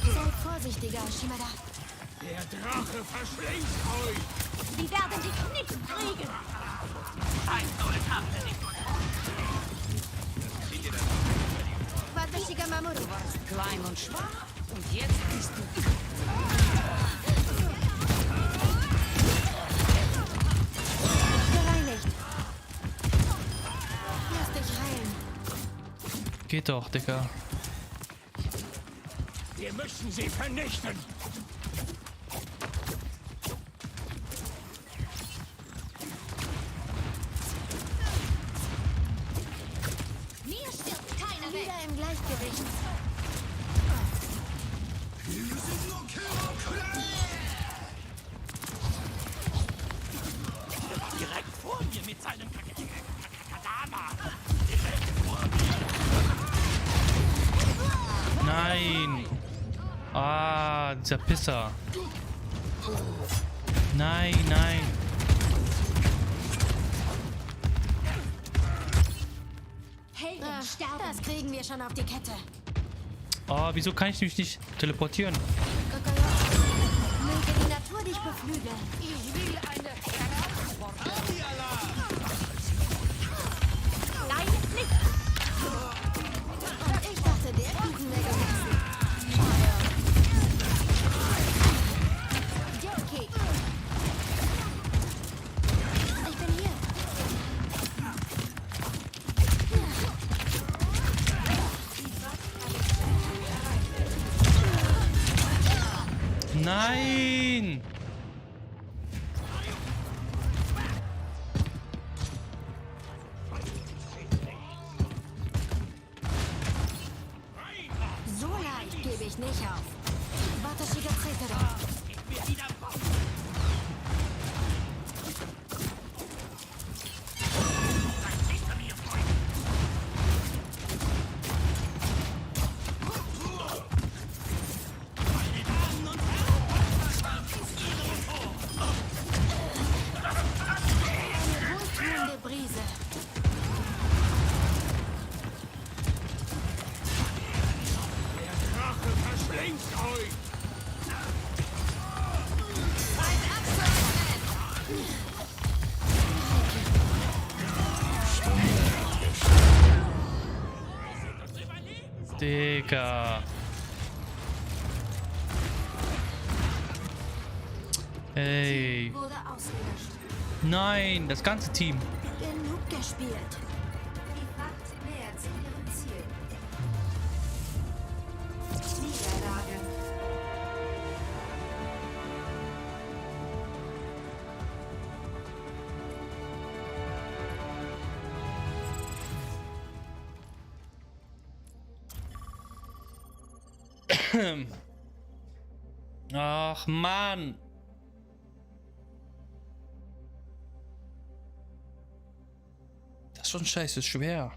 Seid vorsichtiger, Shimada. Der Drache verschlingt euch! Sie werden dich nicht kriegen! Warte, Shigamamoru. Du warst klein und schwach und jetzt bist du... Gereinigt. Lass dich heilen. Geht doch, Digga. Wir müssen sie vernichten! Mir stirbt keiner weg! Wieder im Gleichgewicht. Direkt vor mir mit seinem Kadama. Nein. Ah, dieser Pisser. Nein, nein. Helden Ach, sterben! das kriegen wir schon auf die Kette. Oh, wieso kann ich mich nicht teleportieren? Möge die Natur dich beflügeln. Ich will eine Herausforderung. Nein, nicht! Und ich dachte, der Kuchen wäre gegessen. Jackie. Ich bin hier. Nein! So leicht gebe ich nicht auf. Warte, Shigatsekara. Eine wohltuende Brise. Der Drache verschlingt euch! Digga. Ey. Wurde ausgelöscht. Nein, das ganze Team. Genug gespielt. Die Fracht nähert sich ihrem Ziel. Niederlage. Ach, Mann. schon scheiße schwer.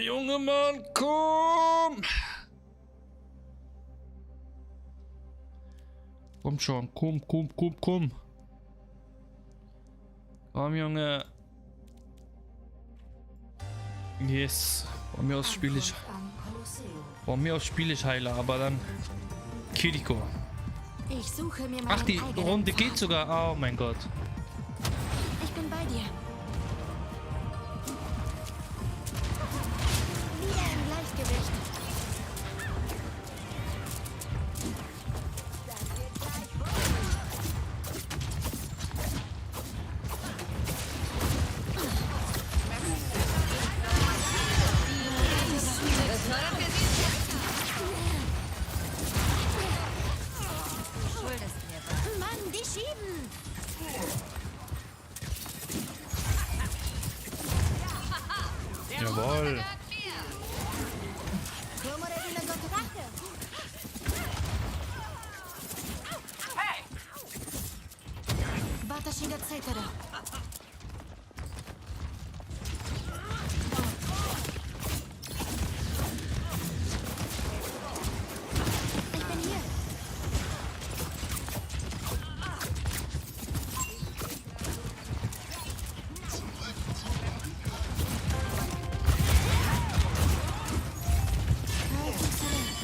Junge Mann, komm! Komm schon, komm. Komm, Junge. Yes. Von mir aus spiele ich Heiler, aber dann Kiriko. Ich suche mir meinen Ach, die eigenen Runde Pfad. geht sogar. Oh mein Gott. Ich bin bei dir. Wieder im Gleichgewicht. Mann, die schieben! Jawohl. Watashi ga tsuitaru. Ich bin hier.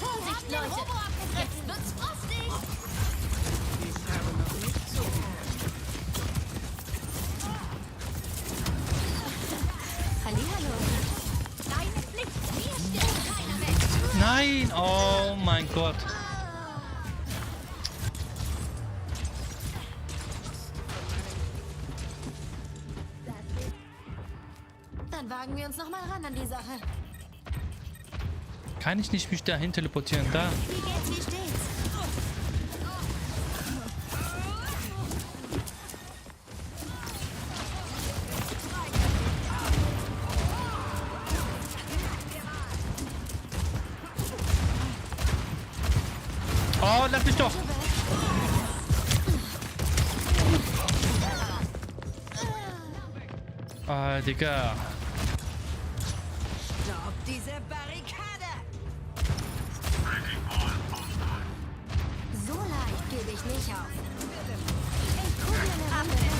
Vorsicht, Leute! Jetzt wird's frostig! Hallihallo. Deine Pflicht! Hier steht keiner weg! Nein, oh mein Gott. Dann wagen wir uns noch mal ran an die Sache. Kann ich nicht mich dahin teleportieren? Da. Wie geht's, wie steht's? Oh, lass mich doch. Ah, Digga. Stopp diese Barrikade! So leicht gebe ich nicht auf. Ich gucke mir eine Runde weg.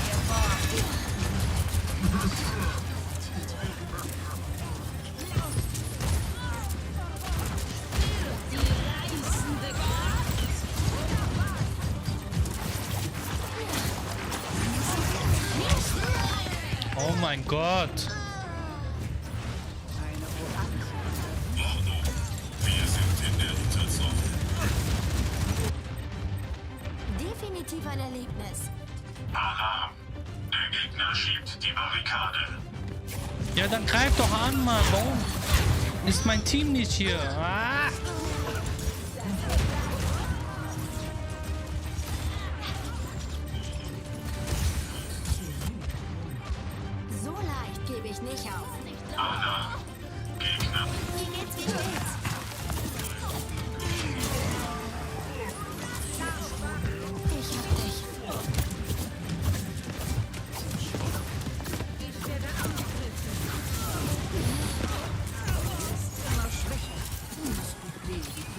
Oh mein Gott. Wir sind in der Unterzahl. Definitiv ein Erlebnis. Alarm! Der Gegner schiebt die Barrikade. Ja, dann greif doch an, Mann. Warum ist mein Team nicht hier? Ah! So leicht gebe ich nicht auf. Alarm! Gegner. Wie geht's, wie steht's? Ich hab dich.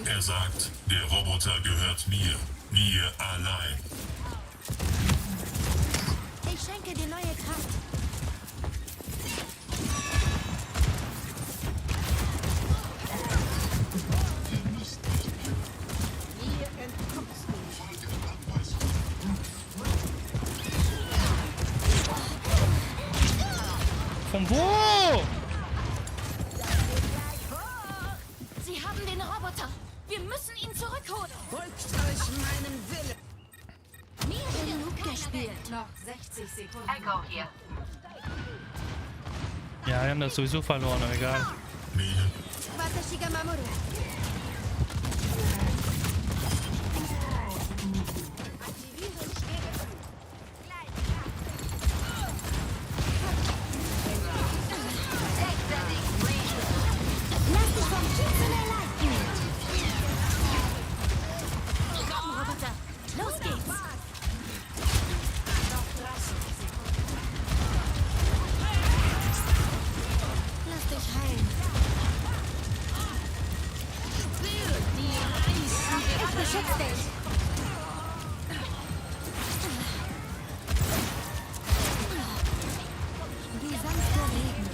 Er sagt, der Roboter gehört mir. Mir allein. Ich schenke dir neue Kraft. Von wo? Sie haben den Roboter. Wir müssen ihn zurückholen. Folgt euch meinem Willen! Mir genug gespielt. Noch 60 Sekunden. Echo hier. Ja, wir haben das sowieso verloren, aber egal. Watashi ga mamoru. Lass dich vom Schicksal leiten. Komm, Roboter. Los geht's. Noch 30 Sekunden. Wie sanfter Regen.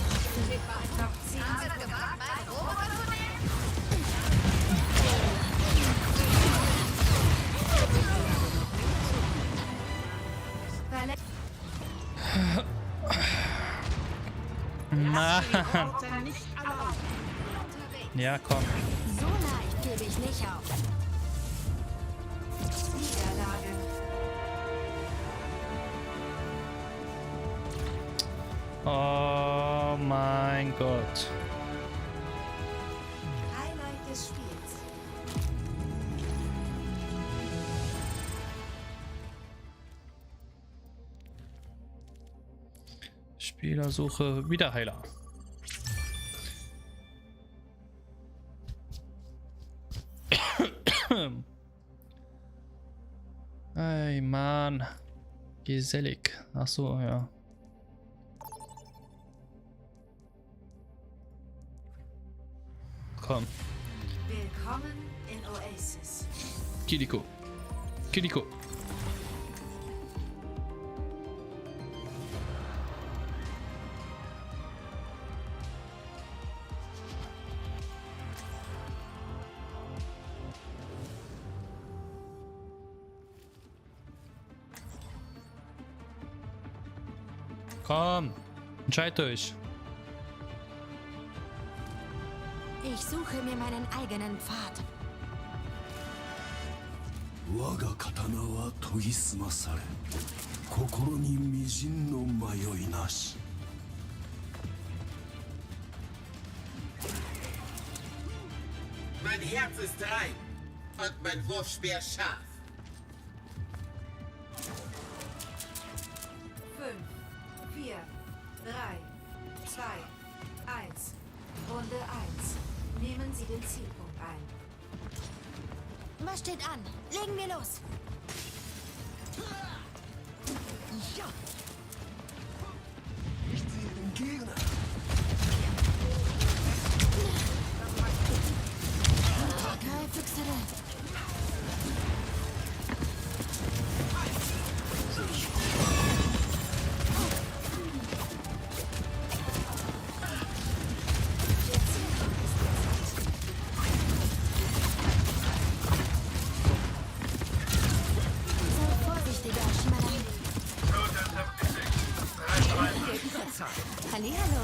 Noch 10 Sekunden. Mann. Ja, komm. So leicht gebe ich nicht auf. Niederlage. Oh mein Gott. Highlight des Spiels. Spielersuche, wieder Heiler. Ey, Mann. Gesellig. Ach so, ja. Komm. Willkommen in Oasis. Kiriko. Kiriko. Komm, entscheidet euch. Ich suche mir meinen eigenen Pfad. 我が刀は研ぎ澄まされ、心にみじんの迷いなし。Mein Herz ist rein und mein Wurfspeer scharf. 5, 4, 3, 2, 1. Runde 1. Nehmen Sie den Zielpunkt ein. Was steht an? Legen wir los. Ja. Ich sehe den Gegner. Okay, fixe it. Hallihallo.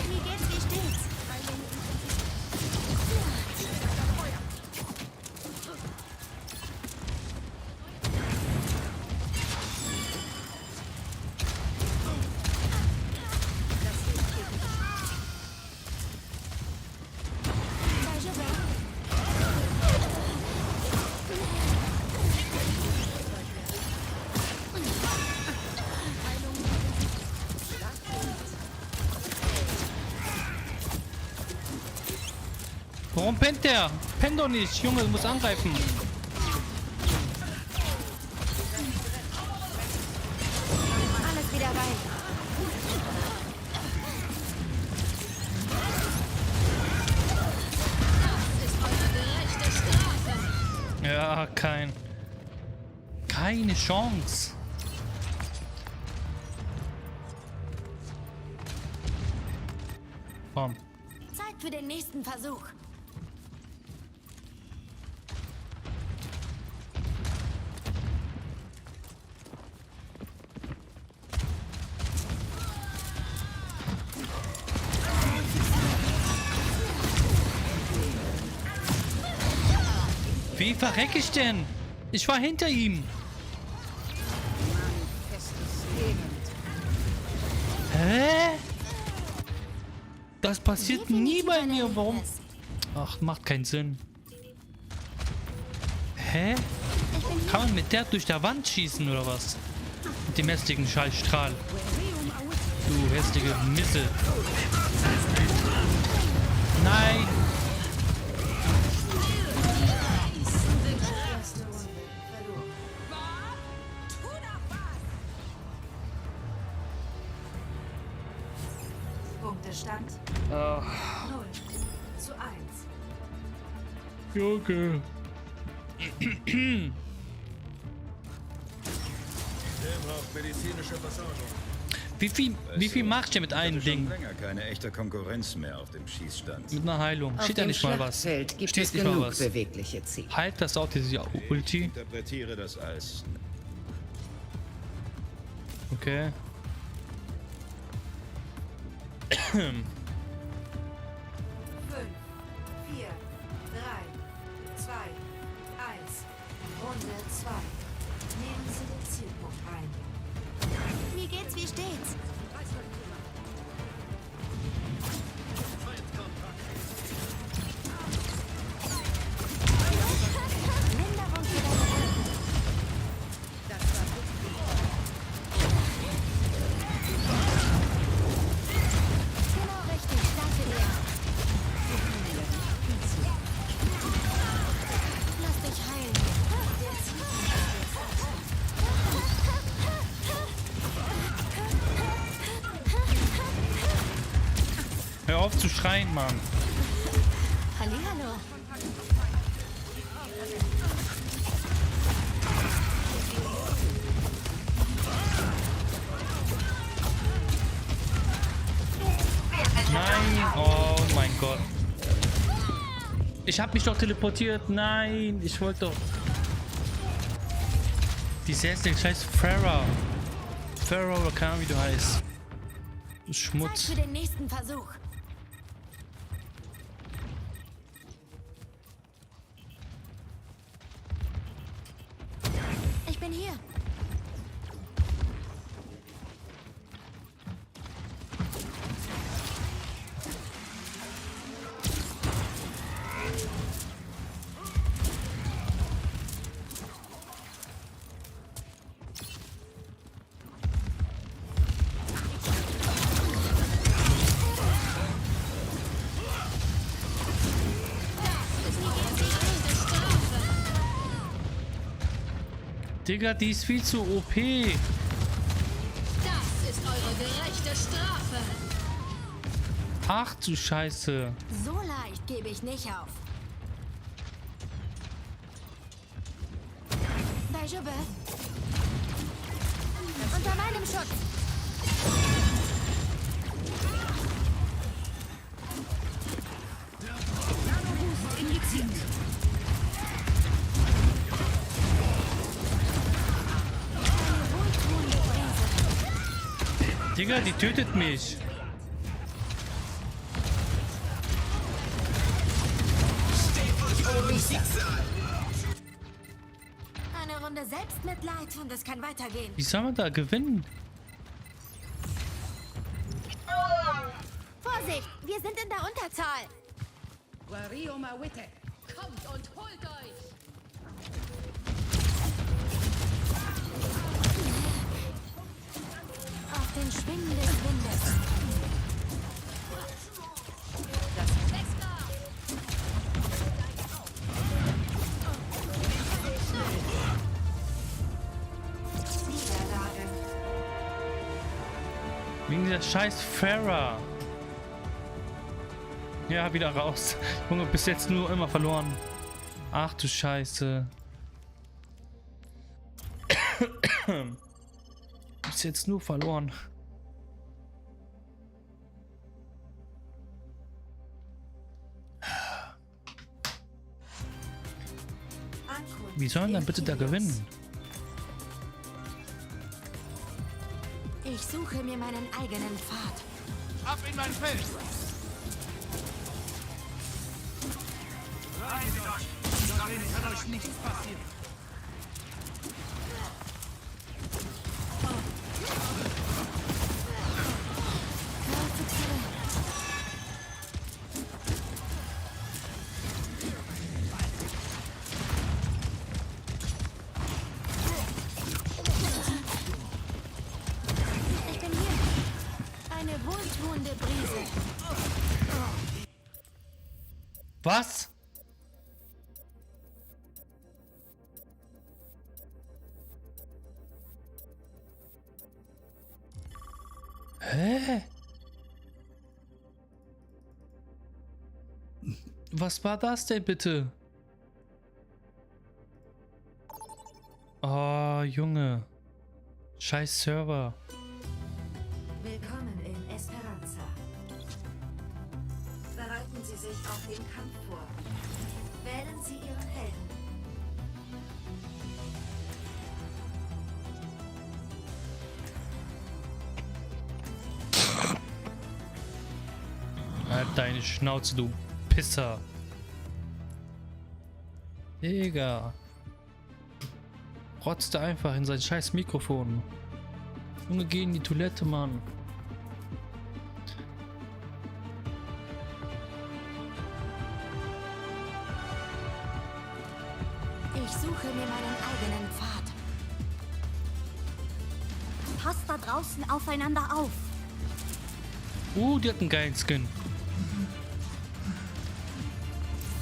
Wie geht's, wie steht's? Warum pennt der? Pennt doch nicht, Junge, du musst angreifen. Alles wieder rein. Ja, keine Chance. Komm. Zeit für den nächsten Versuch. Wie verreck ich denn? Ich war hinter ihm. Hä? Das passiert nie bei mir. Warum? Ach, macht keinen Sinn. Hä? Kann man mit der durch der Wand schießen oder was? Mit dem hässlichen Schallstrahl. Du hässliche Misse. Nein. Stand 0:1. Junge. Der braucht medizinische Versorgung. Wie viel machst du mit einem Ding? Länger keine echte Konkurrenz mehr auf dem Schießstand. Mit einer Heilung. Steht ja nicht mal was. Gibt Steht es nicht mal genug was. bewegliche Ziele. Halt das auch, diese Ulti. Ich interpretiere das als Okay. 5, 4, 3, 2, 1. Runde 2. Nehmen Sie den Zielpunkt ein. Wie geht's, wie steht's? Linderung für deine Wunden. Das war gut. Genau richtig, danke dir. Lass dich heilen. Hör auf zu schreien, Mann. Hallihallo. Nein, oh mein Gott. Ich hab mich doch teleportiert. Nein, ich wollte doch. Die Hässliche scheiß Farah. Farah oder keine Ahnung, wie du heißt. Du Zeit Schmutz. für den nächsten Versuch. Ich bin hier. Digga, die ist viel zu OP. Das ist eure gerechte Strafe. Ach du Scheiße. So leicht gebe ich nicht auf. Daijube. Unter meinem Schutz. Nano-Boost injiziert. Digga, die tötet mich. Eine Runde Selbstmitleid und es kann weitergehen. Wie soll man da gewinnen? Vorsicht, wir sind in der Unterzahl. Wario Mawite. Kommt und holt euch. Auf den Schwingen des Windes. Niederlage. Wegen dieser scheiß Farah. Ja, wieder raus. Junge, bis jetzt nur immer verloren. Ach du Scheiße. Bis jetzt nur verloren. Wie sollen dann bitte da gewinnen? Ich suche mir meinen eigenen Pfad. Ab in mein Feld! Reitet euch! Darin kann euch nichts passieren. Ich bin hier. Eine wohltuende Brise. Was? Hä? Was war das denn bitte? Oh, Junge. Scheiß Server. Willkommen in Esperanza. Bereiten Sie sich auf den Kampf vor. Wählen Sie Ihren Helden. Halt deine Schnauze, du Pisser. Digga. Rotzte einfach in sein scheiß Mikrofon. Junge, geh in die Toilette, Mann. Ich suche mir meinen eigenen Pfad. Passt da draußen aufeinander auf. Die hat einen geilen Skin.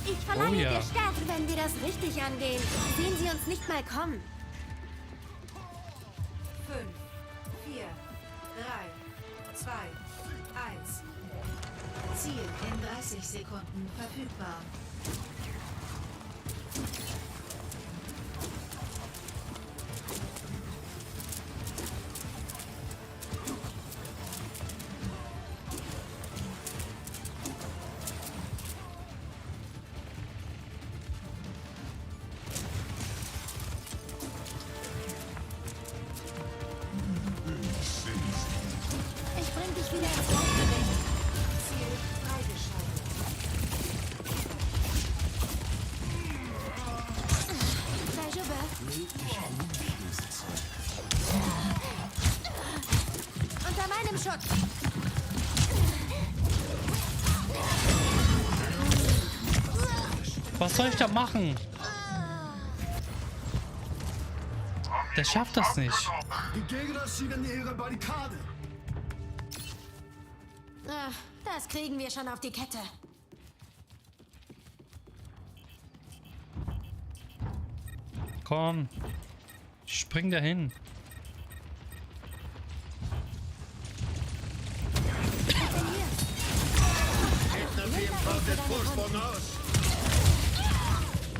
Ich verlange Oh ja. dir Stärke, wenn wir das richtig angehen. Sehen Sie uns nicht mal kommen. 5, 4, 3, 2, 1. Ziel in 30 Sekunden verfügbar. Ich bring dich wieder ins Gleichgewicht. Ziel freigeschaltet. Unter meinem Schutz. Was soll ich da machen? Der schafft das nicht. Die Gegner schieben ihre Barrikade. Das kriegen wir schon auf die Kette. Komm. Spring dahin.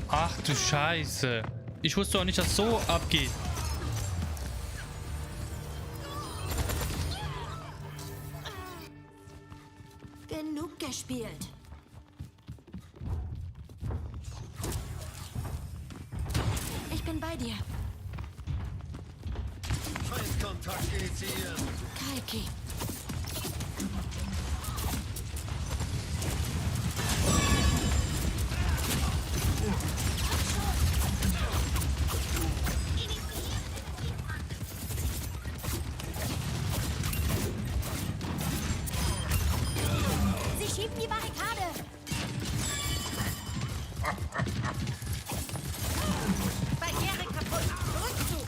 Ach du Scheiße. Ich wusste auch nicht, dass so abgeht. Genug gespielt. Ich bin bei dir. Feindkontakt initiieren. Kalki. Sie schieben die Barrikade. Barriere kaputt. Rückzug.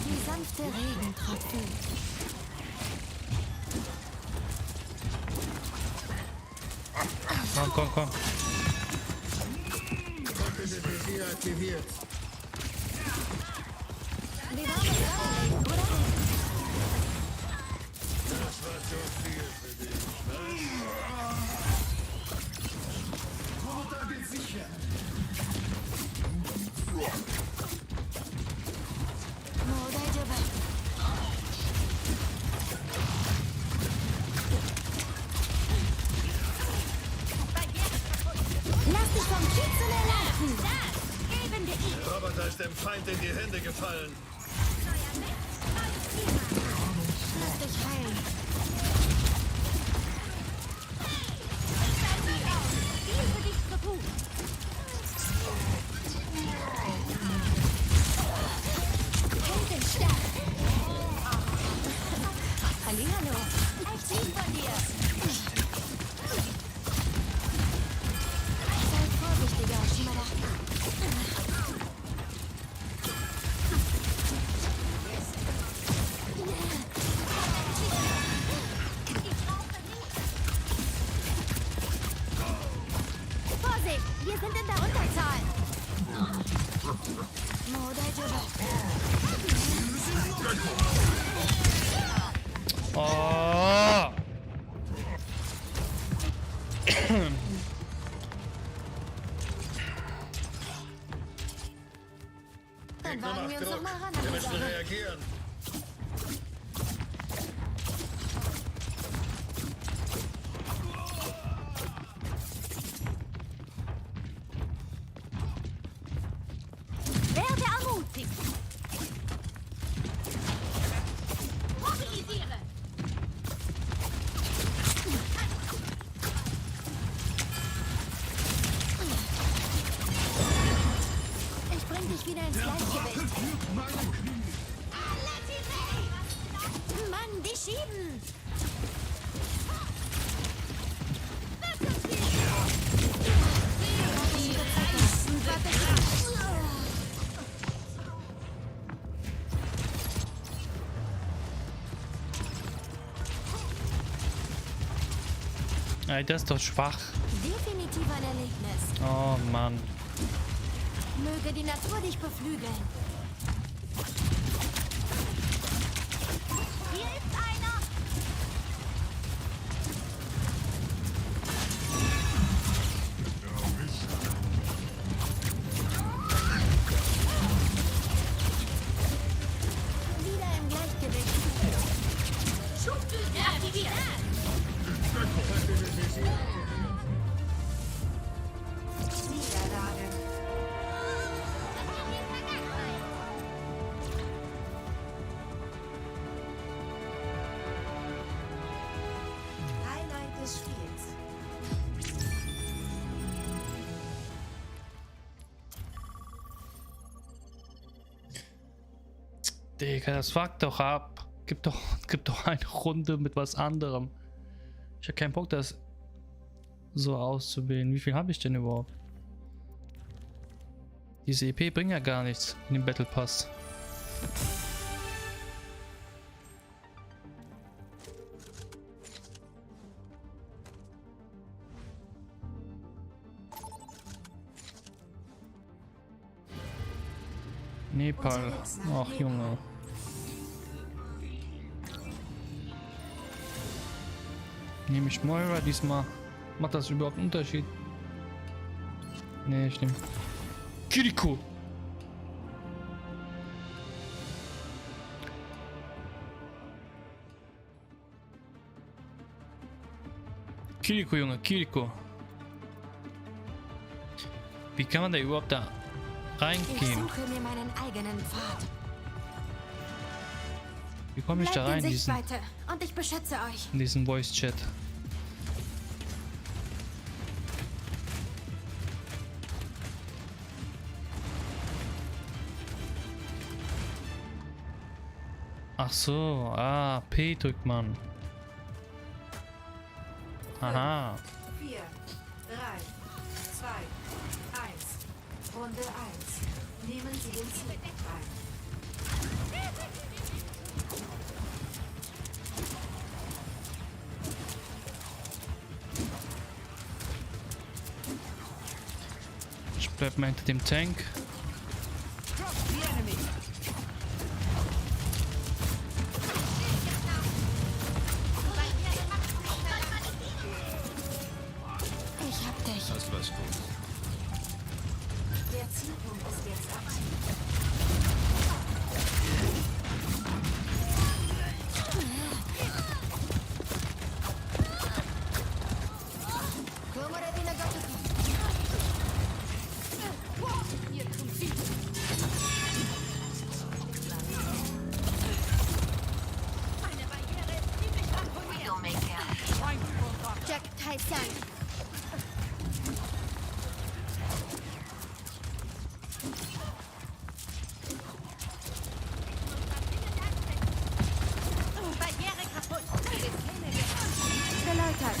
Die sanfte Regentropfen. Komm, komm, komm. Doppeltes Visier aktiviert. Wie war das gerade, oder? Das war zu viel für dich, Roboter gesichert. Lass dich vom Kiezele leiten. Geben wir ihm. Der Roboter ist dem Feind in die Hände gefallen. Lass dich heilen. Viel für dich zu tun. Kämpfen stark. Hallihallo. Echt lieb von dir. Sei vorsichtiger, Shimada. wir uns noch mal ran an Wir die müssen Sache. reagieren. Werde ermutigt. Mobilisiere. Ich bring dich wieder ins Gleichgewicht. Mann, die schieben! Ey, das ist doch schwach. Definitiv ein Erlebnis. Oh Mann. Möge die Natur dich beflügeln. Hier ist einer. Wieder im Gleichgewicht. Schubdüse aktiviert. Niederlage. Highlight des Spiels. Digga, das fuckt doch ab. Gib doch eine Runde mit was anderem. Ich hab keinen Bock, das so auszuwählen. Wie viel habe ich denn überhaupt? Diese EP bringt ja gar nichts in den Battle Pass. Nepal. Ach Junge. Nehme ich Moira diesmal. Macht das überhaupt einen Unterschied? Nee, ich nehme Kiriko. Kiriko, Junge, Kiriko. Wie kann man da überhaupt da Ich reingehen? suche mir meinen eigenen Pfad. Wie komme ich da Bleibt rein in in diesen, Sichtweite und ich beschütze euch. in diesen Voice Chat? Ach so, P drückt man. Aha. 4, 3, 2, 1. Runde 1. Nehmen Sie den Zielpunkt ein. Ich bleib mal hinter dem Tank. Ich hab dich. Das war's gut. Der Zielpunkt ist jetzt aktiv. Jack Tyson. Barriere kaputt. Geläutert.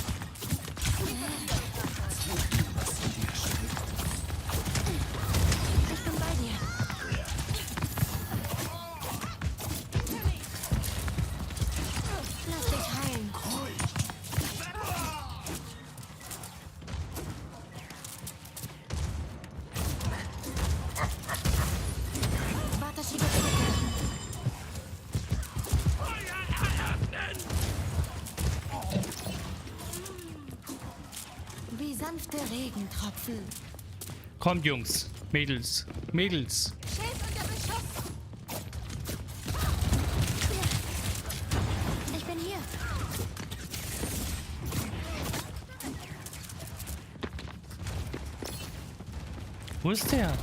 Ich bin bei dir. Lass dich heilen. Warte, schiebe zurück. Wie sanfte Regentropfen. Kommt, Jungs. Mädels. Mädels. Schild unter Beschuss. Wo ist der? Da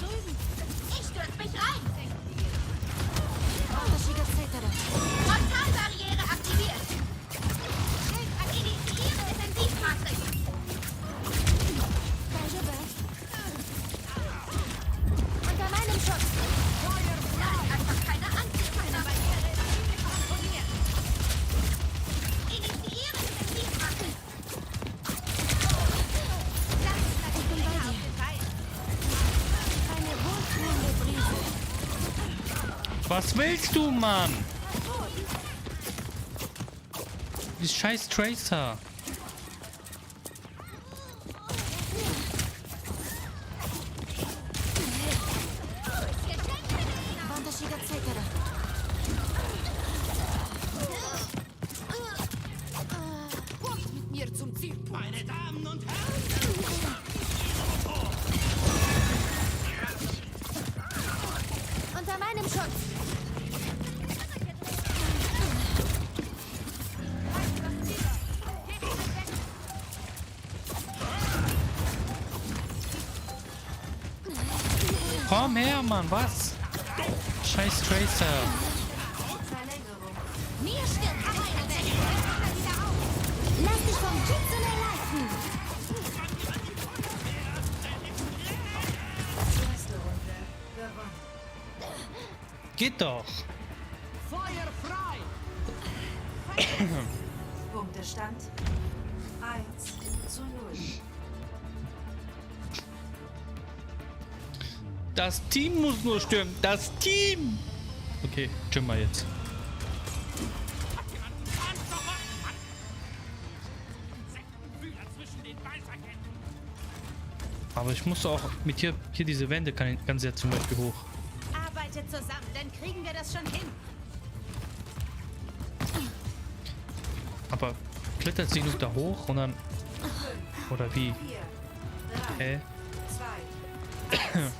drüben. Ich stürz mich rein. Frontalbarriere aktiviert. Initiiere Defensivmatrix. Unter meinem Schutz. Da ist einfach keine Antibarriere. Initiiere Defensivmatrix. Ich bin bei dir. Eine wohltuende Brise. Was willst du, Mann? Die scheiß Tracer. Mit mir zum Zielpunkt. Meine Damen und Herren! Unter meinem Schutz. Komm her, Mann, was? Scheiß Tracer. Mir stirbt keiner weg. Lass dich vom Kitsune leiten. Erste Runde gewonnen. Geht doch. Feuer frei! Punktestand 1:0. Das Team muss nur stimmen. Das Team. Okay, chill mal jetzt. Aber ich muss auch mit hier diese Wände kann sie ja zum Beispiel hoch. Arbeitet zusammen, dann kriegen wir das schon hin. Aber klettert sie nur da hoch und dann... Oder wie? 4, 3, Hä? 2, 1.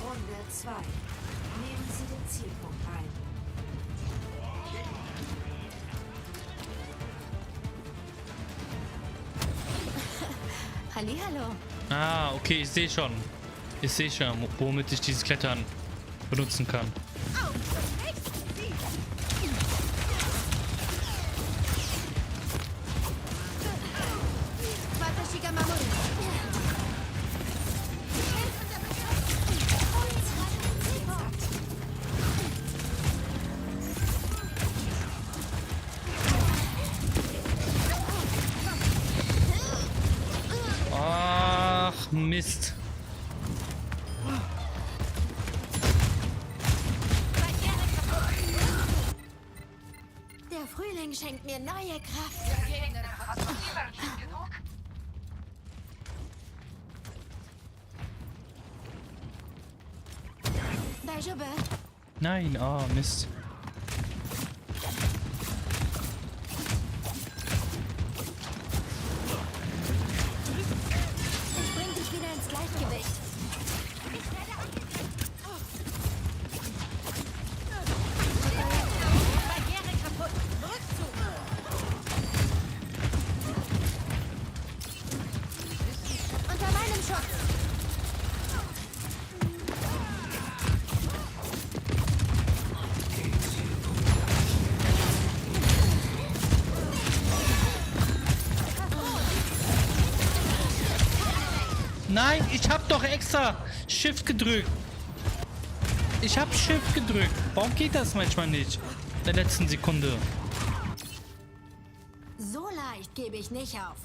Runde 2. Nehmen Sie den Zielpunkt ein. Hallihallo. Ah, okay, ich sehe schon. Ich sehe schon, womit ich dieses Klettern benutzen kann. Ach, Mist. Der Frühling schenkt mir neue Kraft. Hast du Energie genug? Daijube. Nein, ah, Mist. Ich bring dich wieder ins Gleichgewicht. Barriere kaputt. Rückzug. Unter meinem Schutz. Nein, ich hab doch extra Shift gedrückt. Ich hab Shift gedrückt. Warum geht das manchmal nicht? In der letzten Sekunde. So leicht gebe ich nicht auf.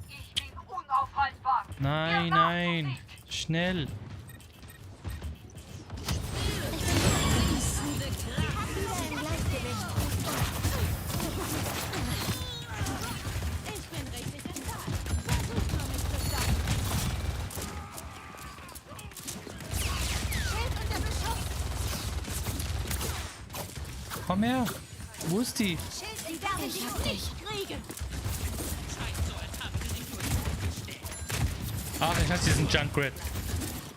Ich bin unaufhaltbar. Nein, nein. Schnell. Wieder im Gleichgewicht. Ich bin richtig im Tal. Versucht nur mich zu stoppen. Schild unter Beschuss. Komm her. Wo ist die? Schild, die werden sie noch nicht kriegen. Ach, ich hasse diesen Junkrat.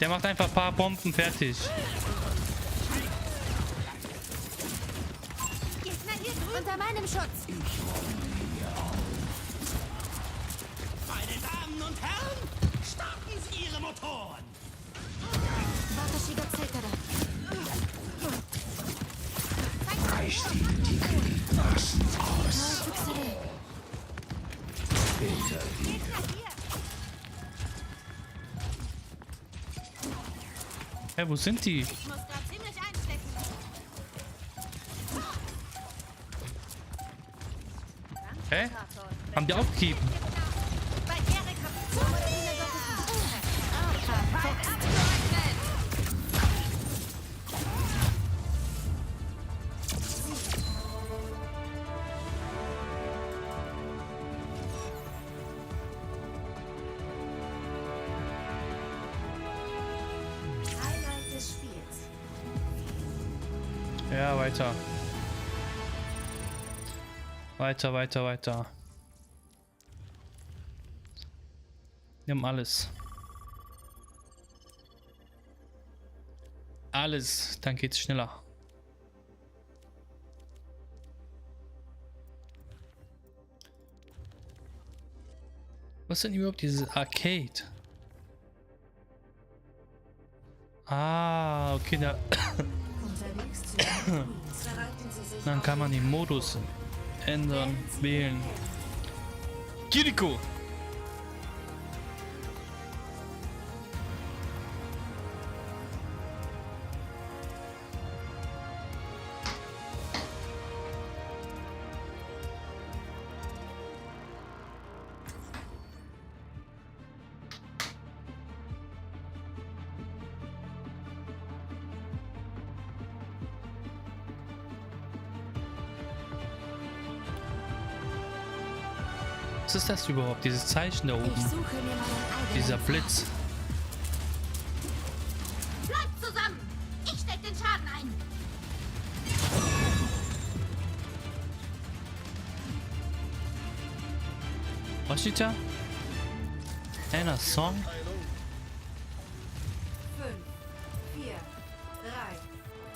Der macht einfach ein paar Bomben fertig. Gegner hier drüben. unter meinem Schutz. Meine Damen und Herren, starten Sie Ihre Motoren! Reißt die Gliedmaßen aus. Hinter dir. Hä, wo sind die? Ich muss grad ziemlich einstecken. Hä? Haben die aufgegeben? Bei Erik Highlight des Spiels. Ja, weiter. Weiter, weiter, weiter. Wir haben alles. Alles, dann geht's schneller. Was ist denn überhaupt dieses Arcade? Ah, okay, da. Unterwegs zu den Queens bereiten Sie sich Dann kann man den Modus ändern, wählen. Kiriko! Was ist das überhaupt? Dieses Zeichen da oben. Dieser Blitz. Bleibt zusammen! Ich steck den Schaden ein! Was steht da? Einer Song? 5, 4, 3,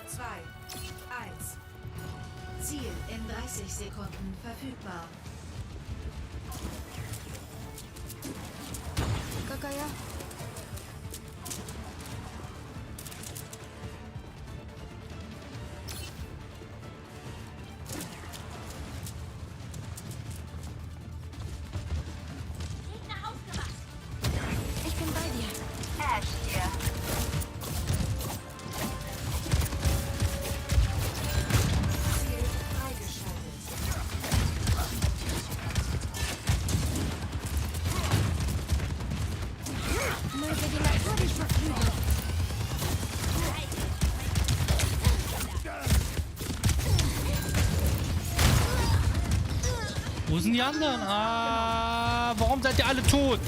2, 1. Ziel in 30 Sekunden verfügbar. Kakaya. Gegner aufgewacht! Ich bin bei dir. Ash hier. Ziel freigeschaltet. Möge die Natur dich verflügeln. Wo sind die anderen? Ah, warum seid ihr alle tot?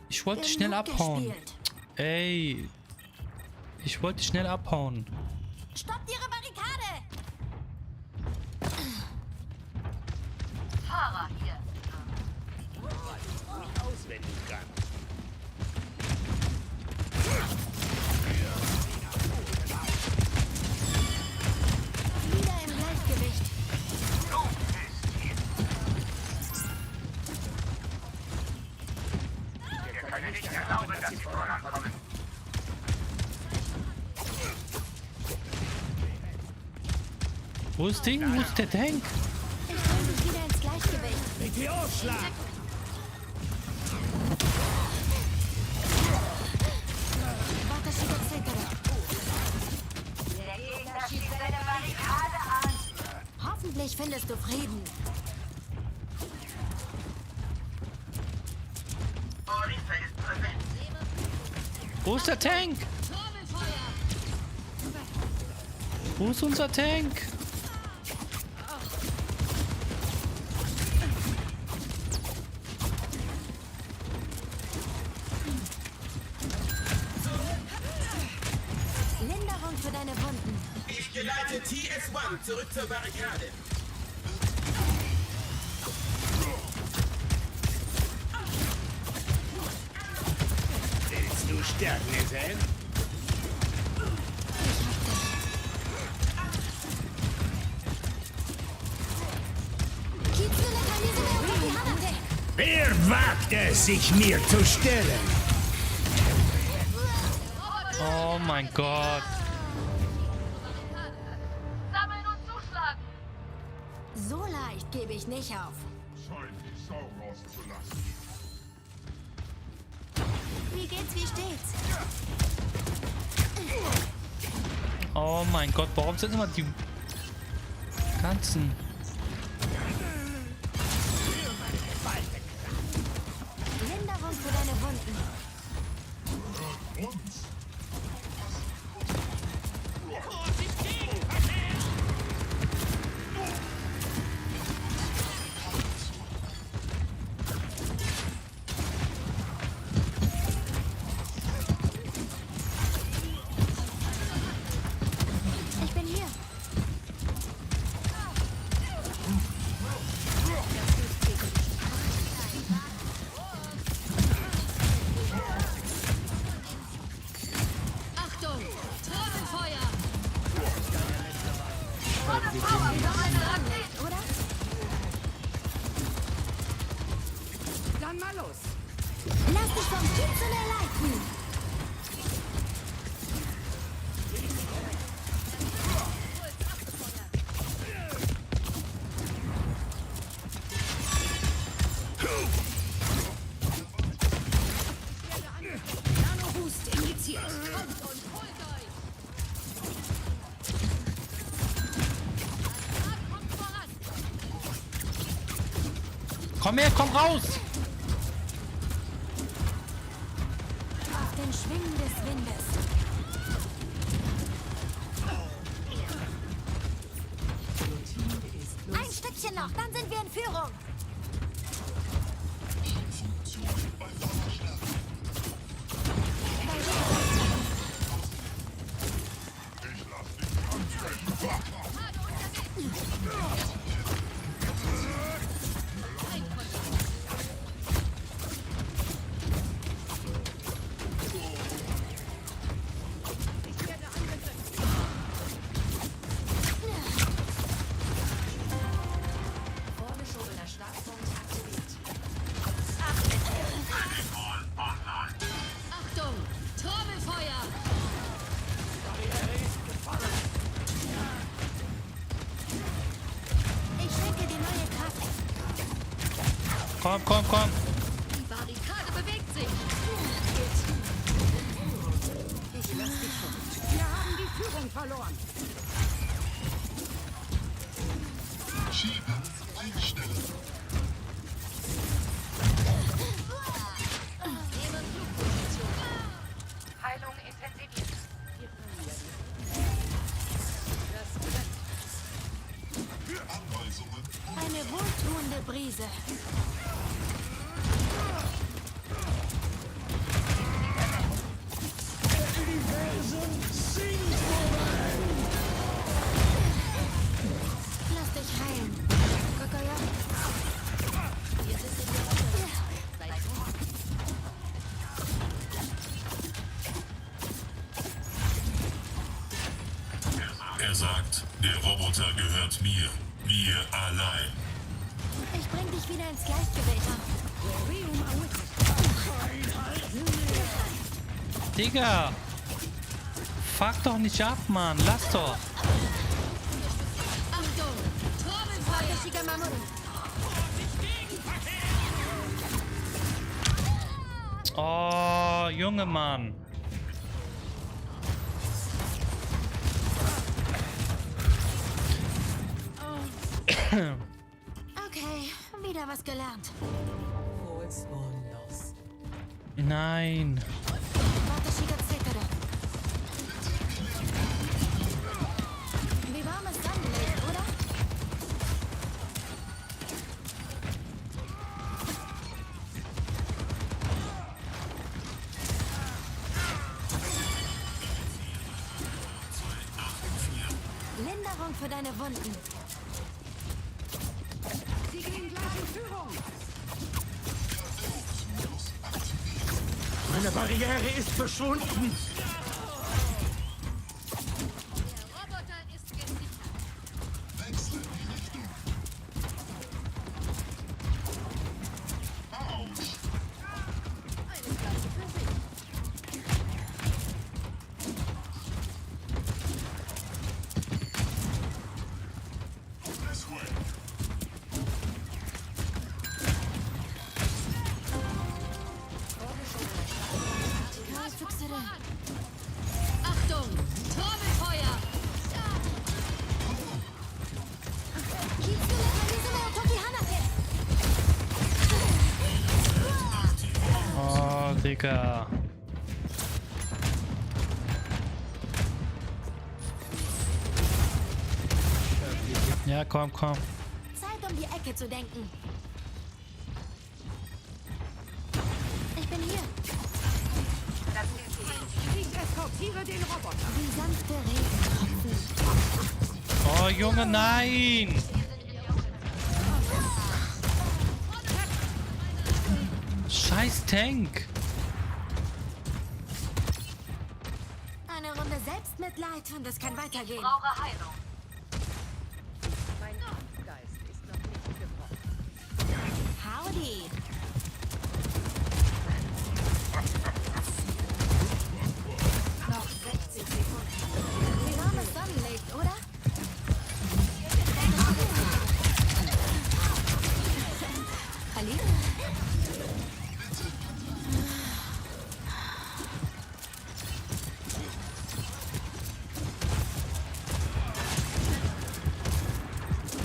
Ich wollte schnell abhauen. Ey. Ich wollte schnell abhauen. Stoppt ihre Barrikade! Fahrer hier. Auswendig kann. Wieder im Gleichgewicht. Wir können nicht erlauben, dass sie vorankommen. Wo ist Ding? Wo ist der Tank? Ich bring dich wieder ins Gleichgewicht. Meteorschlag! Der Gegner schießt seine Barrikade an. Hoffentlich findest du Frieden. Hilfe ist präsent. Wo ist der Tank? Wo ist unser Tank? Linderung für deine Wunden. Ich geleite TS-1 zurück zur Barrikade. Willst du Stärken sehen? Wer wagt es, sich mir zu stellen? Oh mein Gott. Sammeln und zuschlagen! So leicht gebe ich nicht auf. Scheint die Sau rauszulassen. Wie geht's, wie steht's? Oh mein Gott, warum sind immer die ganzen... Linderung für deine Wunden. Ich bin hier. Achtung! Trommelfeuer! Oder? Dann mal los. Lass dich vom Kitzel leiten. Nano-Boost injiziert. Kommt und holt euch! Kommt voran! Komm her, komm raus! Auf den Schwingen des Windes. Ein Stückchen noch, dann sind wir in Führung. Vorgeschobener Startpunkt aktiviert. Achtung! Trommelfeuer! Ich schenke dir neue Kraft. Komm, komm, komm. Die Barrikade bewegt sich! Ich lass dich schon. Wir haben die Führung verloren. Schieben, einstellen. Nehme Flugposition. Heilung intensiviert. Anweisungen. Eine wohltuende Brise. Lass dich heilen. Kokoya. Wir sind in der Runde. Seid gut. Er sagt, der Roboter gehört mir. Mir allein. Ich bring dich wieder ins Gleichgewicht. Digga! Fuck doch nicht ab, Mann. Lass doch. Achtung! Trommelfeuer! Shigamamoru. Oh, Junge Mann. Okay, wieder was gelernt. Nein. Warte, Shigatsekara. Wie warmes Sandlicht, oder? Linderung für deine Wunden. Sie gehen gleich in Führung. Meine Barriere ist verschwunden. Der Roboter ist gesichert. Wechseln die Richtung. Digga. Ja, komm, komm. Zeit, um die Ecke zu denken. Ich bin hier. Ich eskortiere den Roboter. Wie sanfte Regentropfen. Oh, Junge, nein! Scheiß Tank! Eine Runde Selbstmitleid und es kann weitergehen. Brauche Heilung. Mein Geist ist noch nicht gebrochen. Howdy. Noch 60 Sekunden. Enormes Sonnenlicht, oder? Ali?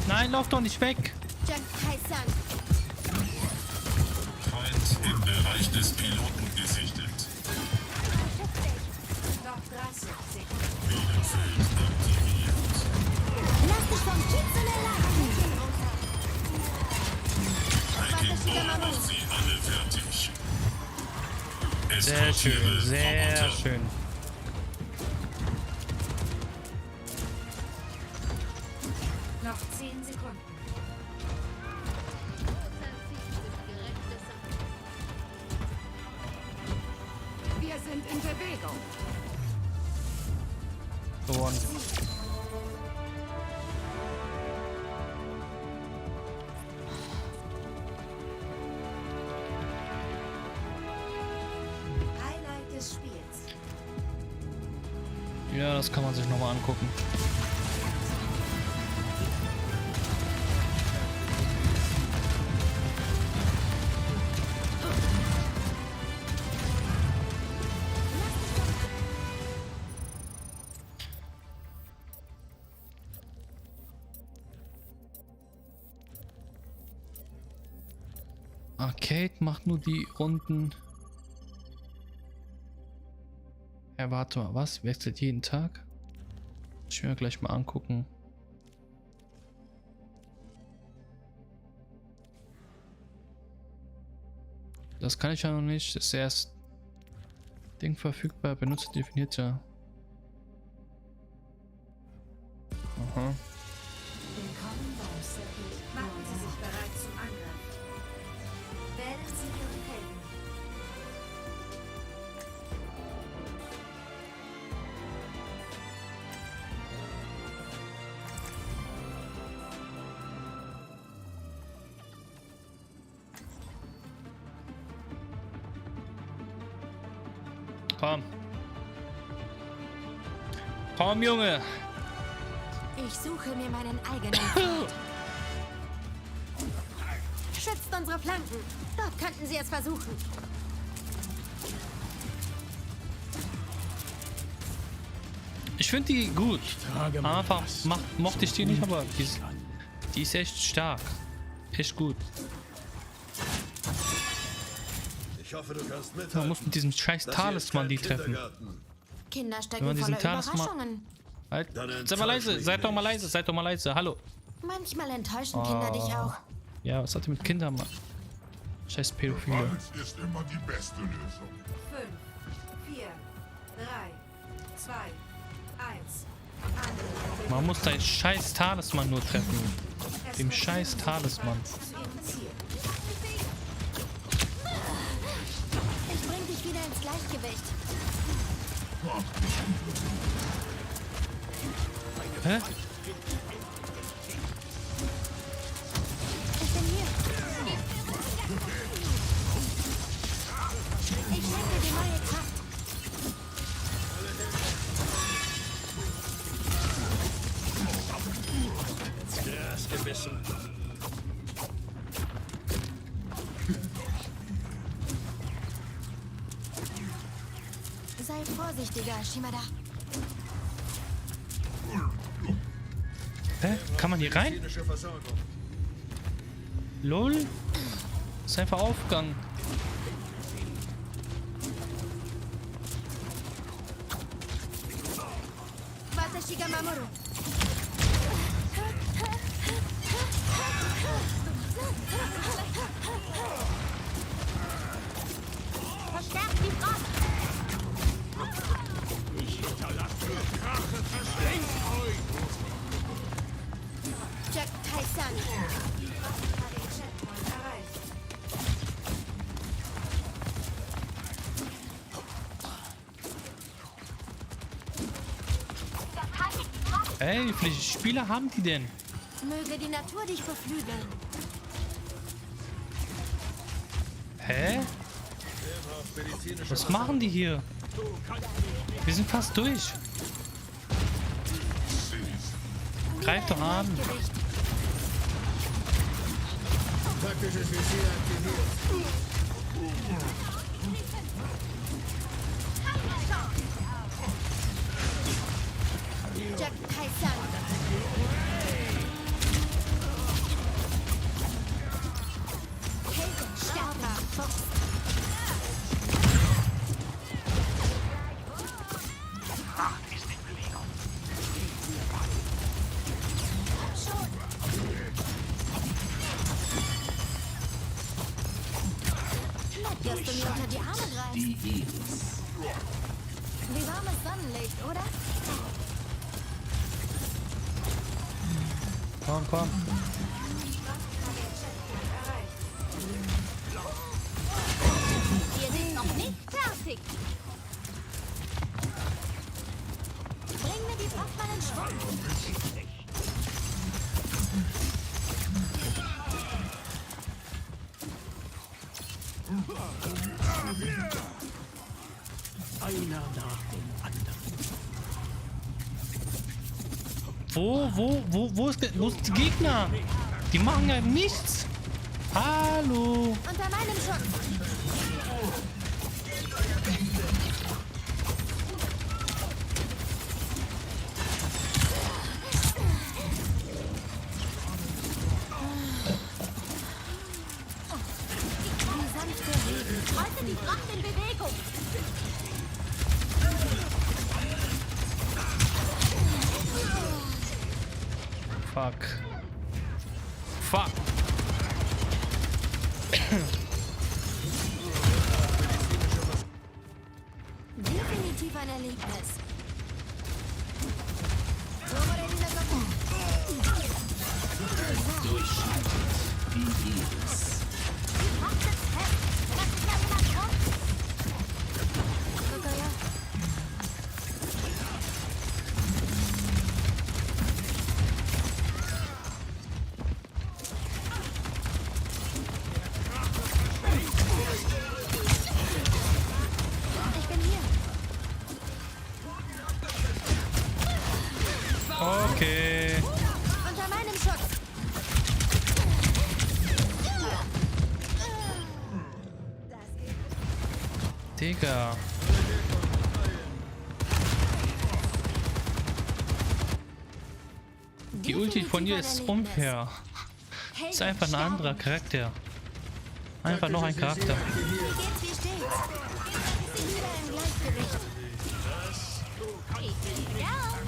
Nein, lauf doch nicht weg! Jack Heisan. Feind im Bereich des Piloten gesichtet. Noch 30 Sekunden. Bielefeld aktiviert. Lass dich vom Kitzeln erleiden. Hacking macht sie alle fertig. Sehr schön, Eskortiere sehr Roboter. schön. Noch 10 Sekunden. Wir sind in Bewegung. Gewonnen. Highlight des Spiels. Ja, das kann man sich nochmal angucken. Arcade macht nur die Runden. Ja, warte mal, was? Wechselt jeden Tag? Muss ich mir gleich mal angucken. Das kann ich ja noch nicht. Das ist erst Ding verfügbar, Benutzer definierte. Aha. Willkommen beim Circuit. Machen Sie sich bereit zum Angriff. Wählen Sie Ihren Helden. Komm. Komm, Junge. Ich suche mir meinen eigenen Pfad. Schützt unsere Flanken. Dort könnten sie es versuchen. Ich finde die gut. Am Anfang mochte ich die nicht, aber die ist echt stark. Echt gut. Ich hoffe, du kannst mithalten. Man muss mit diesem scheiß Talisman die treffen. Kinder Wenn stecken man diesen voller Talisman... Überraschungen. Halt, seid mal leise, seid doch mal leise, seid doch mal leise. Hallo. Manchmal enttäuschen Kinder dich auch. Ja, was hat ihr mit Kindern, Mann? Scheiß Pädophile. Gewalt ist immer die beste Lösung. 5, 4, 3, 2, 1. Man muss dein scheiß Talisman nur treffen. Dem scheiß Talisman. Ich bring dich wieder ins Gleichgewicht. Hä? Ich bin hier. Ich schenke dir neue Kraft. Ja, ist gebissen. Sei vorsichtiger, Shimada. Hä? Kann man hier rein? Medizinische Versorgung. LOL? Ist einfach aufgegangen. Verstärkt die Front! Ich hinterlasse Rache, verschlingt euch! Jack Tyson. Ey, wie viele Spieler haben die denn? Möge die Natur dich beflügeln. Hä? Was machen die hier? Wir sind fast durch. Greif doch an. Taktisches Visier aktiviert. Jack Tyson. Helden, stärker, Fuchs. Macht ist in Bewegung. Nett, dass du mir unter die Arme greifst. Wie warmes Sonnenlicht, oder? Komm, komm. Wir sind noch nicht fertig. Bring mir die Kraft mal in Schwung. Einer nach dem anderen. Wo ist der Gegner? Die machen ja nichts. Hallo. Unter meinem Schutz. Die sanfte Regen. Halte die Fracht in Bewegung. Fuck. Fuck. Definitiv ein Erlebnis. So wurde dieser Socken. Macht es fest. Das ist ja jemand rum. Rückkehr. Ich bin hier. Okay. Unter meinem Schutz. Digga. Die Ulti von ihr ist unfair. Ist einfach ein anderer Charakter. Einfach noch ein Charakter. Wie geht's, wie steht's? Ist sie wieder im Gleichgewicht? Ich bin down.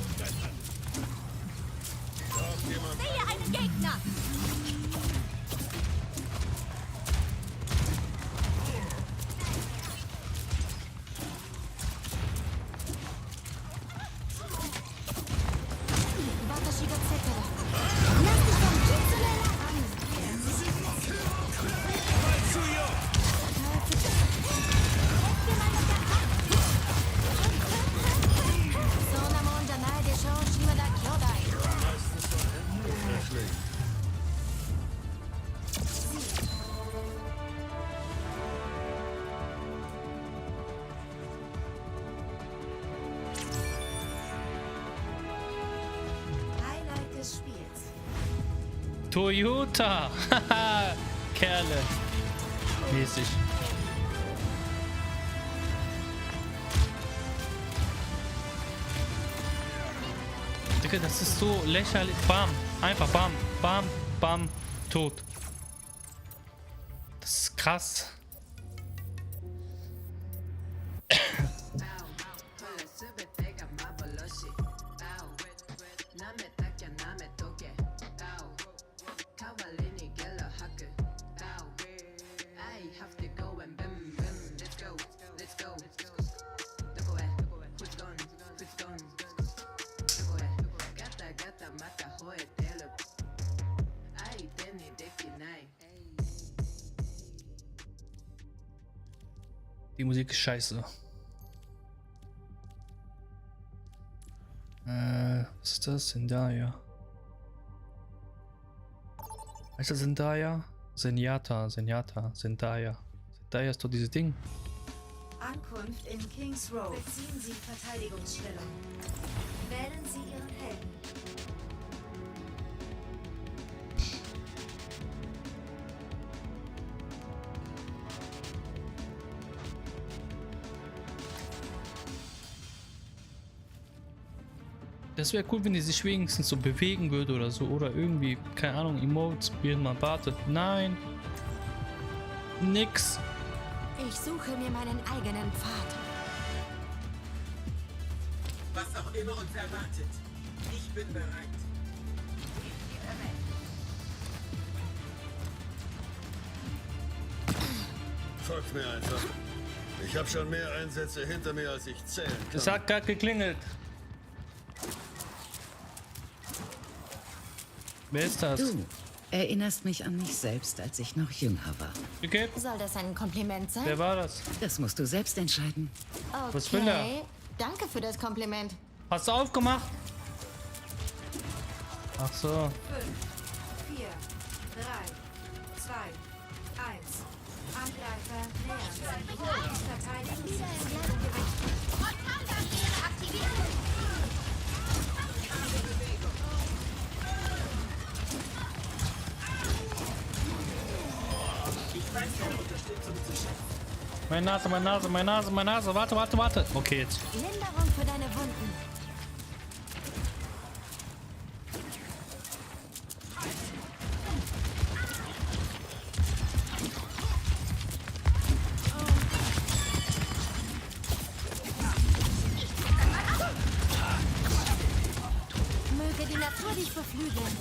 Sehe einen Gegner. Watashi ga Zettel. Lass dich vom Kitzel an. Sonamon Danai de Shou Shimada Kyodai. Highlight des Spiels. Toyota. Haha. Kerle. Mäßig. Digga, das ist so lächerlich. Bam. Einfach bam. Bam. Bam. Tot. Das ist krass. Die Musik ist scheiße. Was ist das? Zendaya. Heißt das Zendaya? Zenyatta. Zendaya ist doch dieses Ding. Ankunft in Kings Row. Beziehen Sie Verteidigungsstellung. Wählen Sie Ihren Helden. Das wäre cool, wenn die sich wenigstens so bewegen würde oder so. Oder irgendwie, keine Ahnung, Emotes, während man wartet. Nein. Nix. Ich suche mir meinen eigenen Pfad. Was auch immer uns erwartet. Ich bin bereit. Folgt mir einfach. Ich habe schon mehr Einsätze hinter mir, als ich zählen kann. Es hat gerade geklingelt. Wer ist das? Du erinnerst mich an mich selbst, als ich noch jünger war. Okay. Soll das ein Kompliment sein? Wer war das? Das musst du selbst entscheiden. Okay. Was will er? Danke für das Kompliment. Hast du aufgemacht? Ach so. 5, 4, 3, 2, 1. Angreifer nähern sich. Verteidigen Sie das Gleichgewicht. Frontalbarriere aktiviert. Meine Nase. Warte. Okay, jetzt. Linderung für deine Wunden. Möge die Natur dich beflügeln.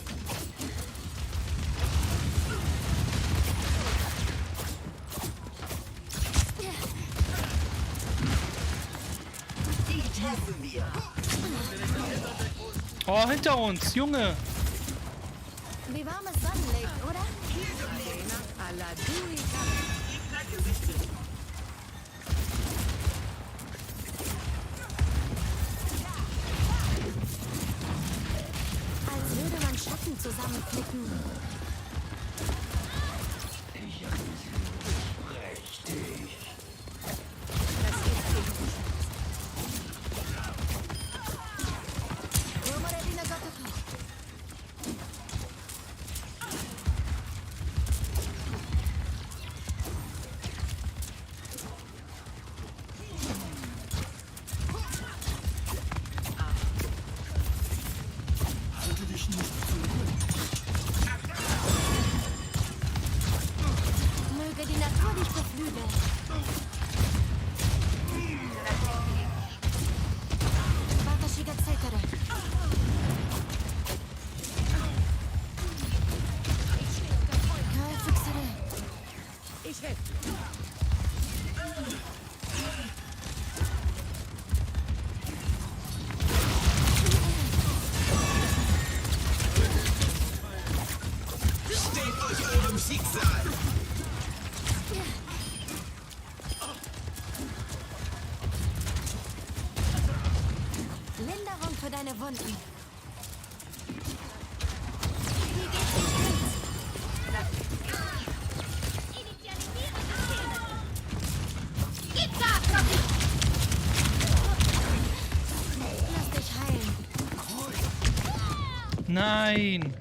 Oh, hinter uns, Junge. Wie warmes Sonnenlicht, oder? Als würde man Schatten zusammenklicken. Möge die Natur dich beflügeln. Watashi ga tsuiteru. Ich helfe. Steht euch eurem Schicksal! Linderung für deine Wunden. Lass dich heilen. Nein.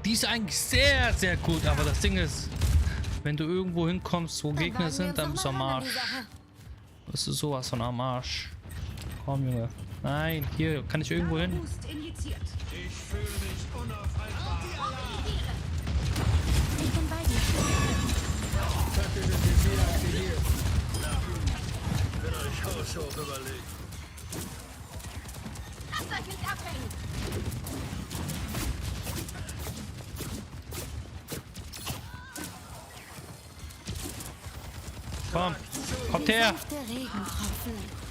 Die ist eigentlich sehr, sehr gut, aber das Ding ist, wenn du irgendwo hinkommst, wo Gegner sind, dann bist du am Arsch. Das ist sowas von am Arsch. Komm, Junge. Nein, hier, kann ich irgendwo hin? Ich fühle mich unaufhaltbar. Ich bin bei dir. Identifizier aktiviert. Bin euch haushoch überlegt. Lasst euch nicht abhängen. Komm, kommt her. Der Regentropfen.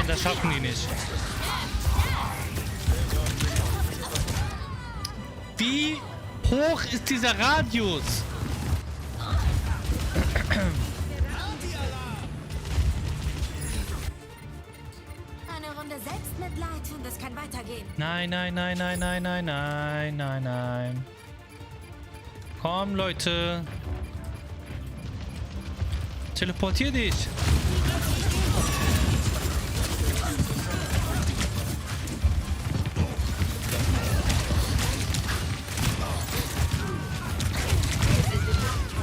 Nein, das schaffen die nicht. Wie hoch ist dieser Radius? Eine Runde Selbstmitleid und es kann weitergehen. Nein, nein, nein, nein, nein, nein, nein, nein, nein. Komm, Leute. Teleportier dich.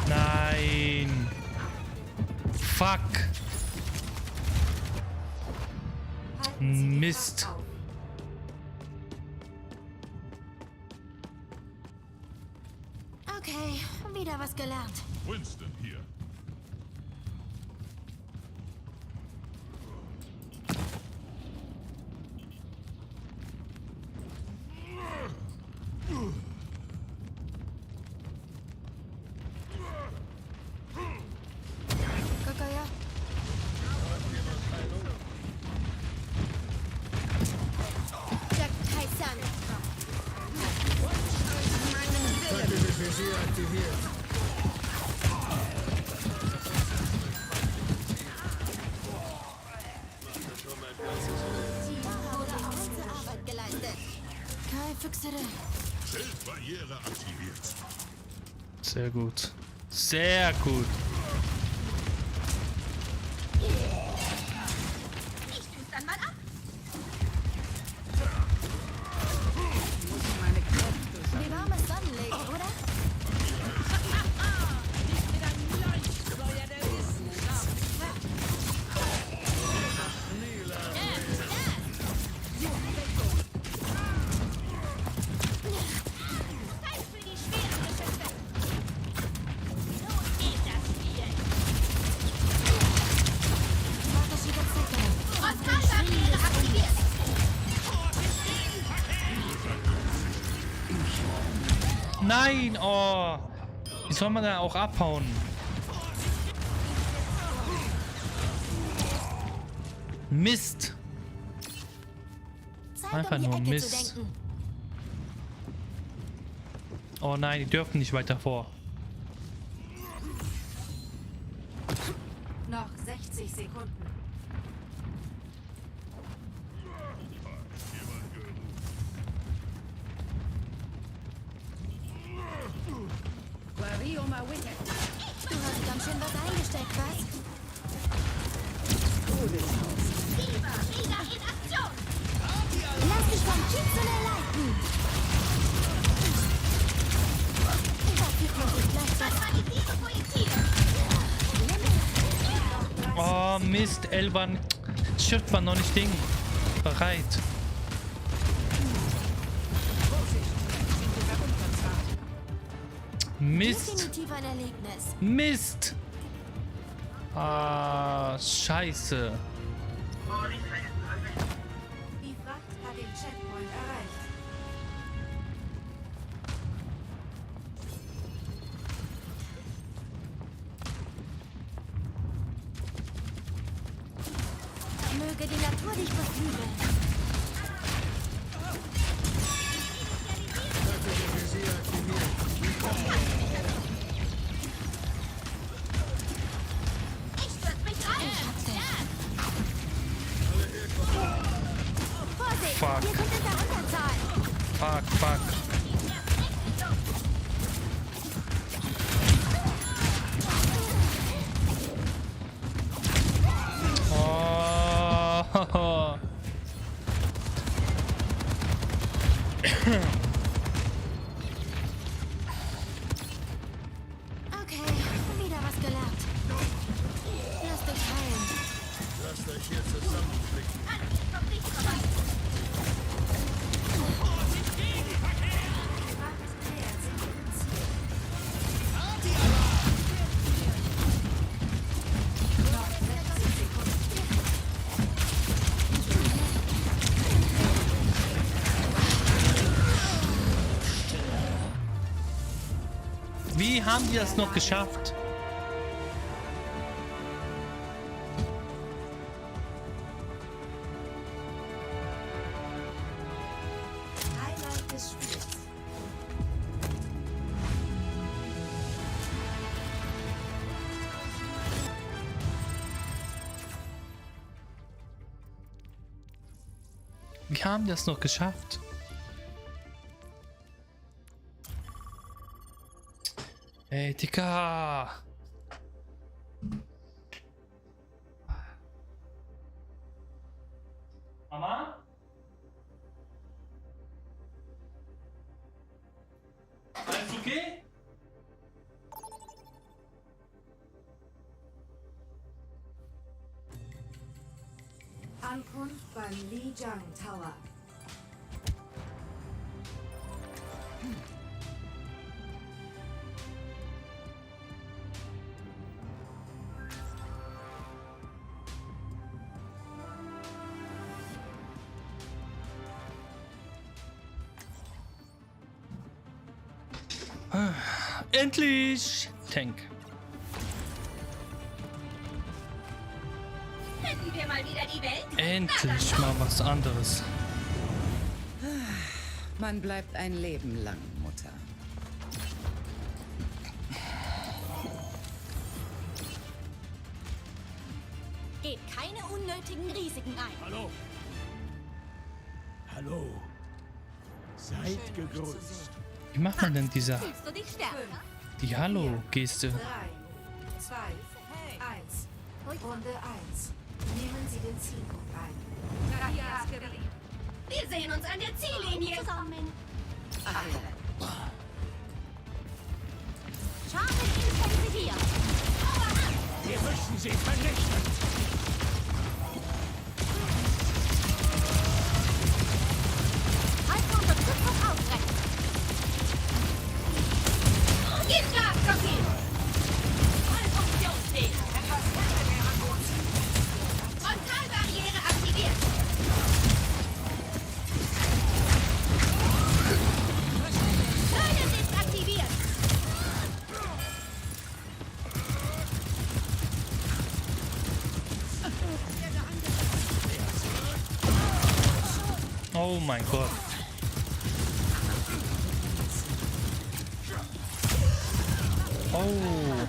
Nein. Fuck. Mist. Okay, wieder was gelernt. Winston hier. Kokoya. Der Kaisan. Taktisches Visier aktiviert. Gute Arbeit geleistet. Kai Füchsere. Schildbarriere aktiviert. Sehr gut. Sehr gut. Ich tu's dann mal ab. Wie warmes Sonnenlicht, oder? Nicht mit einem Leuchtfeuer der Wissenschaft. Zeit für die schweren Geschütze. Los geht das Spiel. Frontalbarriere aktiviert. Nein, oh. Wie soll man da auch abhauen? Mist. Zeit, Einfach um die nur Ecke Mist. zu denken. Oh nein, die dürfen nicht weiter vor. Noch 60 Sekunden. Wario ma Wicket. Du hast ganz schön was eingesteckt, was? Fieber wieder in Aktion. Lass dich vom Kitsune leiten. Dafür kommt es gleich was. Magnetisiere Projektile. Oh Mist, Elban. Schiff war noch nicht bereit. Mist. Definitiv ein Erlebnis. Mist. Ah, scheiße. Die Fracht hat den Checkpoint erreicht. Möge die Natur dich beflügeln. Taktisches Visier aktiviert. Ich stürz mich rein. Vorsicht, Fuck. wir sind in der Unterzahl. Fuck, fuck. Oh. Okay, wieder was gelernt. Lass dich heilen. Lasst euch hier zusammenflicken. Antrieb kommt nicht vorbei. Wie haben die das noch geschafft? Wie haben die das noch geschafft? Ey, Digga. Mama? Alles okay? Ankunft beim Lijiang Tower. Endlich! Tank. Retten wir mal wieder die Welt? Endlich mal was anderes. Man bleibt ein Leben lang Mutter. Geht keine unnötigen Risiken ein. Hallo. Hallo. Seid gegrüßt. Wie macht man denn diese Fühlst du dich stärker? die Hallo-Geste? 3, 2, 1. Runde 1. Nehmen Sie den Zielpunkt ein. Wir sehen uns an der Ziellinie. Zusammen. Schaden intensiviert. Wir müssen sie vernichten. Halt Unterstützung ausrecht. Gib Gas, Sophie! Voll funktionsfähig. Frontalbarriere aktiviert. Säulen ist aktiviert. Oh mein Gott. Oh.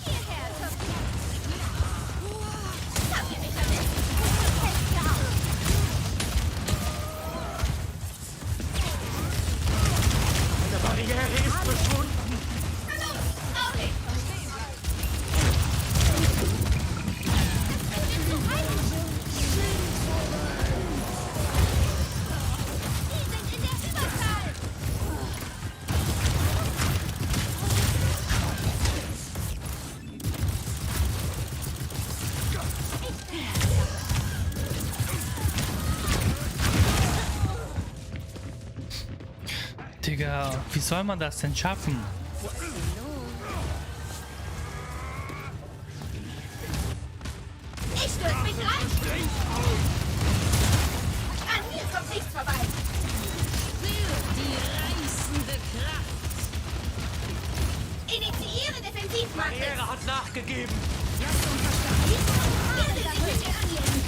Hierher, Sophie. Habt ihr mich vermisst? Fällt mir auf. Eine Barriere ist verschwunden. Hallo, Auge. Digga, wie soll man das denn schaffen? Ich stürz mich rein. An mir kommt nichts vorbei. Die reißende Kraft. Initiiere Defensivmatrix. Barriere hat nachgegeben. Lasst uns verstärken. Werde sich mit mir anlegen.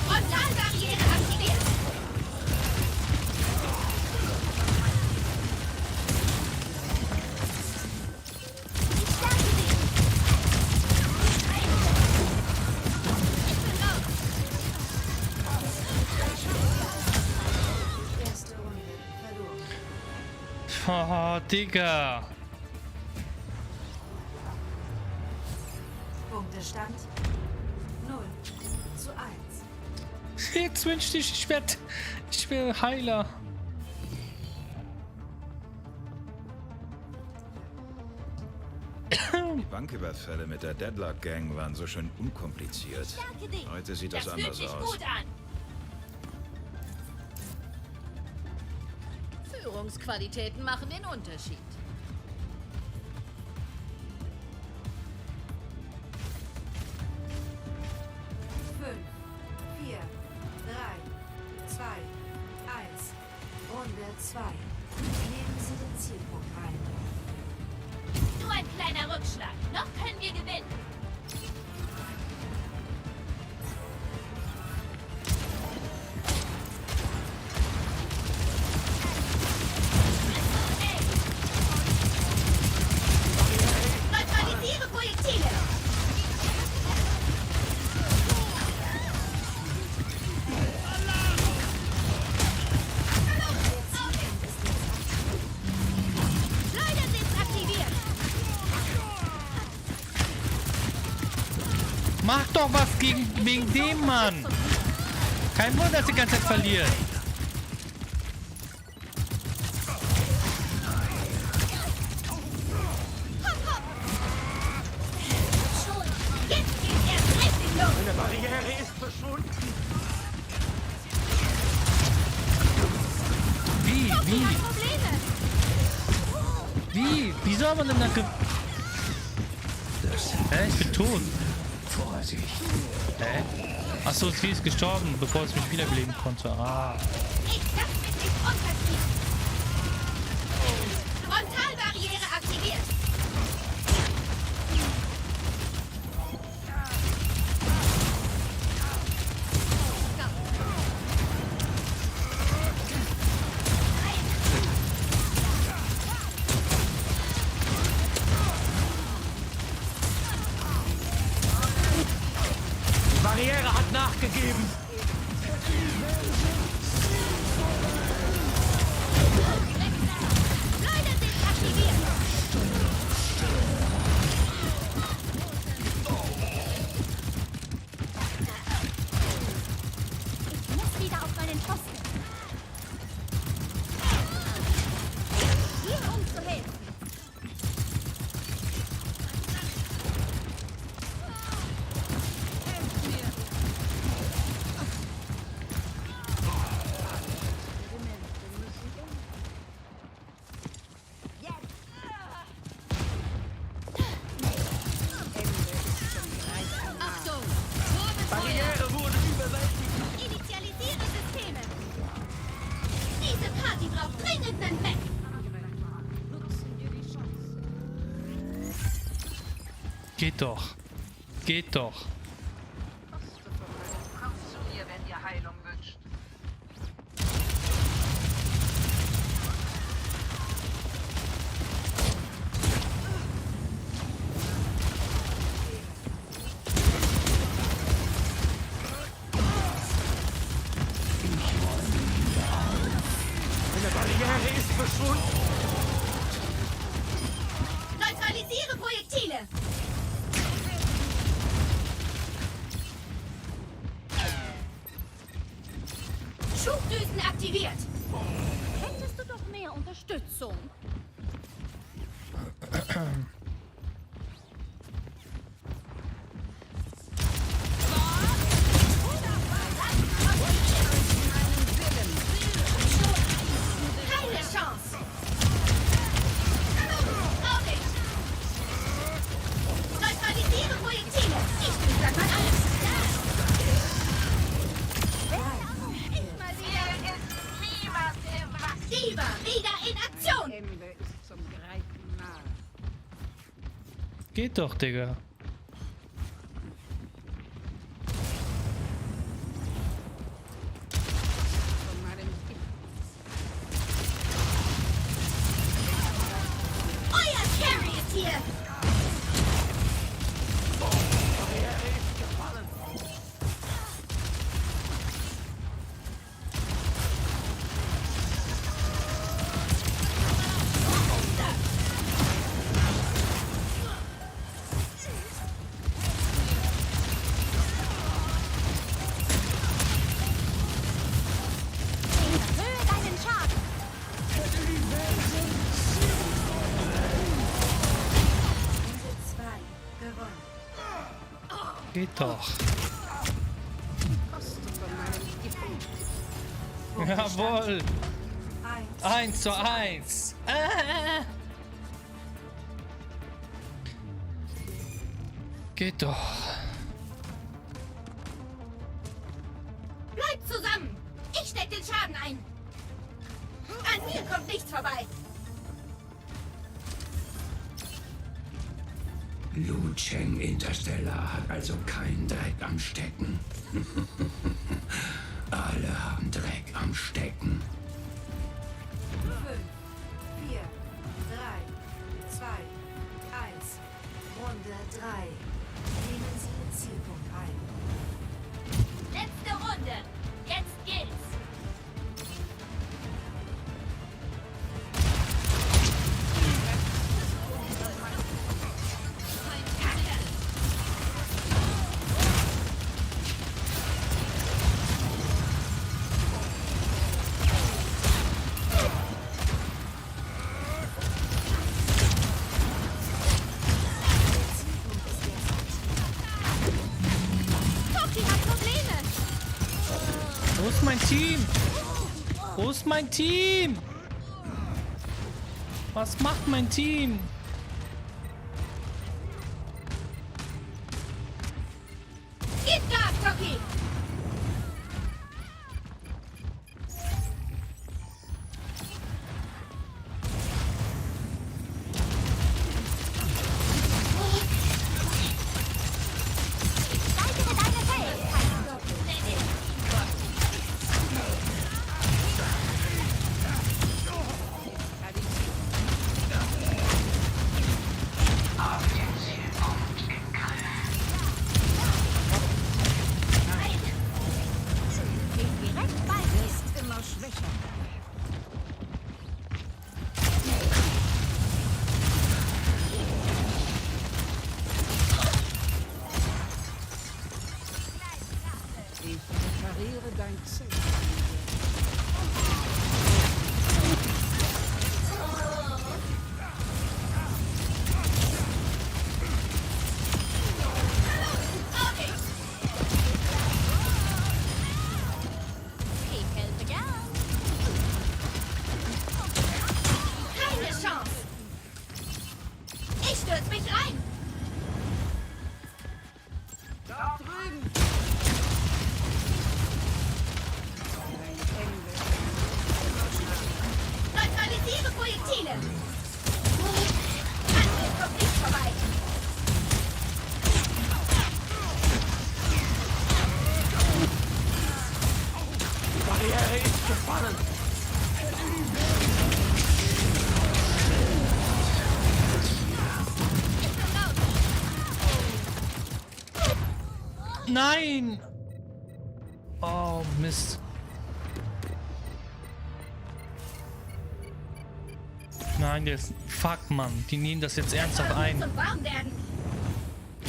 Frontalbarriere aktiviert. Ich stärke sie. Ich bin raus. Erste Runde verloren. Oh, Digga. Punktestand 0:1. Jetzt wünschte ich wär Heiler. Die Banküberfälle mit der Deadlock Gang waren so schön unkompliziert. Stärke dich. Heute sieht das fühlt anders sich aus. gut an. Führungsqualitäten machen den Unterschied. Fünf, 4, 3, 2, 1. Runde 2. Nehmen Sie den Zielpunkt ein. Nur ein kleiner Rückschlag. Noch können wir gewinnen. Mach doch was wegen dem, Mann. Kein Wunder, dass die ganze Zeit verliert. Eine Barriere ist verschwunden. Wie? Wie soll man denn da Hä? Ich bin tot. Vorsicht. Hä? Achso, sie ist gestorben, bevor es mich wiederbeleben konnte. Ah. Ich lass mich nicht unterkriegen. Frontalbarriere aktiviert. Die Barriere hat nachgegeben. Ich muss wieder auf meinen Posten. Hier, um zu helfen. Achtung! Barriere wurde überwältigt. Initialisiere Systeme. Diese Party braucht dringend einen Weg. Geht doch. Geht doch. Kommt zu mir, wenn ihr Heilung wünscht. Eine Barriere ist verschwunden. Neutralisiere Projektile. Schubdüsen aktiviert. Hättest du doch mehr Unterstützung. Keine Chance. Brauch ich. Neutralisiere Projektile. Ich bin dann mal alles. Mal wieder ist niemand im Wachs. Diva, wieder in Aktion. Ende ist zum Greifen nahe. Geht doch, Digga. Von meinem Gift. Euer Carry ist hier. Barriere ist gefallen. Erhöhe deinen Schaden. Geht doch. Jawohl. 1:1. Geht doch. Bleibt zusammen. Ich steck den Schaden ein. An mir kommt nichts vorbei. Lu Cheng Interstellar hat also keinen Dreck am Stecken. Alle haben Dreck am Stecken. 5, 4, 3, 2, 1. Runde 3. Nehmen Sie den Zielpunkt ein. Letzte Runde. Jetzt geht's. Team? Wo ist mein Team? Was macht mein Team? Gib Gas, Toki! Repariere dein Zelt. Ich helfe gern. Keine Chance. Ich stürz mich rein. Da drüben. Neutralisiere Projektile. Angriff kommt nicht vorbei. Die Barriere ist gefallen. Nein! Oh, Mist. Nein, jetzt. Fuck, Mann. Die nehmen das jetzt ernsthaft ein. Zum warm werden.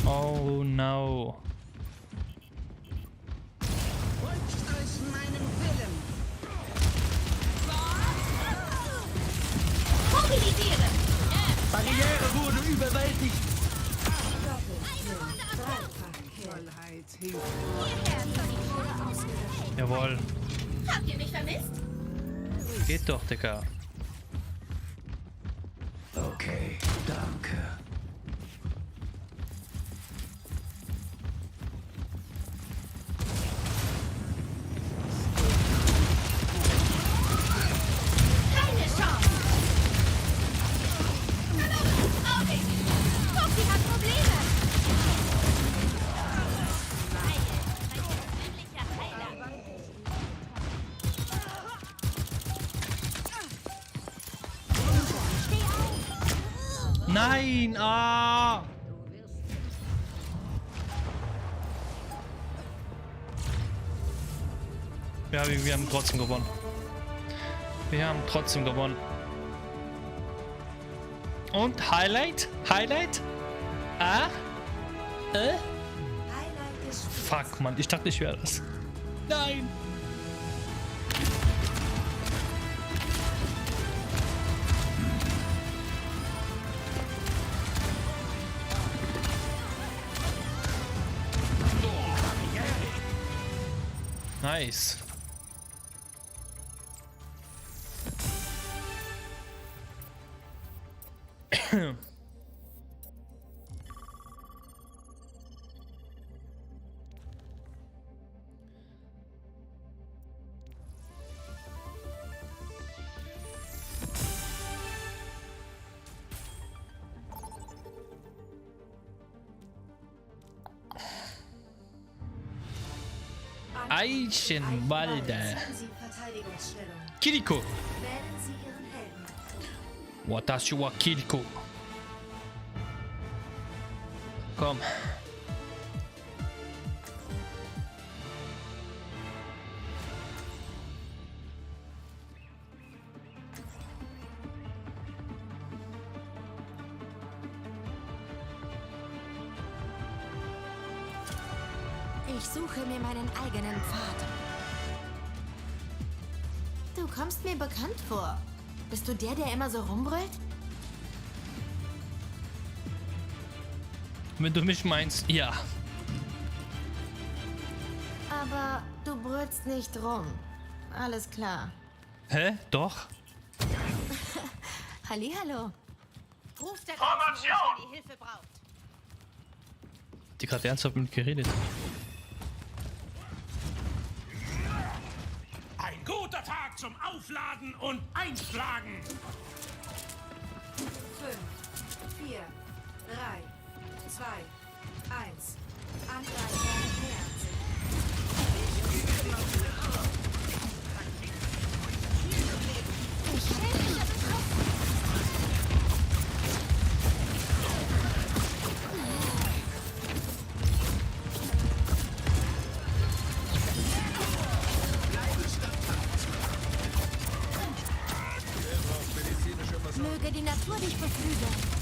Oh, no. Folgt euch meinem Willen. Mobilisiere. Barriere wurde überwältigt. Vollheit hilft. Jawohl. Habt ihr mich vermisst? Geht doch, Digga. Okay, danke. Keine Chance. Okay. Toki hat Probleme. Nein! Ah! Ja, wir haben trotzdem gewonnen. Wir haben trotzdem gewonnen. Und Highlight? Highlight? Ah? Fuck, Mann. Ich dachte, ich wäre das. Nein! Nice. Eichenwalde. Kiriko. Watashi wa Kiriko. Komm. Ich suche mir meinen eigenen Pfad. Du kommst mir bekannt vor. Bist du der immer so rumbrüllt? Wenn du mich meinst, ja. Aber du brüllst nicht rum. Alles klar. Hä? Doch? Hallihallo. Ruft der Formation, wenn ihr Hilfe braucht. Die gerade ernsthaft mit geredet. Ein guter Tag zum Aufladen und Einschlagen. 5, 4, 3, 2, 1. Angreifer nähern sich. Möge die Natur dich beflügeln.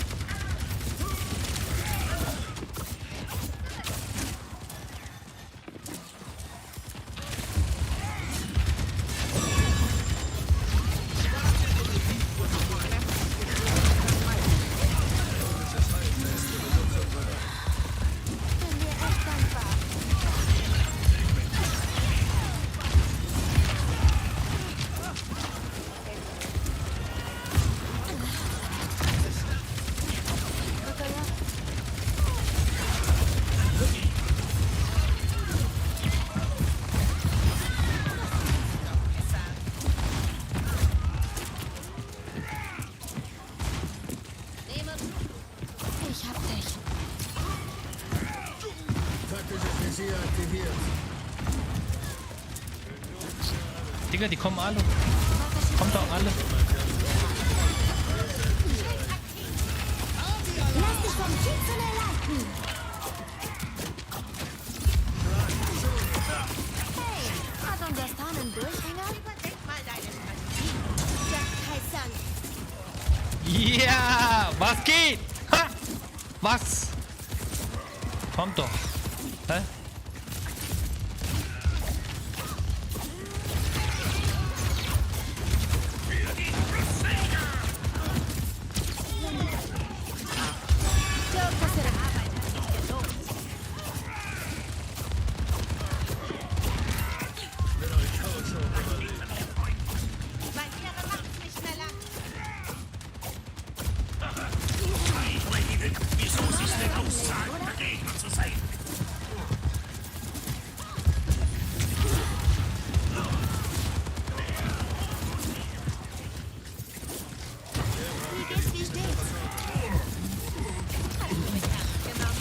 Bin dir echt dankbar. Ich hab dich. Taktisches Visier aktiviert. Digga, die kommen alle. Kommt doch alle. Lass dich vom Schicksal leiten. Hey, hat unser Star einen Durchhänger? Überdenk mal deine Strategie. Ja, Kaisan. Ja, was geht? Ha! Was? Kommt doch. Hä? Mein Ehre macht's nicht mehr lang. Wieso siehst du denn aus, zahlender Gegner zu sein? Wie geht's, wie steht's? Hast du mich ernst genommen?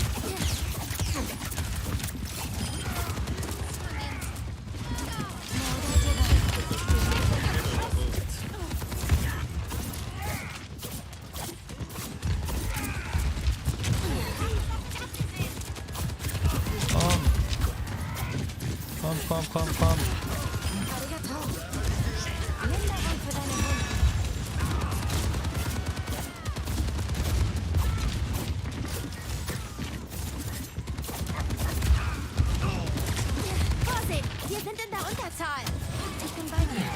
Komm. Arigato. Linderung für deine Hunde. Vorsicht, wir sind in der Unterzahl. Ich bin bei dir.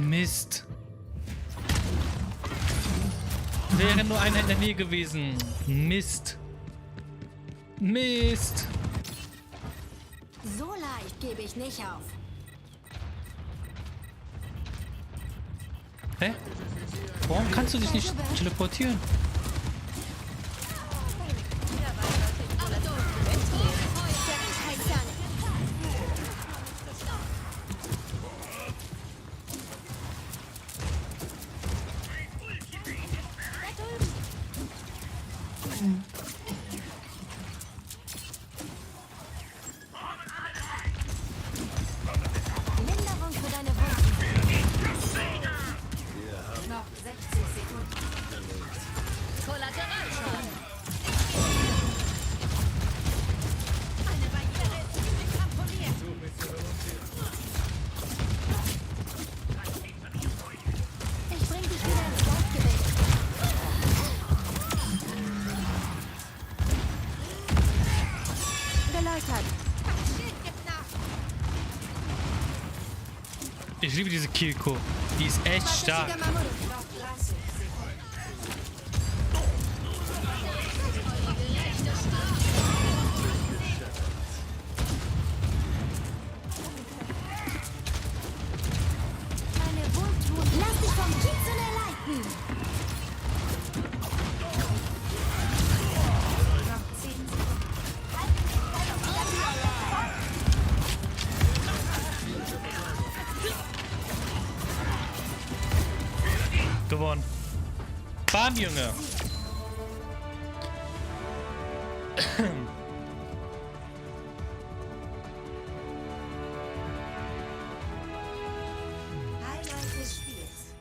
Mist. Wäre nur einer in der Nähe gewesen. Mist. Mist. So leicht gebe ich nicht auf. Hä? Warum kannst du dich nicht teleportieren? Linderung für deine Wunden. Noch 60 Sekunden. Kollateralschaden. Eine Barriere ist ziemlich ramponiert. Ich bring dich wieder ins Gleichgewicht. Geläutert. Das Schild gibt nach. Ich liebe diese Kirko. Die ist echt stark. Noch 30 Sekunden. Gewonnen. Bam, Junge. Highlight des Spiels.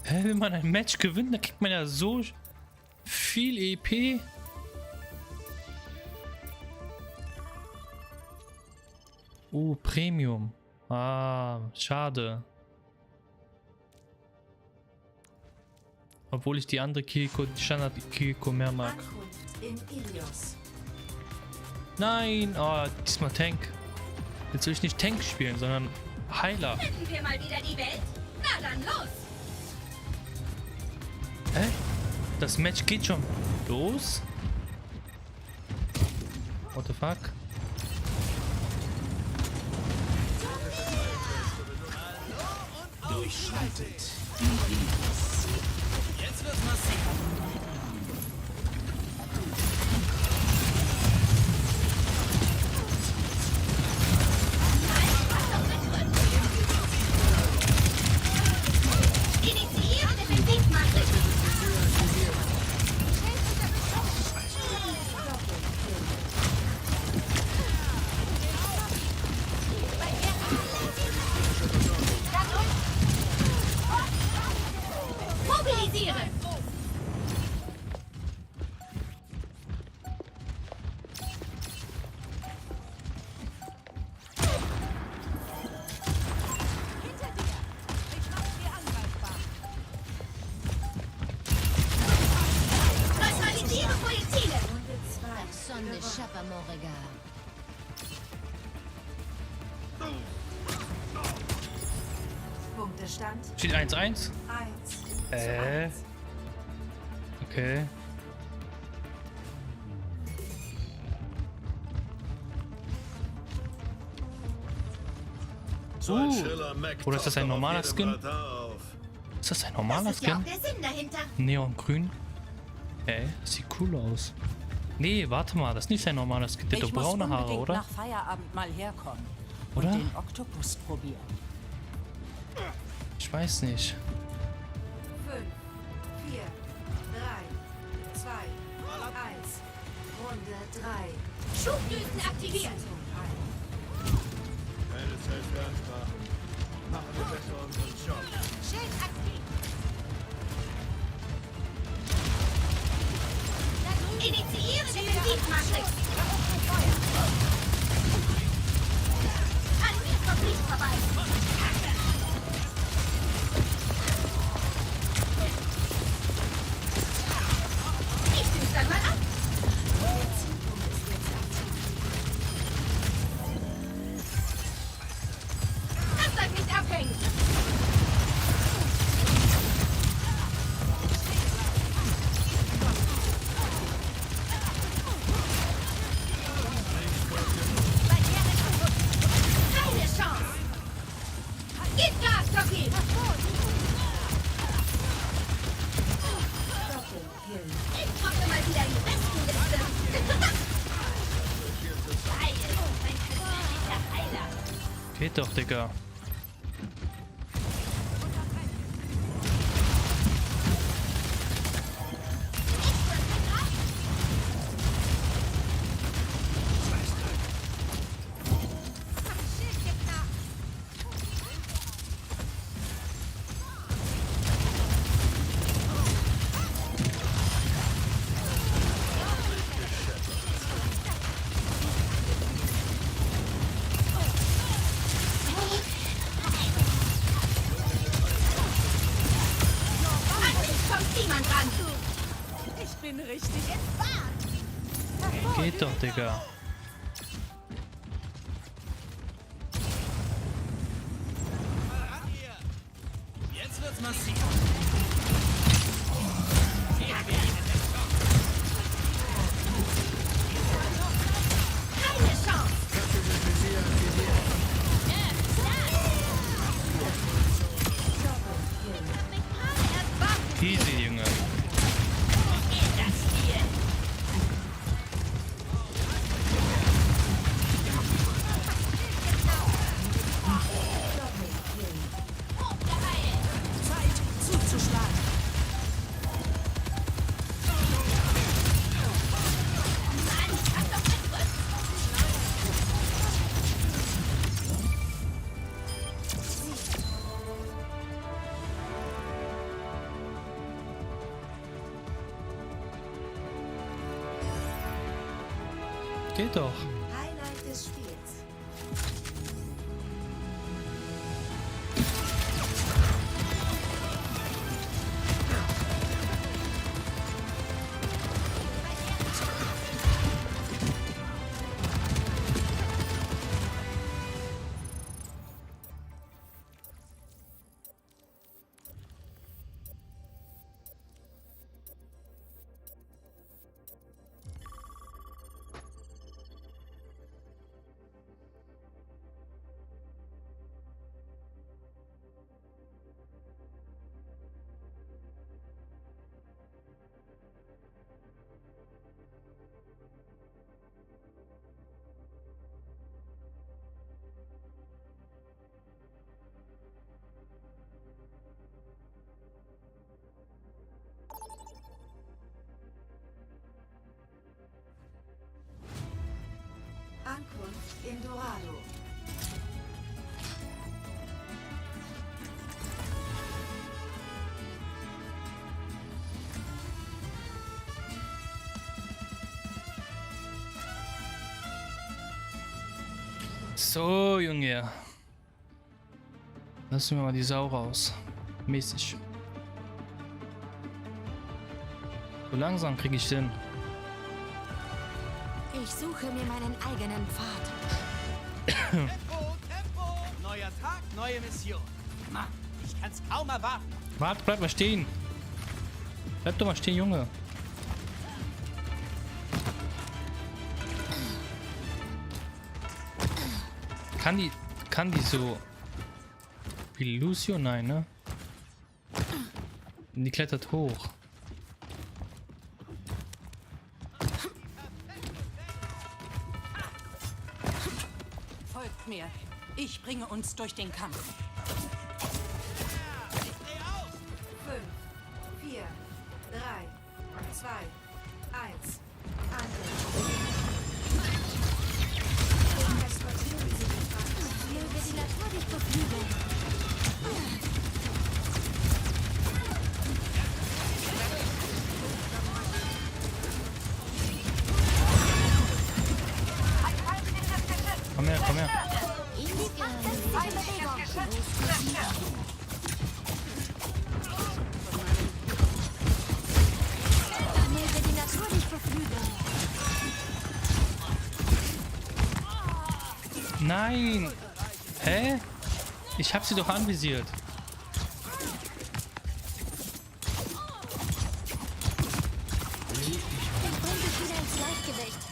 Hä, wenn man ein Match gewinnt, dann kriegt man ja so viel EP. Premium. Ah, schade. Obwohl ich die andere Kiriko, die Standard-Kiriko mehr mag. Ankunft in Ilios. Nein, oh, diesmal Tank. Jetzt will ich nicht Tank spielen, sondern Heiler. Retten wir mal wieder die Welt? Na dann los! Hä? Das Match geht schon los? What the fuck? Durchschreitet. Jetzt wird's massiv. Initiiere Defensivmatrix! Mobilisiere! Neutralisiere Projektile! Personne n'échappe à mon regard. Punktestand Steht 1-1? 1. Okay. Oder ist das ein normaler Skin? Ist das ein normaler Das ist ja auch Skin? der Sinn dahinter. Neongrün? Sieht cool aus. Nee, warte mal, das ist nicht sein normaler Skin. Der hat doch braune Haare, oder? nach Feierabend mal herkommen Oder? und den Oktopus probieren. Ich weiß nicht. 5, 4, 3, 2, 1. Runde 3. Schubdüsen aktiviert! Keine Zeit für Ansprachen. Machen wir besser unseren Job. Schild aktiv! Initiiere Defensivmatrix! An mir kommt nicht vorbei! Ich düse dann mal ab! Das bleibt nicht abhängen! Keine Chance! Gib Gas, Doki! Ich brauche mal wieder die Bestenliste! Geil, mein persönlicher Heiler! Geht doch, Digga. An mich kommt niemand ran! Ich bin richtig in Fahrt. Geht doch, Digga. Jetzt wird's massiv. Keine Chance! Geht doch. Highlight des Spiels. Ankunft in Dorado. So, Junge. Lassen wir mal die Sau raus. Mäßig. So langsam kriege ich den. Ich suche mir meinen eigenen Pfad. Tempo, Tempo! Neuer Tag, neue Mission. Mann, ich kann's kaum erwarten. Warte, bleib mal stehen. Bleib doch mal stehen, Junge. Kann die so wie Lucio? Nein, ne? Die klettert hoch. Folgt mir. Ich bringe uns durch den Kampf. 5, 4, 3, 2, 1. Möge die Natur dich beflügeln. Komm her, komm her. Möge die Natur dich beflügeln. Nein! Hä? Ich hab sie doch anvisiert. Ich bring dich wieder ins Gleichgewicht.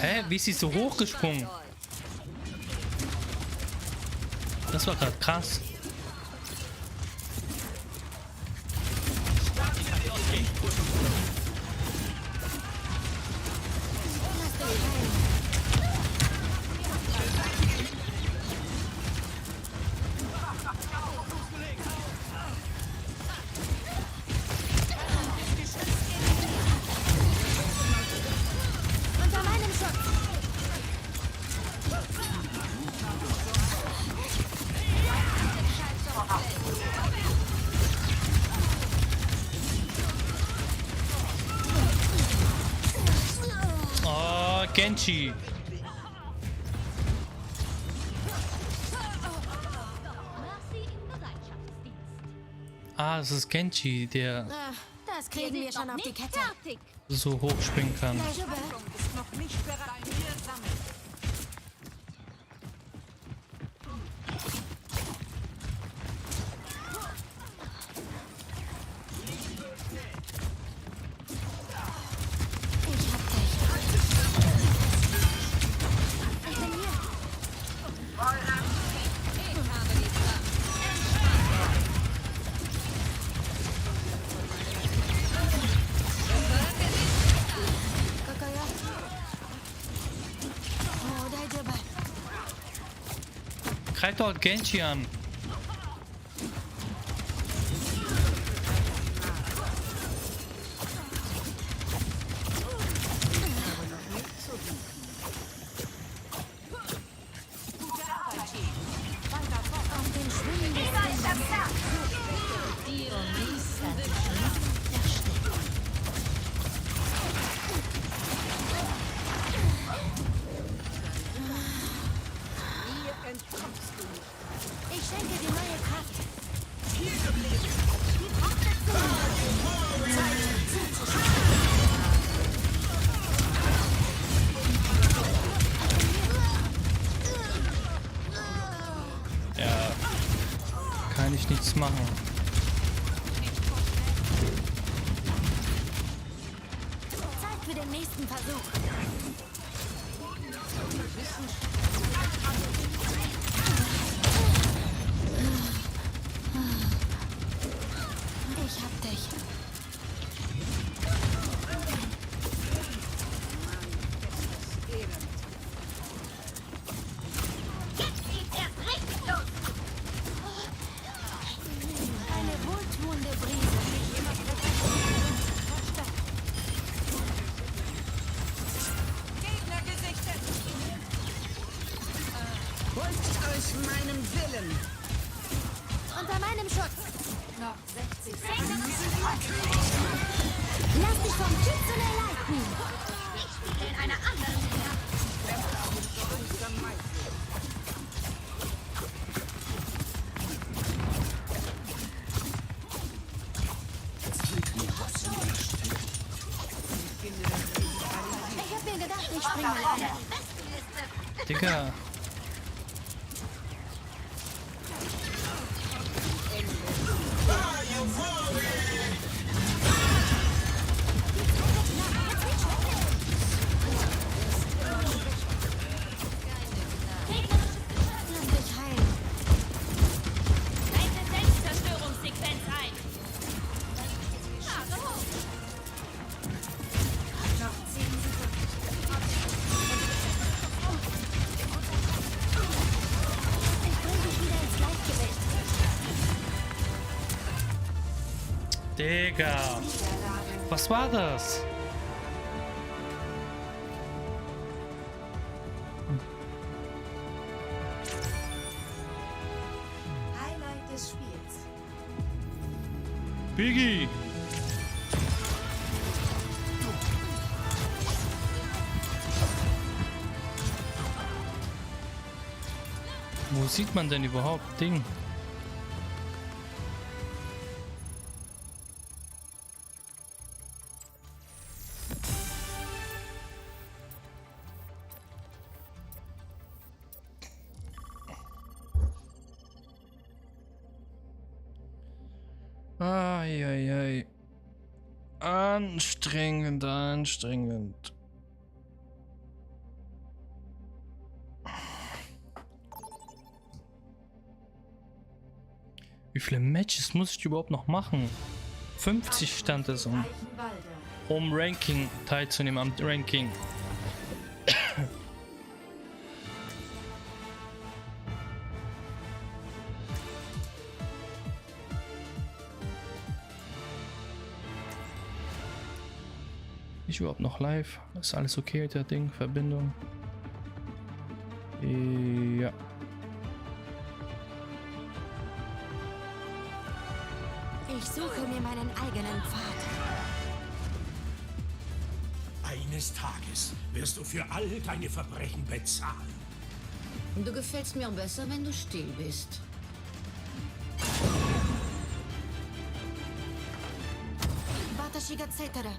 Hä? Wie ist sie so hochgesprungen? Das war gerade krass. Unter meinem Schutz. Oh, Genji. Ah, das ist Genji, der Das kriegen wir schon auf die Kette. so hoch springen kann. Ist noch nicht bereit. Wir sammeln. Greif doch Genji an. ich nichts machen. Zeit für den nächsten Versuch. Ich hab dich. Jetzt geht's erst richtig los. Eine wohltuende Brise. Gegner gesichtet. Folgt euch meinem Willen. Unter meinem Schutz. Noch 60 Lass dich vom Kitsune leiten. Ich spiele in einer anderen Liga. Ich hab mir gedacht, ich spring mal an. Digga. Lass dich heilen. Leite Selbstzerstörungssequenz ein. Nase hoch. Noch 10 Sekunden. Ich bring dich wieder ins Gleichgewicht. Digga. Was war das? Highlight des Spiels. Biggie. Wo sieht man denn überhaupt Ding? Eieiei. Anstrengend, anstrengend. Wie viele Matches muss ich überhaupt noch machen? 50 stand es, um Ranking teilzunehmen, am Ranking. Ich überhaupt noch live? Ist alles okay mit der Ding? Verbindung? Ja. Ich suche mir meinen eigenen Pfad. Eines Tages wirst du für all deine Verbrechen bezahlen. Du gefällst mir besser, wenn du still bist.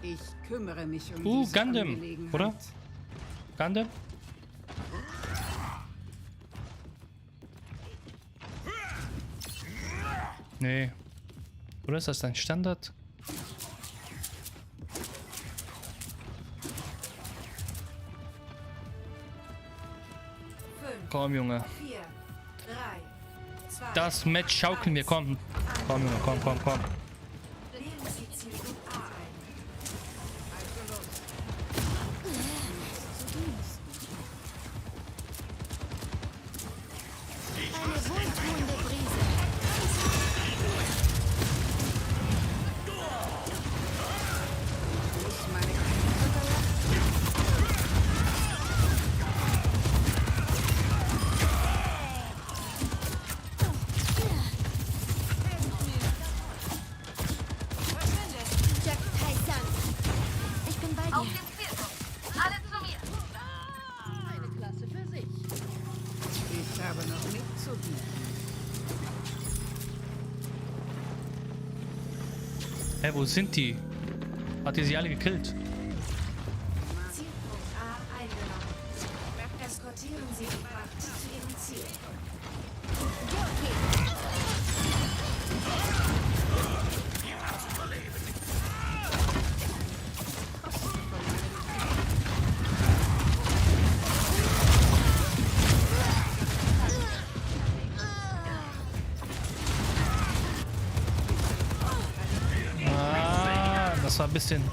Ich kümmere mich um diese Gundam, Angelegenheit. oder? Gundam? Nee. Oder ist das dein Standard? Komm, Junge. 4, 3, 2, Das Match schaukeln wir, komm. Komm, Junge, komm, komm, komm. Wählen Sie Zielgruppe A ein. Also los. Eine wohltuende Brise. Jack Tyson. Ich bin bei Auf dir. dem Zielpunkt. Alle zu mir. Eine Klasse für sich. Ich habe noch nichts zu bieten. Hä, wo sind die? Hat die sie alle gekillt? Zielpunkt A eingenommen. Eskortieren Sie die Fracht zu Ihrem Ziel. Das war ein bisschen...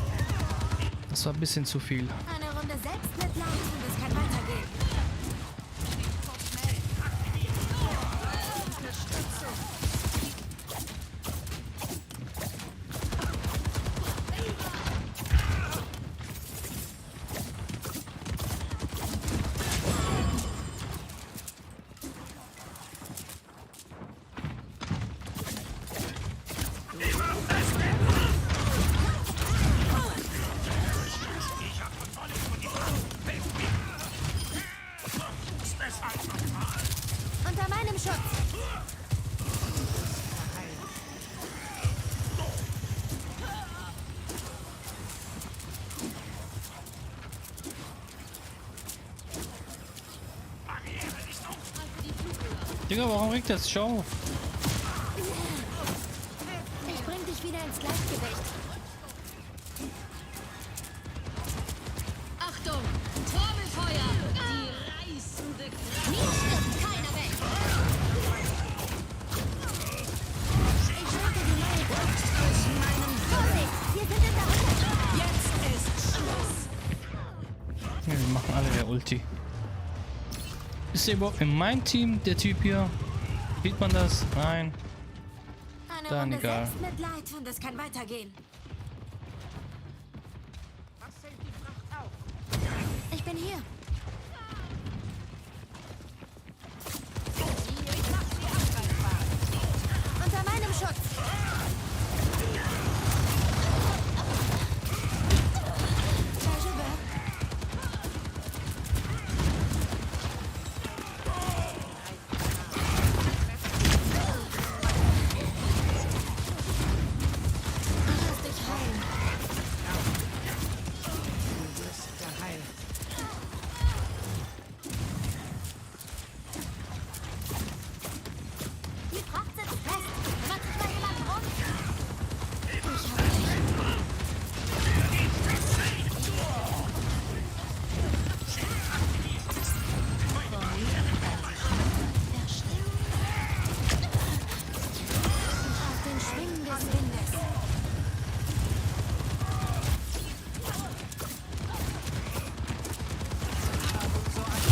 Das war ein bisschen zu viel. Eine Runde Selbstmitleid und es kann weitergehen. Unter meinem Schutz. Digga, warum regt das Show? Ich bring dich wieder ins Gleichgewicht. Achtung! Trommelfeuer! Die reißende Kraft! Mir stirbt keiner weg! Ich schicke die neue Kraft aus meinem... Vorsicht! Wir sind in der Runde! Jetzt ist Schluss. Ja, wir machen alle der Ulti. Ist der überhaupt in meinem Team, der Typ hier? Sieht man das? Nein. Eine Dann Runde egal. Selbstmitleid und es kann weitergehen. Ich bin hier. Unter meinem Schutz. Lass dich heilen. Du wirst geheilt. Die Pracht sitzt fest. Kümmert sich mal jemand drum? Ich hab dich. Auf den Schwingen des Windes.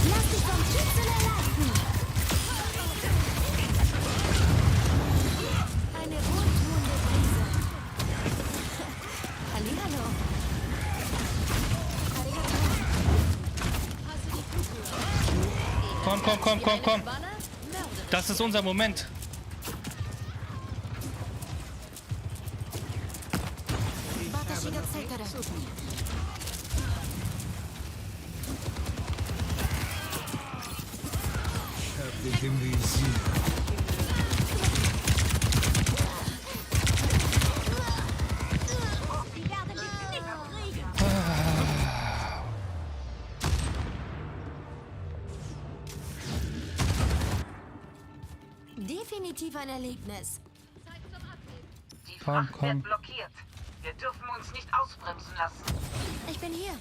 Lass dich vom Schützen erlassen. Eine wohltuende Brise. Hallihallo. Komm, komm, komm, komm, komm. Das ist unser Moment. Watashi ga tsuitaru. Ich hab dich im Visier. Sie werden dich nicht kriegen! Definitiv ein Erlebnis. Die Komm, Fracht komm. wird blockiert. Wir dürfen uns nicht ausbremsen lassen. Ich bin hier.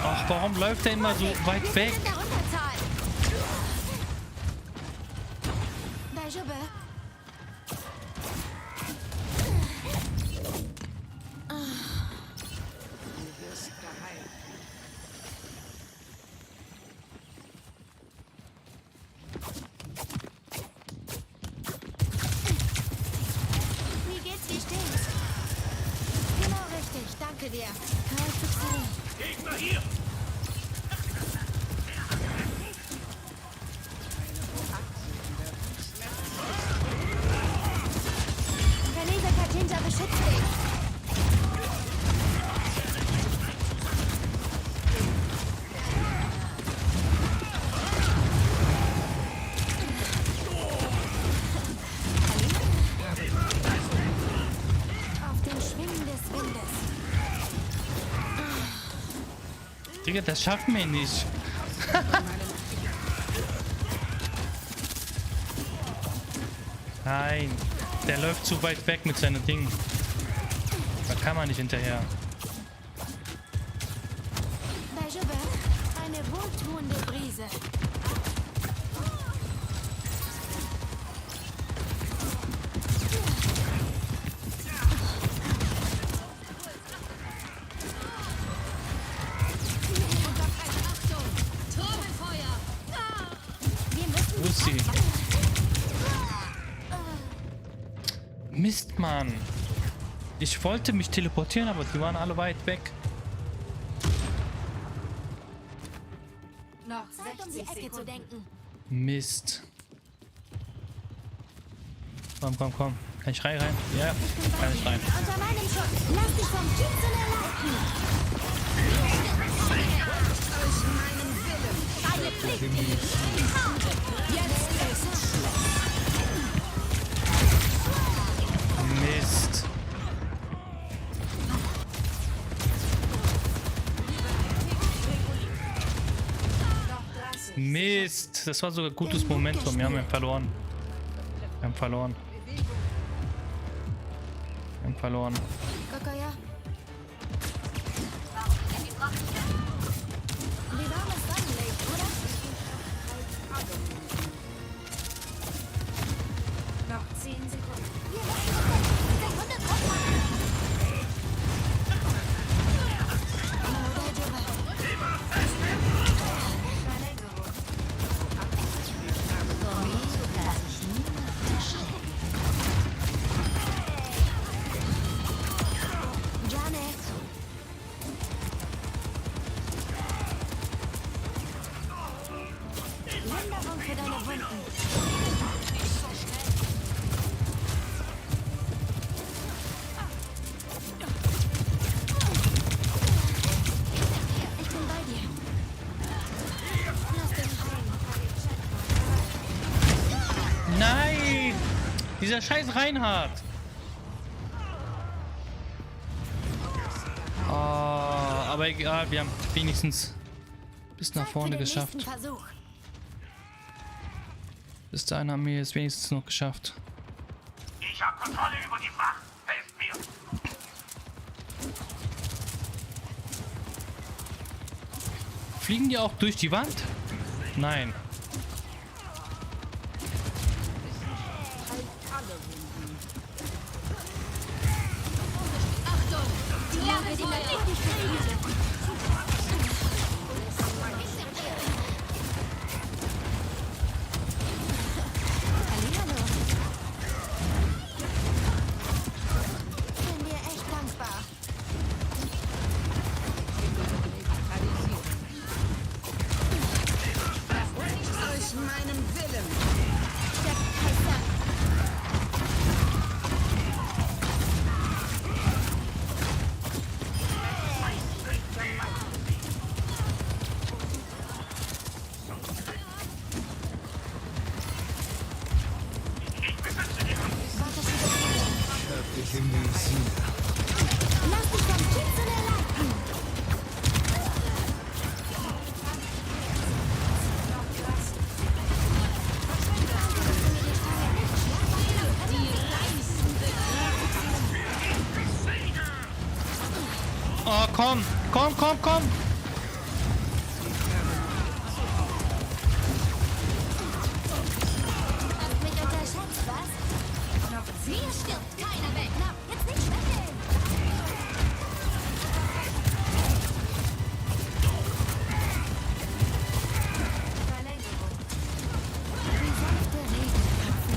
Ach, warum läuft der immer so weit weg? In der Unterzahl. Daijoubu. Du wirst geheilt. Wie geht's, wie steht's? Genau richtig, danke dir. Gegner hier! Verlese Katinja beschützt dich. Auf den Schwingen des Windes. Digga, das schaffen wir nicht. Nein, der läuft zu weit weg mit seinen Dingen. Da kann man nicht hinterher. Eine wohltuende Brise. Wo ist sie? Mist, Mann. Ich wollte mich teleportieren, aber die waren alle weit weg. Noch Zeit, um die 60 Ecke zu Sekunden. denken. Mist. Komm, komm, komm. Kann ich rein? Ja, kann ich rein. Unter meinem Schutz. Lass dich vom Kitzele leiten. Aus meinem Willen. Deine Pflicht. Jetzt ist Mist. Mist. Das war sogar gutes Momentum. Wir haben verloren. Wir haben verloren. Wir haben verloren. Kokoya. Wie warmes Sonnenlicht, oder? Noch 10 Sekunden. Sekunde drauf. Linderung für deine Wunden. Ich bin bei dir. Lass dich rein. Nein! Dieser scheiß Reinhard! Oh, aber egal, wir haben wenigstens bis nach vorne geschafft. Versuch. Bis dahin haben wir es wenigstens noch geschafft. Ich habe Kontrolle über die Macht. Helft mir. Fliegen die auch durch die Wand? Nein. Achtung! Die Lage, die bin dir echt dankbar. aus meinem Willen. Der Kaiser. Ich im Visier. Lass dich vom Kitzele leiten. Oh, komm! Komm, komm, komm! Hast mich unterschätzt, was? Mir stirbt keiner weg. Na, jetzt nicht schwächeln. Wie sanfte Regentropfen.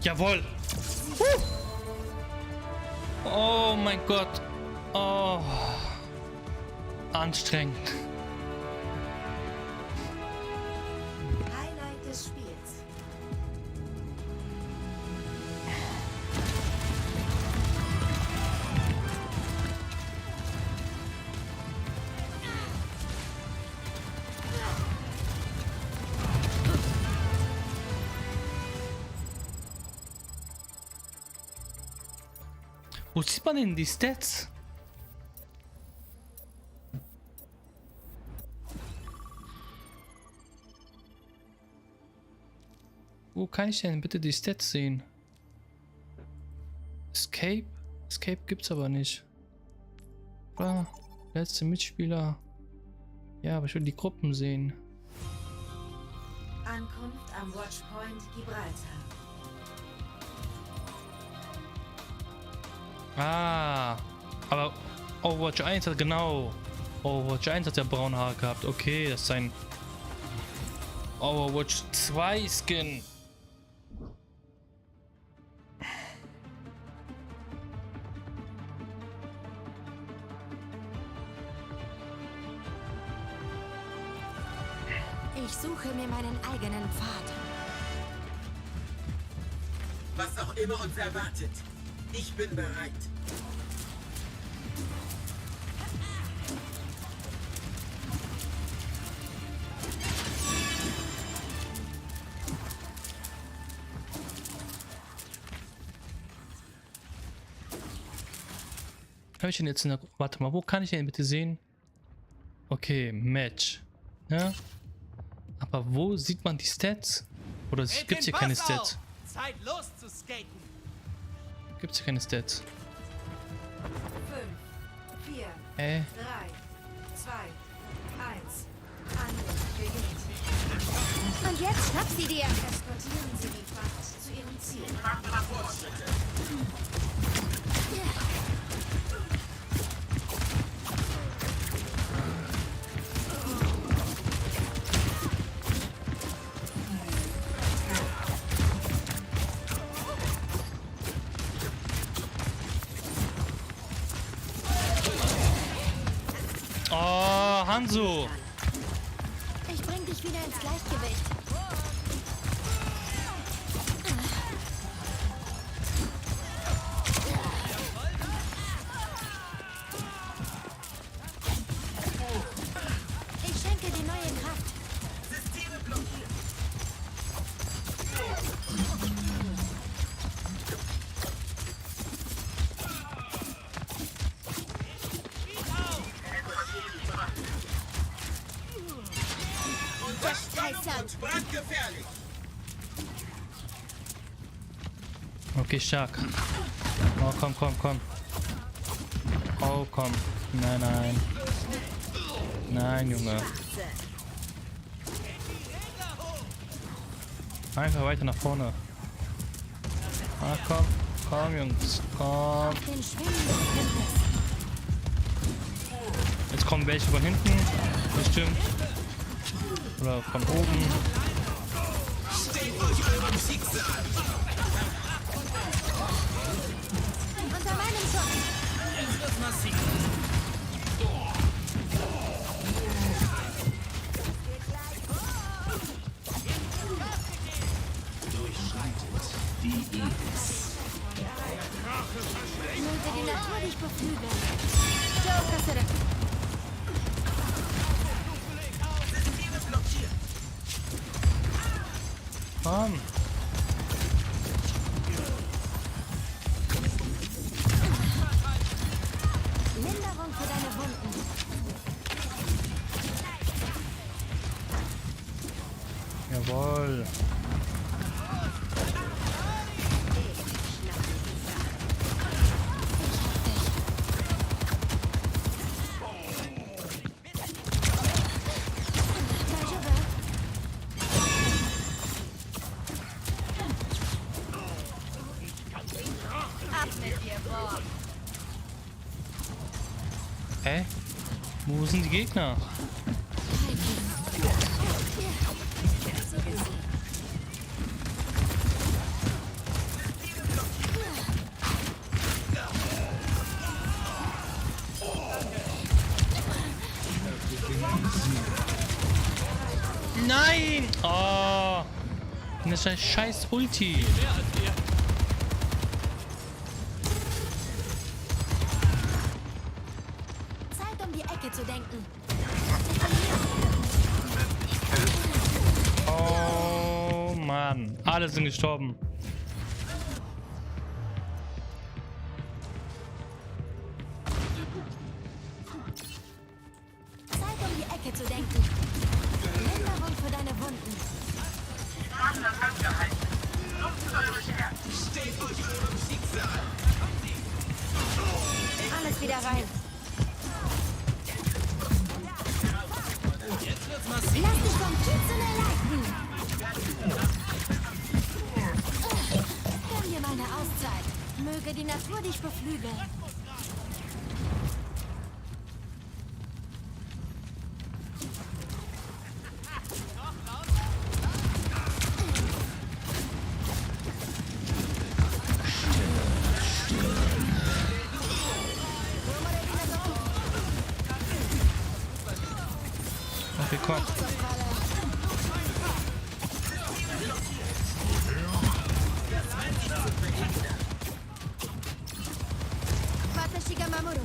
Jawohl. Oh mein Gott. Oh. Anstrengend. Highlight des Spiels. Wo sieht man denn die Stats? Wo kann ich denn bitte die Stats sehen? Escape? Escape gibt's aber nicht. Ah, letzte Mitspieler. Ja, aber ich will die Gruppen sehen. Ankunft am Watchpoint Gibraltar. Ah, aber Overwatch 1 hat genau. Overwatch 1 hat ja braune Haare gehabt. Okay, das ist ein Overwatch 2 Skin. Ich suche mir meinen eigenen Pfad. Was auch immer uns erwartet. Ich bin bereit. Habe ich denn jetzt in der... Warte mal, wo kann ich den bitte sehen? Okay, Match. Ja? Aber wo sieht man die Stats? Oder gibt es hier keine Stats? Zeit loszuskaten. Gibt es hier keine Stats? 5, 4, 3, 2, 1. Angriff beginnt. Und jetzt schnapp sie dir. Eskortieren Sie die Fracht zu Ihrem Ziel. Oh, Hanzo! Ich bring dich wieder ins Gleichgewicht. Ich schenke dir neue Kraft. Systeme blockiert. Und brandgefährlich. Okay, stark. Oh, komm, komm, komm. Oh, komm. Nein, nein. Nein, Junge. Einfach weiter nach vorne. Ah, komm. Komm, Jungs. Komm. Den schwimmenden Jetzt kommen welche von hinten. Bestimmt. Oder von oben. Steht euch eurem Schicksal. Unter meinem Schutz. Jetzt wird massiv. Durchschreitet die Iris. Möge die Natur dich beflügeln. Joker zurück. Systeme blockiert. Komm. Linderung für deine Wunden. Jawohl. Ab mit dir, Bob. Hä? Wo sind die Gegner? Nein! Oh! Das ist ein scheiß Ulti. Zeit, um die Ecke zu denken. Oh Mann. Alle sind gestorben. Zeit, um die Ecke zu denken. Linderung für deine Wunden. Alles wieder rein. Lass dich vom Kitzeln leiten. Gönn dir mal eine Auszeit. Möge die Natur dich beflügeln. Okay, komm. Warte, Shigamamuru.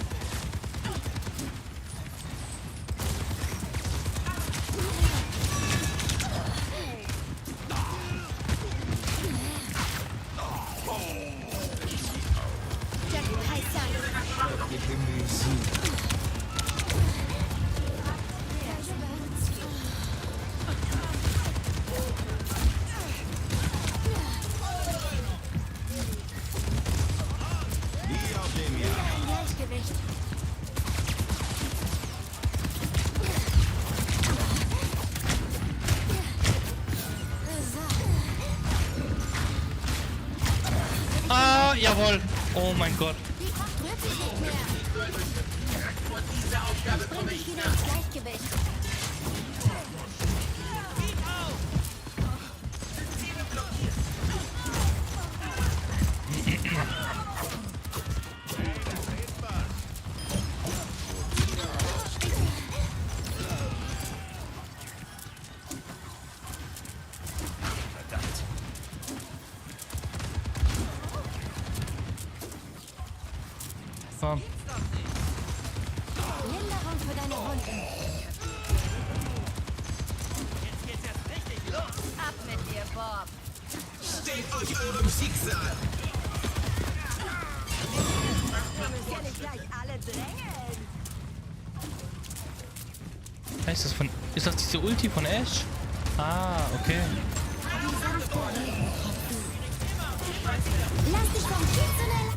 Gleichgewicht. Ah, jawohl. Oh mein Gott. Die Kraft rührt sich nicht mehr. Ich bring dich wieder ins Gleichgewicht. Komm. Linderung für deine Wunden. Ab mit dir, Bob. Steht euch eurem Schicksal! Wir müssen ja nicht gleich alle drängen. Heißt das von. Ist das diese Ulti von Ash? Ah, okay. Lass dich vom Kitzeln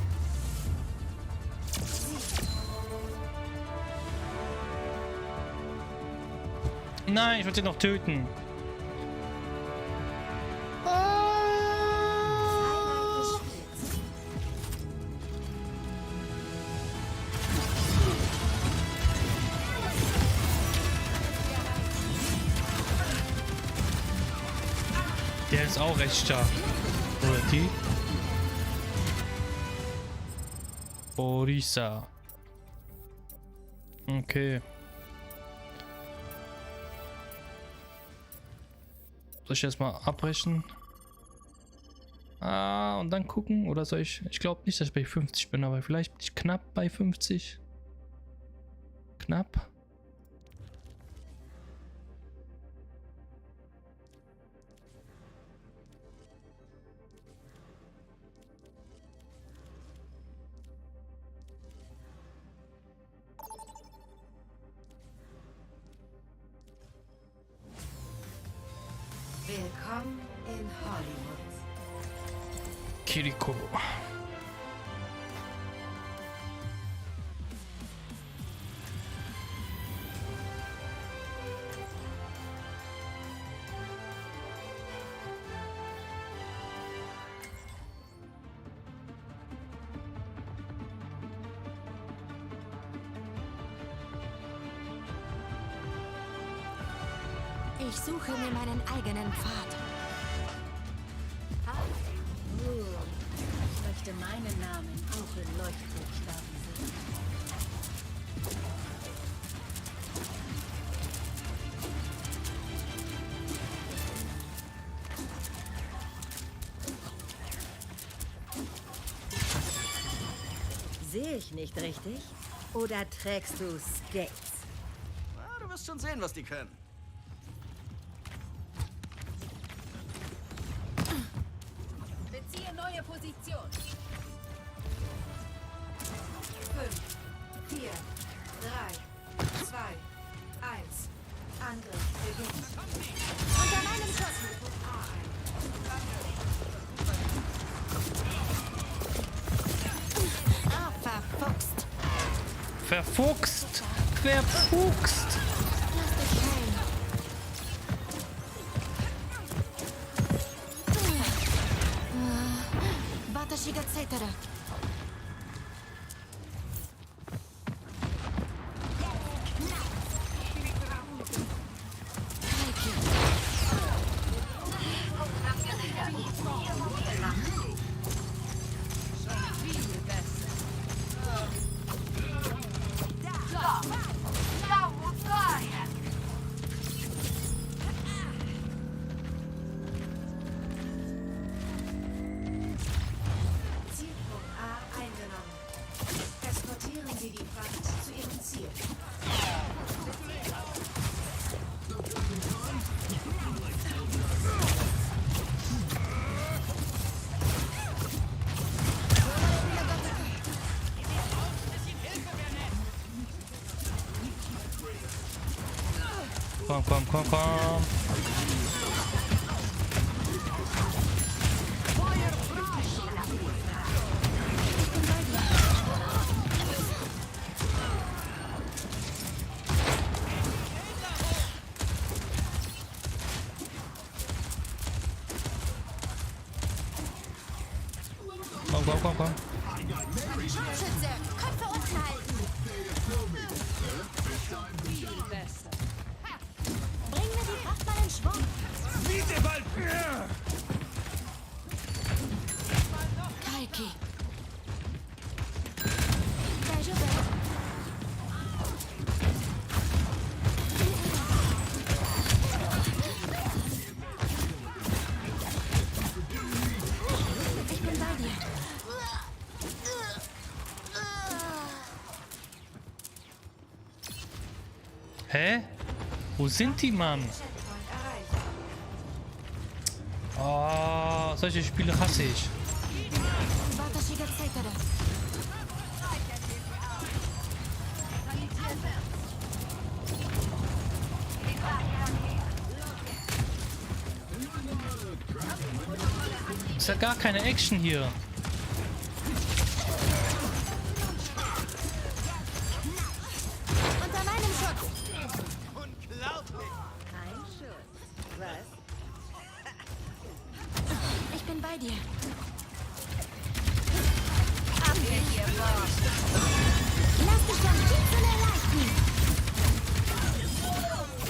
Nein, ich wollte ihn noch töten. Der ist auch recht stark. Oder die? Orisa. Okay. Soll ich erstmal abbrechen? Ah, und dann gucken? Oder soll ich... Ich glaube nicht, dass ich bei 50 bin, aber vielleicht bin ich knapp bei 50. Knapp. Willkommen in Hollywood. Kiriko. Ich suche mir meinen eigenen Pfad. Ich möchte meinen Namen auch in Leuchtbuchstaben sehen. sehe ich nicht richtig? Oder trägst du Skates? Na, du wirst schon sehen, was die können. Beziehe neue Position. 5, 4, 3, 2, 1. Angriff beginnt. Unter meinem Schutz. Ah, verfuchst. Verfuchst! Verfuchst! Lass dich rein. Watashi ga tsuitaru. Zielpunkt A eingenommen. Eskortieren Sie die Fracht zu Ihrem Ziel. Komm, komm, komm, komm. Komm, komm, komm, komm. Schütze, Köpfe unten halten. Bring mir die Kraft mal in Schwung. Kaiki. Daijoubu. Ich bin bei dir. Hä? Wo sind die, Mann? Oh, solche Spiele hasse ich. Watashi ga tsuitaru. Ist ja gar keine Action hier. Unter meinem Schutz. Ein Schuss. Was? Ich bin bei dir. Lass dich vom Gipfel erleichtern.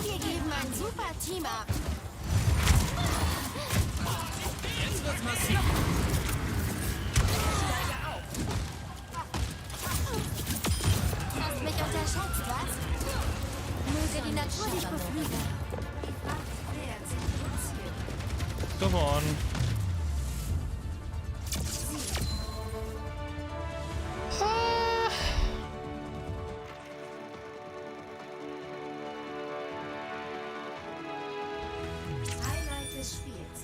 Wir geben ein super Team ab. Jetzt wird's massiv. Hast mich unterschätzt, was? Möge die Natur dich beflügeln. Nähert sich Ihrem Ziel. Come on. Highlight des Spiels.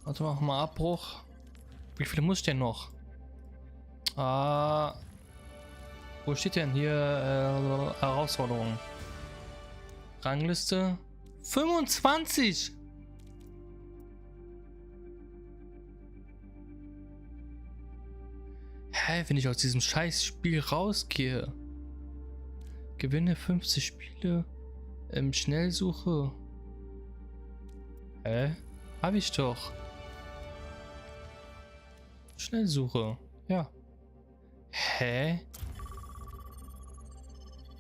Warte mal, Abbruch. Wie viele muss ich denn noch? Ah. Wo steht denn hier Herausforderung? Rangliste 25. Hä, wenn ich aus diesem Scheißspiel rausgehe? Gewinne 50 Spiele im Schnellsuche. Hä? Hab ich doch. Schnellsuche. Ja. Hä?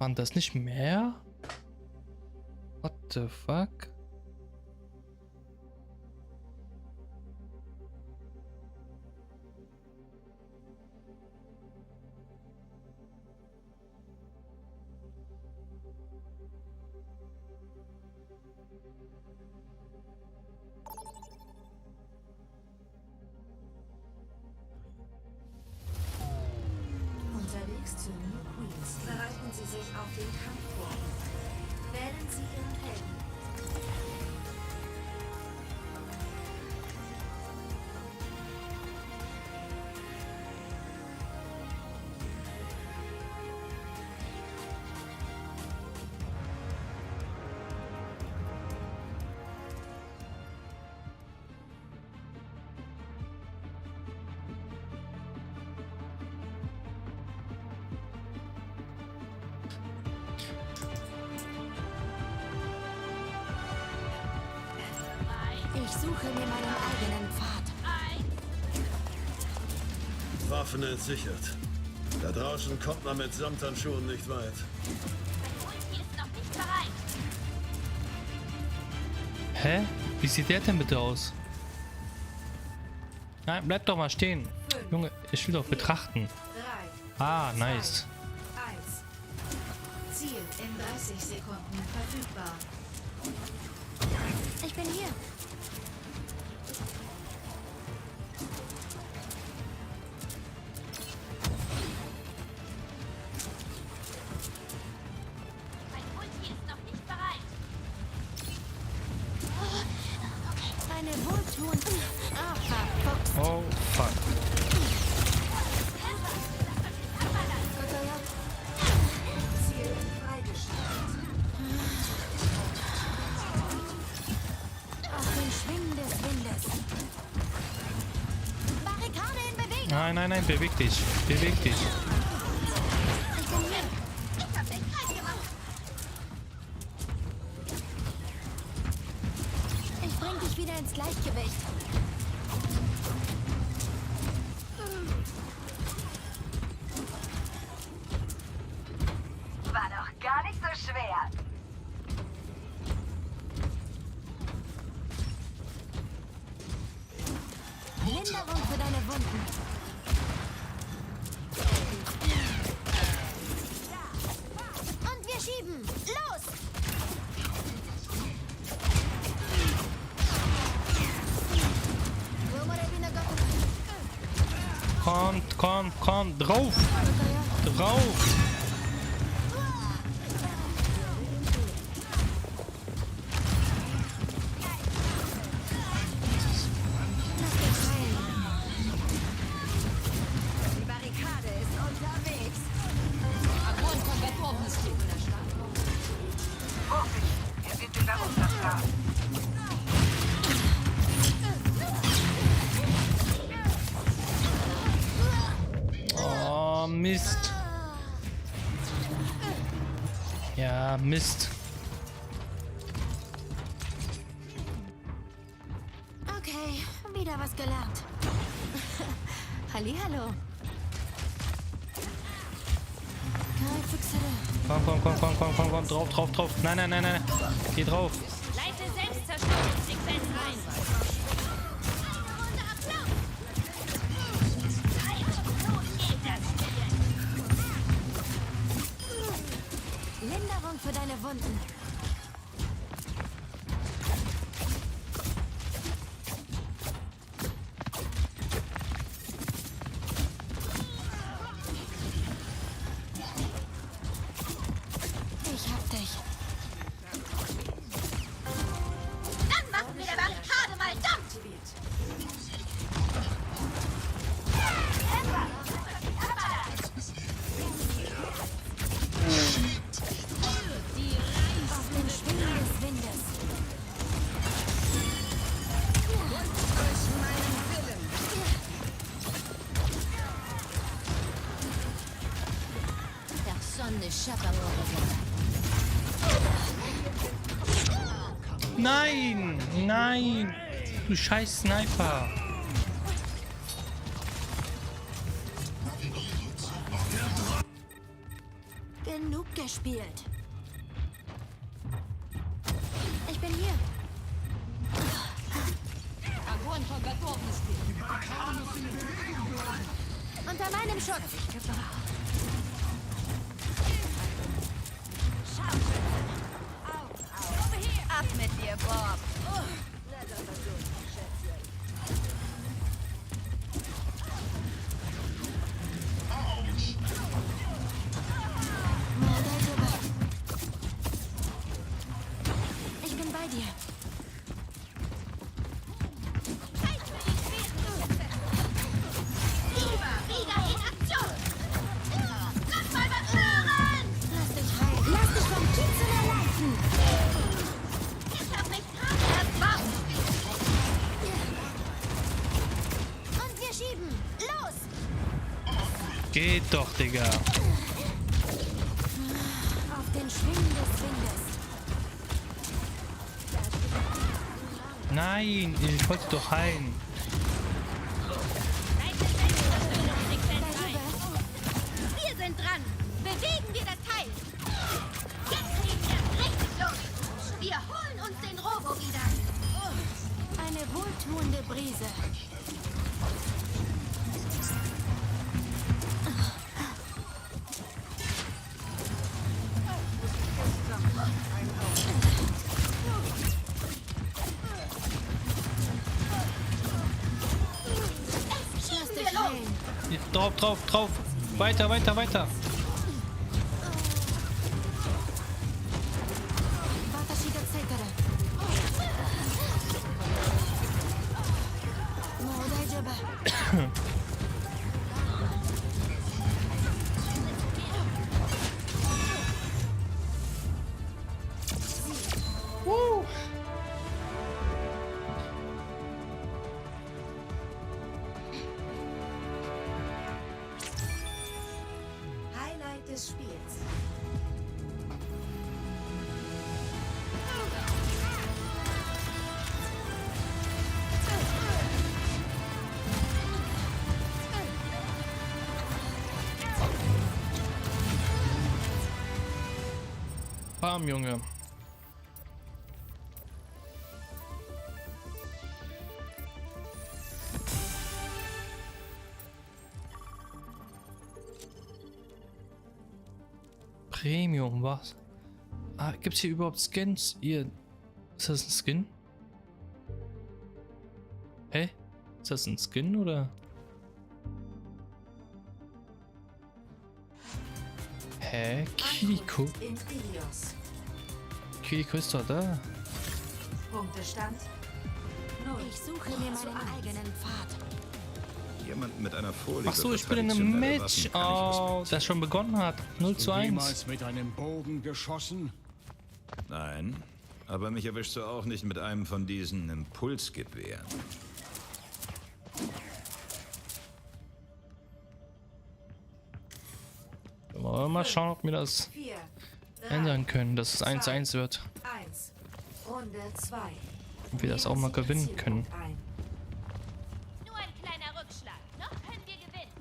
Waren das nicht mehr? What the fuck? Unterwegs zur New Queens. Bereiten Sie sich auf den Kampf vor. Wählen Sie Ihren Helden. Ich suche mir meinen eigenen Pfad. Waffen entsichert. Da draußen kommt man mit Samthandschuhen nicht weit. Ulti ist noch nicht bereit. Hä? Wie sieht der denn bitte aus? Nein, bleib doch mal stehen. Junge, ich will doch betrachten. 3, Ah, nice. 1. Ziel in 30 Sekunden verfügbar. Ich bin hier. Mein Ulti ist noch nicht bereit. Eine wohltuende... Ah, verfuchst. Oh, fuck. Ziel freigeschaltet. Auf den Schwingen des Windes. Barrikade in Bewegung. Nein, nein, nein, beweg dich. Beweg dich. Ich bin hier. Ich hab den Kreis gemacht. Ich bring dich wieder ins Gleichgewicht. War doch gar nicht so schwer. Linderung für deine Wunden. Und wir schieben. Los! Kommt, kommt, kommt. Drauf. Drauf. Die Barrikade ist unterwegs. Vorsicht, wir sind in der Unterzahl. Oh, Mist. Ja, Mist. Okay, wieder was gelernt. Hallihallo. Komm, komm, komm, komm, komm, komm, komm. Drauf, drauf, drauf. Nein, nein, nein, nein. Geh drauf. Leite Selbstzerstörungssequenz ein. Eine Runde Applaus. Los geht das Spiel. Linderung für deine Wunden. Ich hab dich. Dann machen wir der Barrikade mal Dampf. Auf den Schwingen des Windes. Personne n'échappe à mon regard. Nein, nein. Du scheiß Sniper. genug gespielt. Ich bin hier. Unter meinem Schutz. Ab mit dir, Bob. Ich bin bei dir. Wieder in Aktion! Lass mal was hören! Lass dich heilen. Lass dich vom Kitzel erleichen. Ich hab mich gerade erst warm. Und wir schieben. Los! Geht doch, Digga. Auf den Schwingen des Windes. Nein, ich wollte doch heilen. Wir sind dran. Bewegen wir das Teil. Jetzt legen wir richtig los. Wir holen uns den Robo wieder. Eine wohltuende Brise. Drauf. Weiter. Highlight des Spiels. Bam, Junge. Premium, was? Ah, gibt's hier überhaupt Skins? Hier. Ist das ein Skin? Hä? Ist das ein Skin oder? Hä? Kiriko? In Ilios. Kiriko ist doch da. Punktestand. Ich suche mir meinen eigenen Pfad. Jemand mit einer Folie. Ach so, ich bin in einem Match. Oh, das schon begonnen hat. 0:1. Jemals mit einem Bogen geschossen? Nein, aber mich erwischst du auch nicht mit einem von diesen Impulsgewehren. Wollen wir mal schauen, ob wir das 4, ändern können, dass es 1:1 wird. 1. Runde 2. Und wir das auch mal gewinnen können. Nur ein kleiner Rückschlag. Noch können wir gewinnen.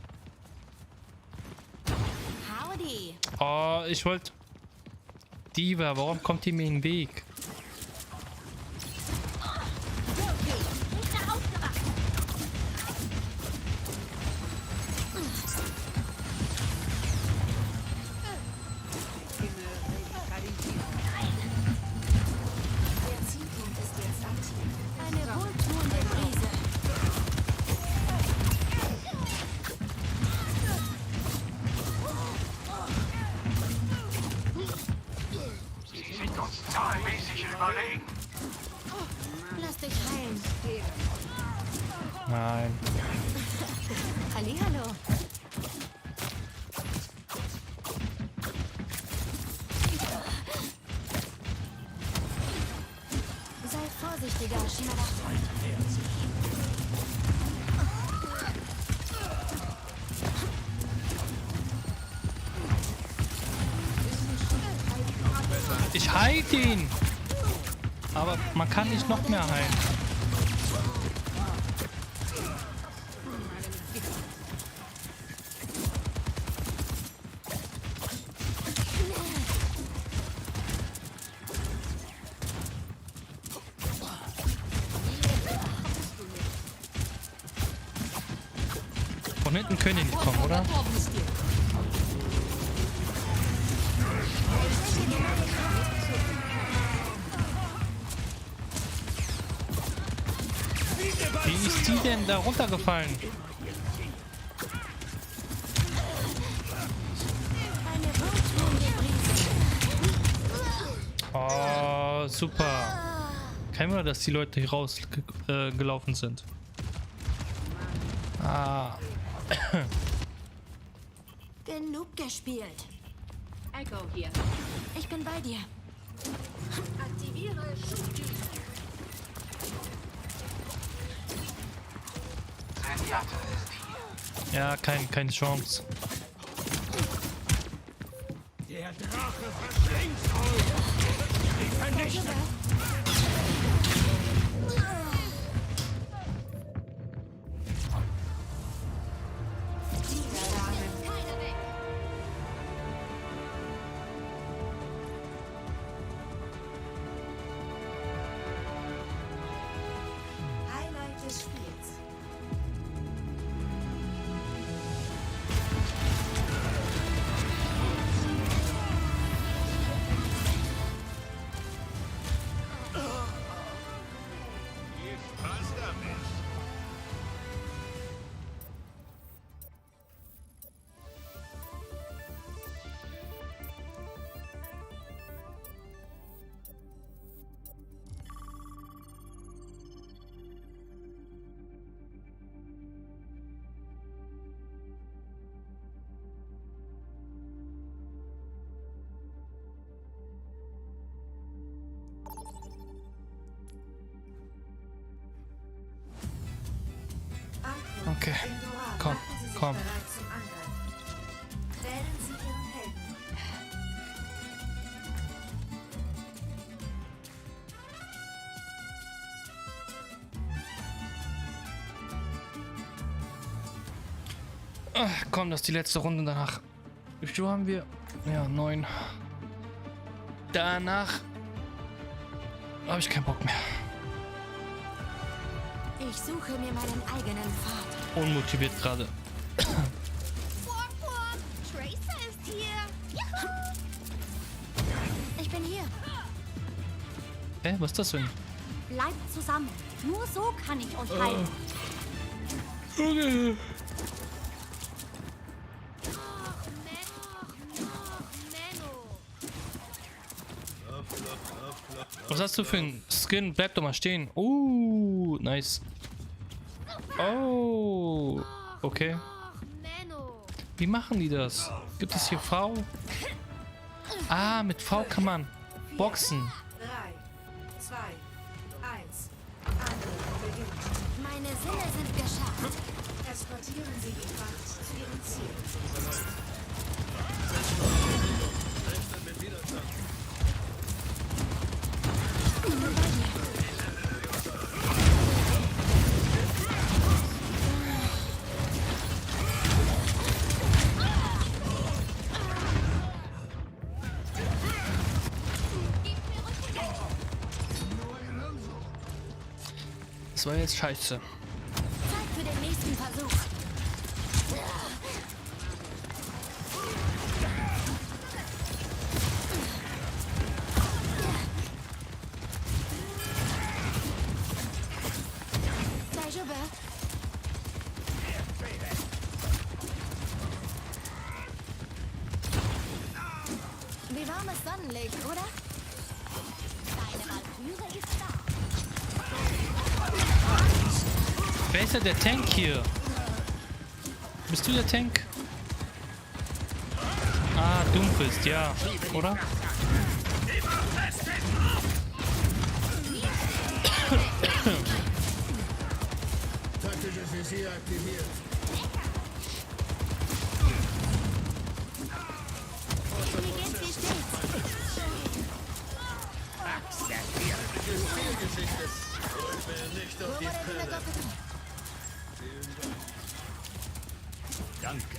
Howdy. Oh, ich wollte... Diva, warum kommt die mir in den Weg? Der Zielpunkt ist jetzt aktiv. Eine wohltuende Brise. Sie sind uns zahlenmäßig überlegen. Lass dich heilen. Nein. Hallihallo. Sei vorsichtiger, Schnatter. Ich heil ihn! Aber man kann nicht noch mehr heilen. Von hinten können die nicht kommen, oder? Wie ist die denn da runtergefallen? Oh, super. Kein Wunder, dass die Leute hier rausgelaufen sind. Ah. Genug gespielt. Echo hier. Ich bin bei dir. Aktiviere Schubdüse. Ja, keine Chance. Der Drache verschlingt euch! Ich vernichte! Highlight des Spiels. Okay, komm, komm. Wählen Sie Ihren Helden. Ach, komm, das ist die letzte Runde danach. Wie viel haben wir? Ja, 9. Danach habe ich keinen Bock mehr. Ich suche mir meinen eigenen Pfad. Unmotiviert gerade. Tracer ist hier. Juhu. Ich bin hier. Hä, was ist das denn? Bleibt zusammen. Nur so kann ich euch halten. Okay. Was hast du für ein Skin? Bleib doch mal stehen. Nice. Oh, okay. Wie machen die das? Gibt es hier V? Ah, mit V kann man boxen. 3, 2, 1. Angriff beginnt. Meine Sinne sind geschafft. Eskortieren Sie die Fracht zu Ihrem Ziel. Das war jetzt scheiße. Zeit für den nächsten Versuch. Wie warmes Sonnenlicht, oder? Deine Valkyrie ist da. Wer ist denn der Tank hier? Bist du der Tank? Ah, Dumpfist, ja. Oder? Taktisches Visier aktiviert. Nicht auf die Pelle. Danke.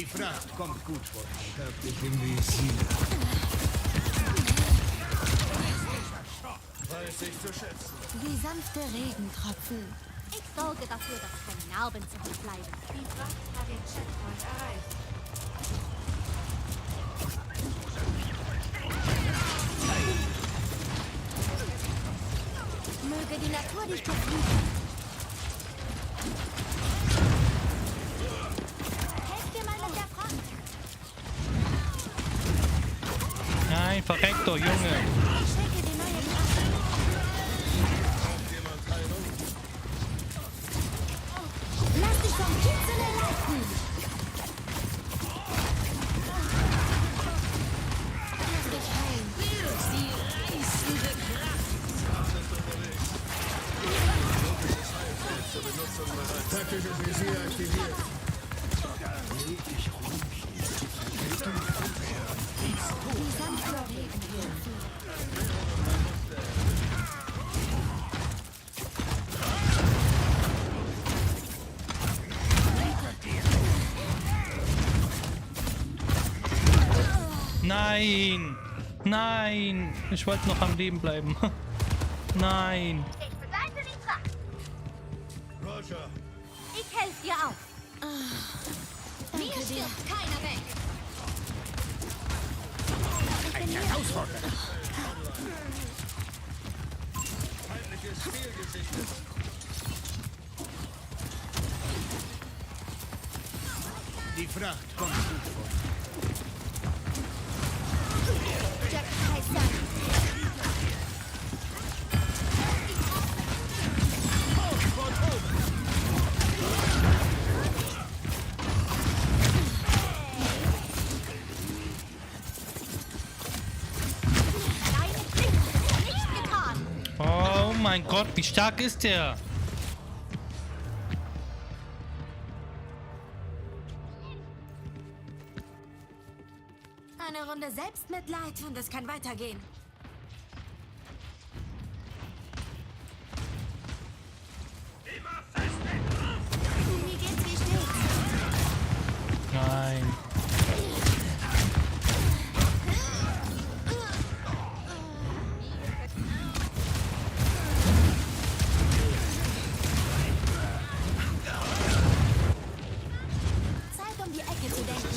Die Fracht kommt gut vor. Ich hab dich im Visier. Weiß ich zu schätzen. Wie sanfte Regentropfen. Ich sorge dafür, dass keine Narben zurückbleiben. Die Fracht hat den Checkpoint erreicht. Möge die Natur dich beflügeln. Helft dir mal mit der Front. Nein, verreck doch, Junge. Ich schenke dir neue Kraft. Lass dich vom Kitzele leiten. Lass dich heilen. Die reißende Kraft. Taktisches Visier aktiviert. Die sanfte Regentropfen. Nein! Nein! Ich wollte noch am Leben bleiben. Nein! Ich begleite die Fracht. Roger. Ich helfe dir auf. Mir stirbt keiner weg. Eine Herausforderung. Feindliches Spiel gesichtet. Die Fracht kommt gut vor. Der Kaiser. Deine Pflicht ist nicht getan. Oh mein Gott, wie stark ist der? Eine Runde Selbstmitleid und es kann weitergehen. Mir geht's wie stets. Nein. Zeit, um die Ecke zu denken.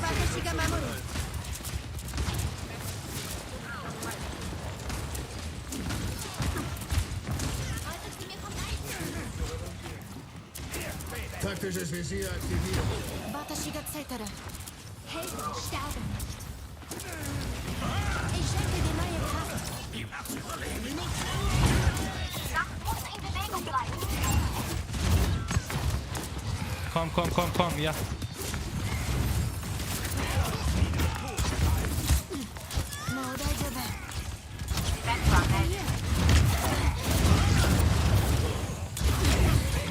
Watashi Mamoru. Taktisches Visier aktiviert. Watashi Zetere. Helden sterben nicht. Ich schenke dir neue Kraft. Das muss in Bewegung bleiben. Komm, komm, komm, komm, ja.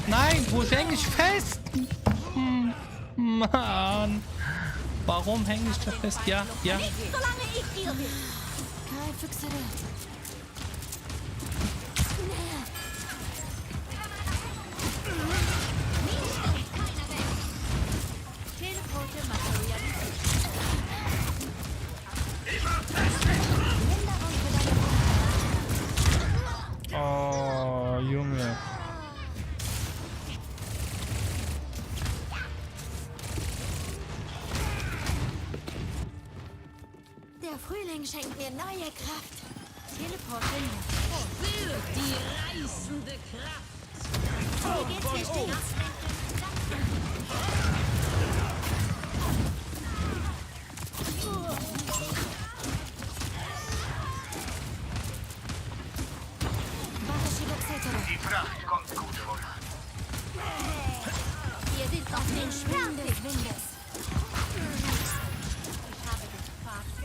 Nein, wo hänge ich fest? Mann. Warum hänge ich da fest? Ja, ja. Nicht solange ich hier bin. Kai Füchsere. Teleporte materialisiert. Oh, Junge. Der Frühling schenkt mir neue Kraft. Teleporte Für die reißende Kraft. Mir geht's wie stets. Die Fracht kommt gut vor. Wir sind auf den Schwingen des Windes. Ich habe gefragt.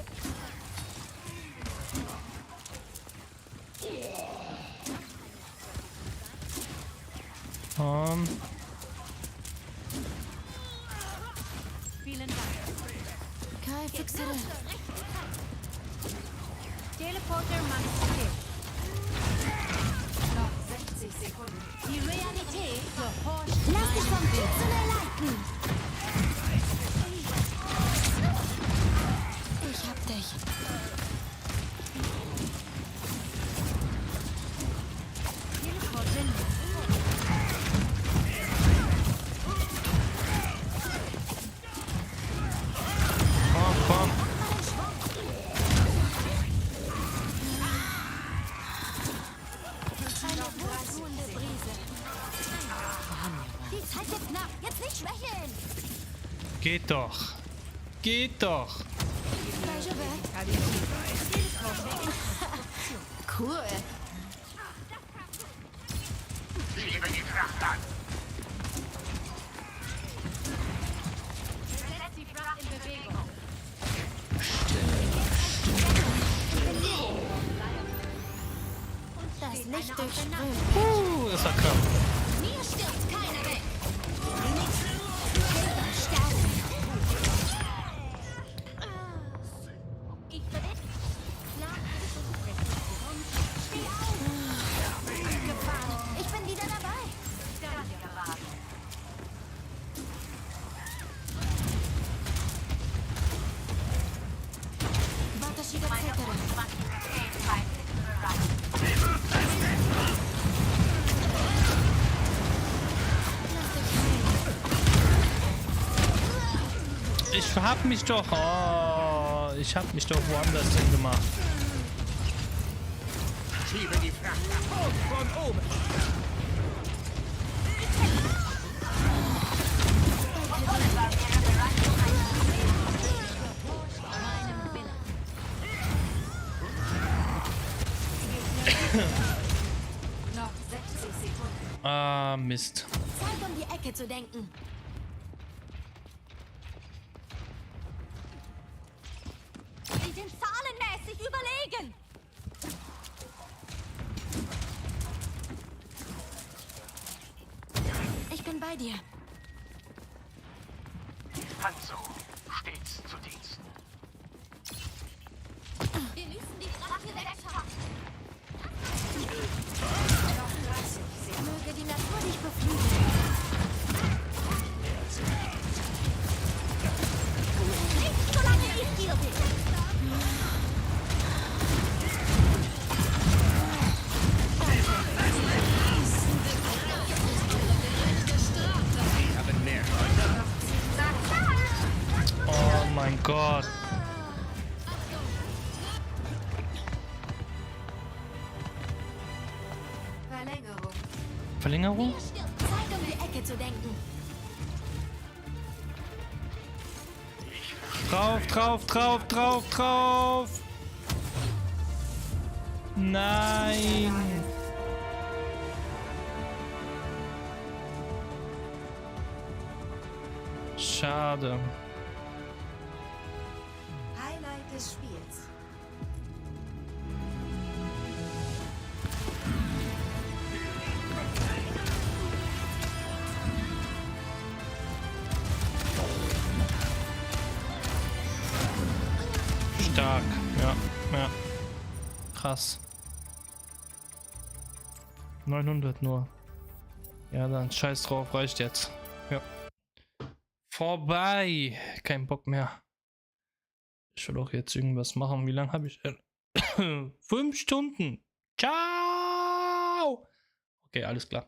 Vielen Dank. Kai Füchsere. Teleporter manipuliert. Noch 60 Sekunden. Die Realität beherrscht Lass dich vom Kitzele leiten. Geht doch. Geht doch. Cool. Schiebe die Fracht an. Setz die Fracht in Bewegung. Das Licht durchströmt. Ist er knapp. Mir stirbt keiner weg. Ich bin Ich bin wieder dabei. Watashi ga tsukeru. Ich hab mich doch... Oh, ich hab mich doch woanders hingemacht. Schiebe die Fracht an. Von oben. Noch 60 Sekunden. Ah, Mist. Zeit, um die Ecke zu denken. Sie sind zahlenmäßig überlegen. Ich bin bei dir. Hanzo, stets zu Diensten. Wir müssen die Fracht wegschaffen. Möge die Natur dich beflügeln. Nicht solange ich hier bin. Oh mein Gott. Verlängerung. Verlängerung? Zeit, um die Ecke zu denken. Drauf, drauf, drauf, drauf, drauf. Nein. Schade. Highlight des Spiels. Stark. Ja, ja. Krass. 900 nur. Ja, dann scheiß drauf, reicht jetzt. Ja. Vorbei. Kein Bock mehr. Ich will auch jetzt irgendwas machen. Wie lange habe ich denn? 5 Stunden. Ciao. Okay, alles klar.